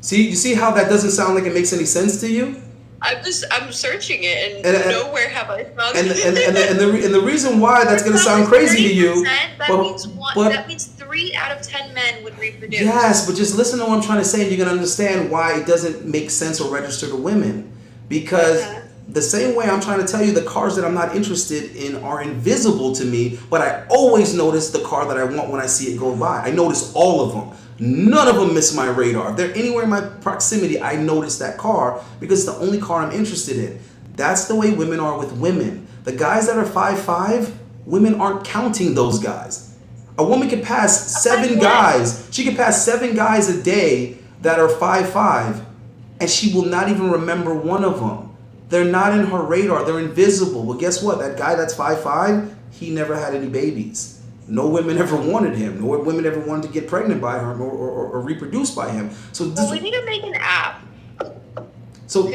Speaker 3: See, you see how that doesn't sound like it makes any sense to you?
Speaker 1: I'm searching it and nowhere have I found
Speaker 3: it. And the reason why that's going to sound crazy to you.
Speaker 1: That means 3 out of 10 men would reproduce.
Speaker 3: Yes, but just listen to what I'm trying to say and you're going to understand why it doesn't make sense or register to women. Because the same way I'm trying to tell you the cars that I'm not interested in are invisible to me, but I always notice the car that I want when I see it go by. I notice all of them. None of them miss my radar. If they're anywhere in my proximity, I notice that car because it's the only car I'm interested in. That's the way women are with women. The guys that are 5'5", women aren't counting those guys. A woman can pass 7 guys. She can pass 7 guys a day that are 5'5", and she will not even remember one of them. They're not in her radar. They're invisible. But guess what? That guy that's 5'5", he never had any babies. No women ever wanted him. No women ever wanted to get pregnant by him or reproduce by him. So
Speaker 1: we need to make an app.
Speaker 3: So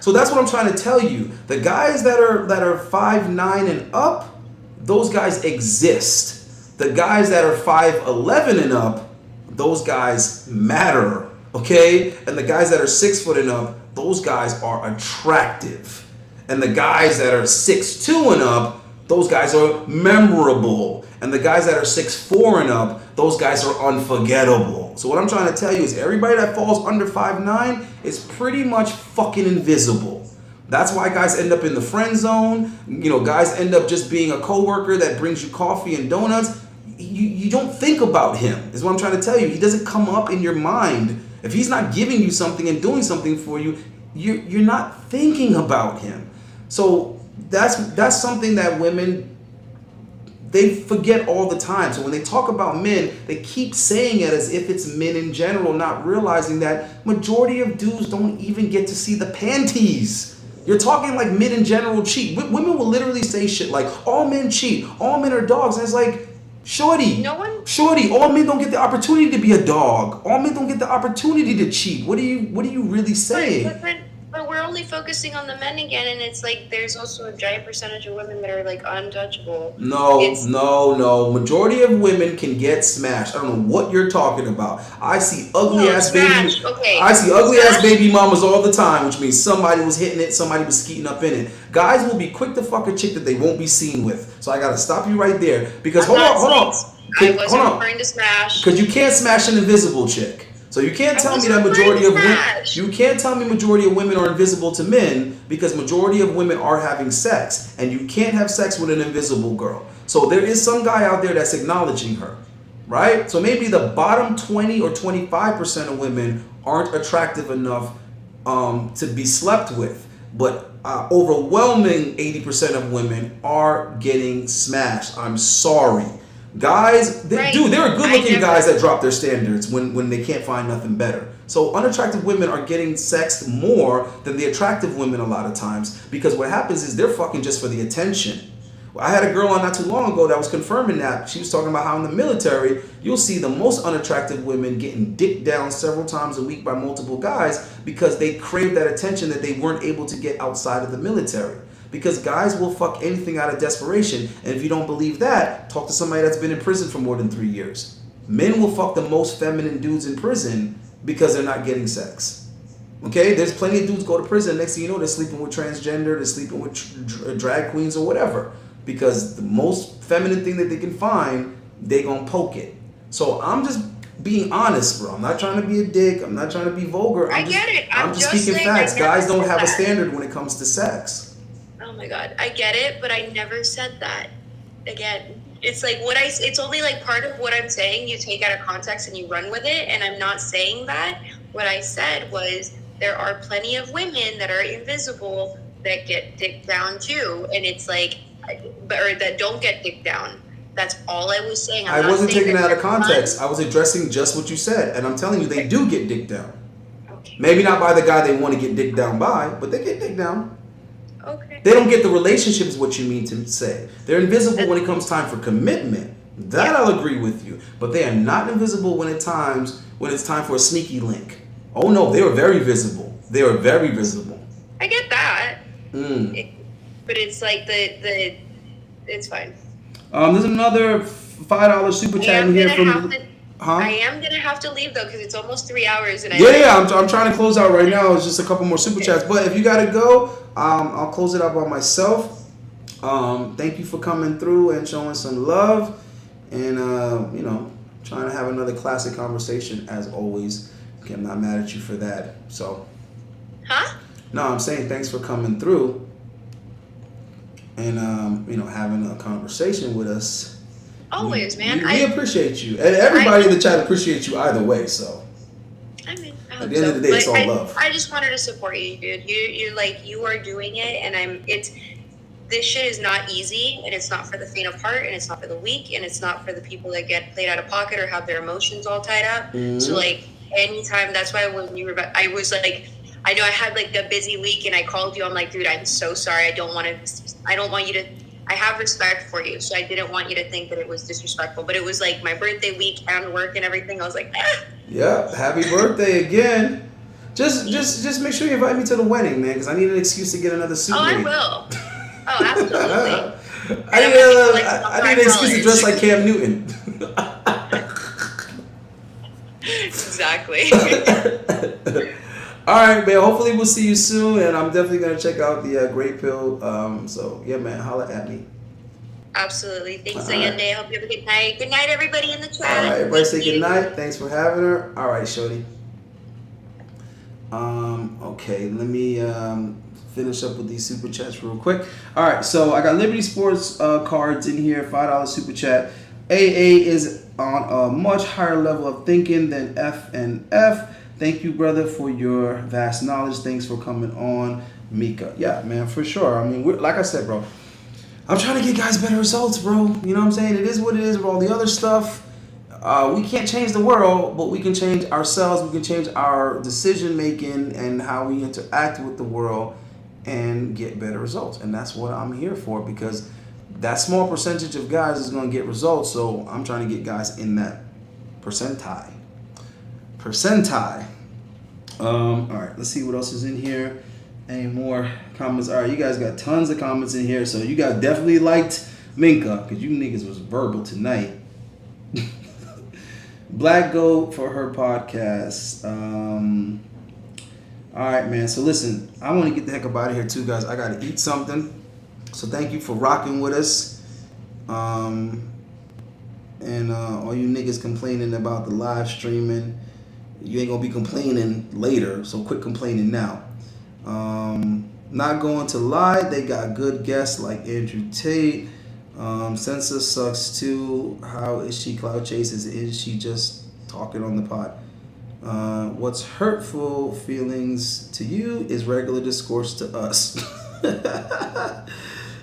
Speaker 3: so that's what I'm trying to tell you. The guys that are 5'9" and up, those guys exist. The guys that are 5'11" and up, those guys matter. Okay? And the guys that are 6 foot and up, those guys are attractive. And the guys that are 6'2" and up, those guys are memorable. And the guys that are 6'4" and up, those guys are unforgettable. So what I'm trying to tell you is everybody that falls under 5'9" is pretty much fucking invisible. That's why guys end up in the friend zone. You know, guys end up just being a coworker that brings you coffee and donuts. You don't think about him, is what I'm trying to tell you. He doesn't come up in your mind. If he's not giving you something and doing something for you, you're not thinking about him. So that's something that women, they forget all the time. So when they talk about men, they keep saying it as if it's men in general, not realizing that majority of dudes don't even get to see the panties. You're talking like men in general cheat. Women will literally say shit like, all men cheat, all men are dogs. And it's like, shorty, all men don't get the opportunity to be a dog. All men don't get the opportunity to cheat. What are you really saying?
Speaker 1: But we're only focusing on the men again, and it's like there's also a giant percentage of women that are like untouchable.
Speaker 3: No. Majority of women can get smashed. I don't know what you're talking about. I see ugly ass baby mamas all the time, which means somebody was hitting it, somebody was skeeting up in it. Guys will be quick to fuck a chick that they won't be seen with. So I gotta stop you right there because hold on.
Speaker 1: I wasn't referring to smash.
Speaker 3: Because you can't smash an invisible chick. So you can't tell me that majority of women are invisible to men because majority of women are having sex, and you can't have sex with an invisible girl. So there is some guy out there that's acknowledging her, right? So maybe the bottom 20 or 25% of women aren't attractive enough to be slept with. but overwhelming 80% of women are getting smashed. I'm sorry. Guys,
Speaker 1: Right.
Speaker 3: there are good
Speaker 1: I
Speaker 3: looking
Speaker 1: never.
Speaker 3: guys that drop their standards when they can't find nothing better. So unattractive women are getting sexed more than the attractive women a lot of times, because what happens is they're fucking just for the attention. I had a girl on not too long ago that was confirming that. She was talking about how in the military, you'll see the most unattractive women getting dicked down several times a week by multiple guys because they crave that attention that they weren't able to get outside of the military. Because guys will fuck anything out of desperation. And if you don't believe that, talk to somebody that's been in prison for more than 3 years. Men will fuck the most feminine dudes in prison because they're not getting sex. Okay? There's plenty of dudes go to prison. Next thing you know, they're sleeping with transgender, they're sleeping with drag queens or whatever. Because the most feminine thing that they can find, they gonna poke it. So I'm just being honest, bro. I'm not trying to be a dick. I'm not trying to be vulgar.
Speaker 1: I get it. I'm
Speaker 3: just
Speaker 1: just
Speaker 3: speaking
Speaker 1: saying I
Speaker 3: facts.
Speaker 1: never
Speaker 3: Guys don't
Speaker 1: said
Speaker 3: have a
Speaker 1: that.
Speaker 3: standard when it comes to sex.
Speaker 1: Oh my god, I get it, but I never said that. Again, it's like it's only like part of what I'm saying you take out of context and you run with it, and I'm not saying that. What I said was there are plenty of women that are invisible that get dicked down too, and it's like, or that don't get dicked down. That's all I was saying.
Speaker 3: I
Speaker 1: not
Speaker 3: wasn't
Speaker 1: saying
Speaker 3: taking it
Speaker 1: that
Speaker 3: out of
Speaker 1: they're
Speaker 3: context. I was addressing just what you said, and I'm telling you, they do get dicked down.
Speaker 1: Okay.
Speaker 3: Maybe not by the guy they want to get dicked down by, but they get dicked down.
Speaker 1: Okay.
Speaker 3: They don't get the relationship, is what you mean to say. They're invisible when it comes time for commitment. That
Speaker 1: Yeah.
Speaker 3: I'll agree with you. But they are not invisible when it's time for a sneaky link. Oh no, they are very visible. They are very visible.
Speaker 1: I get that.
Speaker 3: Mm.
Speaker 1: But it's like it's fine.
Speaker 3: There's another $5 super chat in here from.
Speaker 1: I am gonna have to leave though because it's almost 3 hours and
Speaker 3: I'm trying to close out right now. It's just a couple more super chats, but if you gotta go, I'll close it out by myself. Thank you for coming through and showing some love, and trying to have another classic conversation as always. Okay, I'm not mad at you for that. So, no, I'm saying thanks for coming through and having a conversation with us.
Speaker 1: Always, man.
Speaker 3: We appreciate you, and everybody in the chat appreciates you either way. So,
Speaker 1: I mean, I
Speaker 3: at the end of the day, it's all love.
Speaker 1: I just wanted to support you, dude. You are doing it, and this shit is not easy, and it's not for the faint of heart, and it's not for the weak, and it's not for the people that get played out of pocket or have their emotions all tied up.
Speaker 3: Mm-hmm.
Speaker 1: So anytime, that's why when you were, I was like, I know I had a busy week, and I called you. I'm like, dude, I'm so sorry. I don't want you to. I have respect for you, so I didn't want you to think that it was disrespectful. But it was my birthday week and work and everything. I was like,
Speaker 3: Yeah, happy birthday again. Just make sure you invite me to the wedding, man, because I need an excuse to get another suit.
Speaker 1: Oh, I will. Oh, absolutely.
Speaker 3: I need an excuse to dress like Cam Newton.
Speaker 1: Exactly.
Speaker 3: All right, man. Hopefully we'll see you soon, and I'm definitely gonna check out the Great Pill. So yeah, man, holla at me.
Speaker 1: Absolutely. Thanks, Ayende. I hope you have a good night. Good night, everybody in the chat.
Speaker 3: All right, everybody say good night. Thanks for having her. All right, shorty. Okay, let me finish up with these super chats real quick. All right, so I got Liberty Sports cards in here, $5 super chat. AA is on a much higher level of thinking than F and F. Thank you, brother, for your vast knowledge. Thanks for coming on, Minka. Yeah, man, for sure. I mean, like I said, bro, I'm trying to get guys better results, bro. You know what I'm saying? It is what it is with all the other stuff. We can't change the world, but we can change ourselves. We can change our decision making and how we interact with the world and get better results. And that's what I'm here for, because that small percentage of guys is going to get results. So I'm trying to get guys in that percentile. All right, let's see what else is in here. Any more comments? All right, you guys got tons of comments in here, so you guys definitely liked Minka, because you niggas was verbal tonight. Black Goat for her podcast. All right, man. So listen, I want to get the heck up out of here too, guys. I got to eat something. So thank you for rocking with us. And all you niggas complaining about the live streaming, you ain't gonna be complaining later, so quit complaining now. Not going to lie, they got good guests like Andrew Tate. Sensa sucks too. How is she cloud chases? Is she just talking on the pod? What's hurtful feelings to you is regular discourse to us.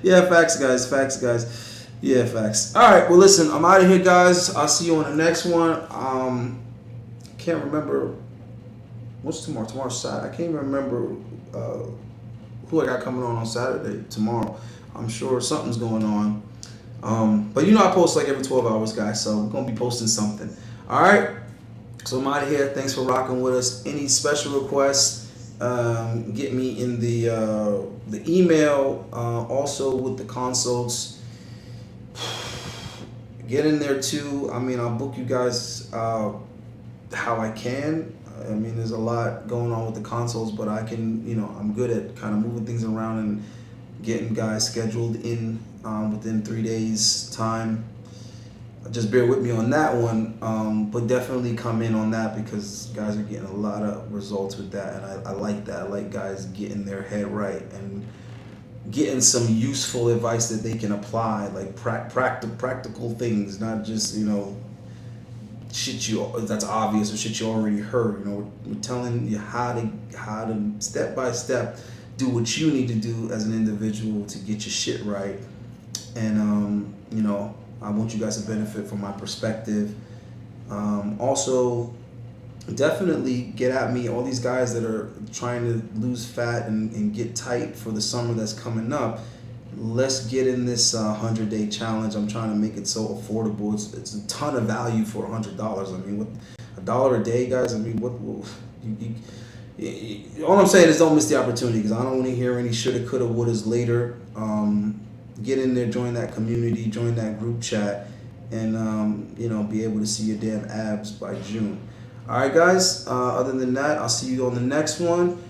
Speaker 3: Yeah, facts, guys. Facts, guys. Yeah, facts. All right. Well, listen, I'm out of here, guys. I'll see you on the next one. Can't remember what's tomorrow. Tomorrow's Saturday. I can't even remember who I got coming on Saturday. Tomorrow, I'm sure something's going on. But you know, I post like every 12 hours, guys. So we're gonna be posting something. All right. So I'm out of here. Thanks for rocking with us. Any special requests, get me in the email. Also with the consults, get in there too. I mean, I'll book you guys how I can. I mean, there's a lot going on with the consults, but I can, I'm good at kind of moving things around and getting guys scheduled in within 3 days time. Just bear with me on that one, but definitely come in on that because guys are getting a lot of results with that, and I like that. I like guys getting their head right and getting some useful advice that they can apply, like practical things, not just shit that's obvious or shit you already heard. We're telling you how to step by step do what you need to do as an individual to get your shit right, and I want you guys to benefit from my perspective. Also, definitely get at me. All these guys that are trying to lose fat and get tight for the summer that's coming up, let's get in this 100-day challenge. I'm trying to make it so affordable. It's a ton of value for $100. I mean, what, $1 a day, guys? I mean, all I'm saying is don't miss the opportunity because I don't want to hear any shoulda, coulda, wouldas later. Get in there, join that community, join that group chat, and be able to see your damn abs by June. All right, guys. Other than that, I'll see you on the next one.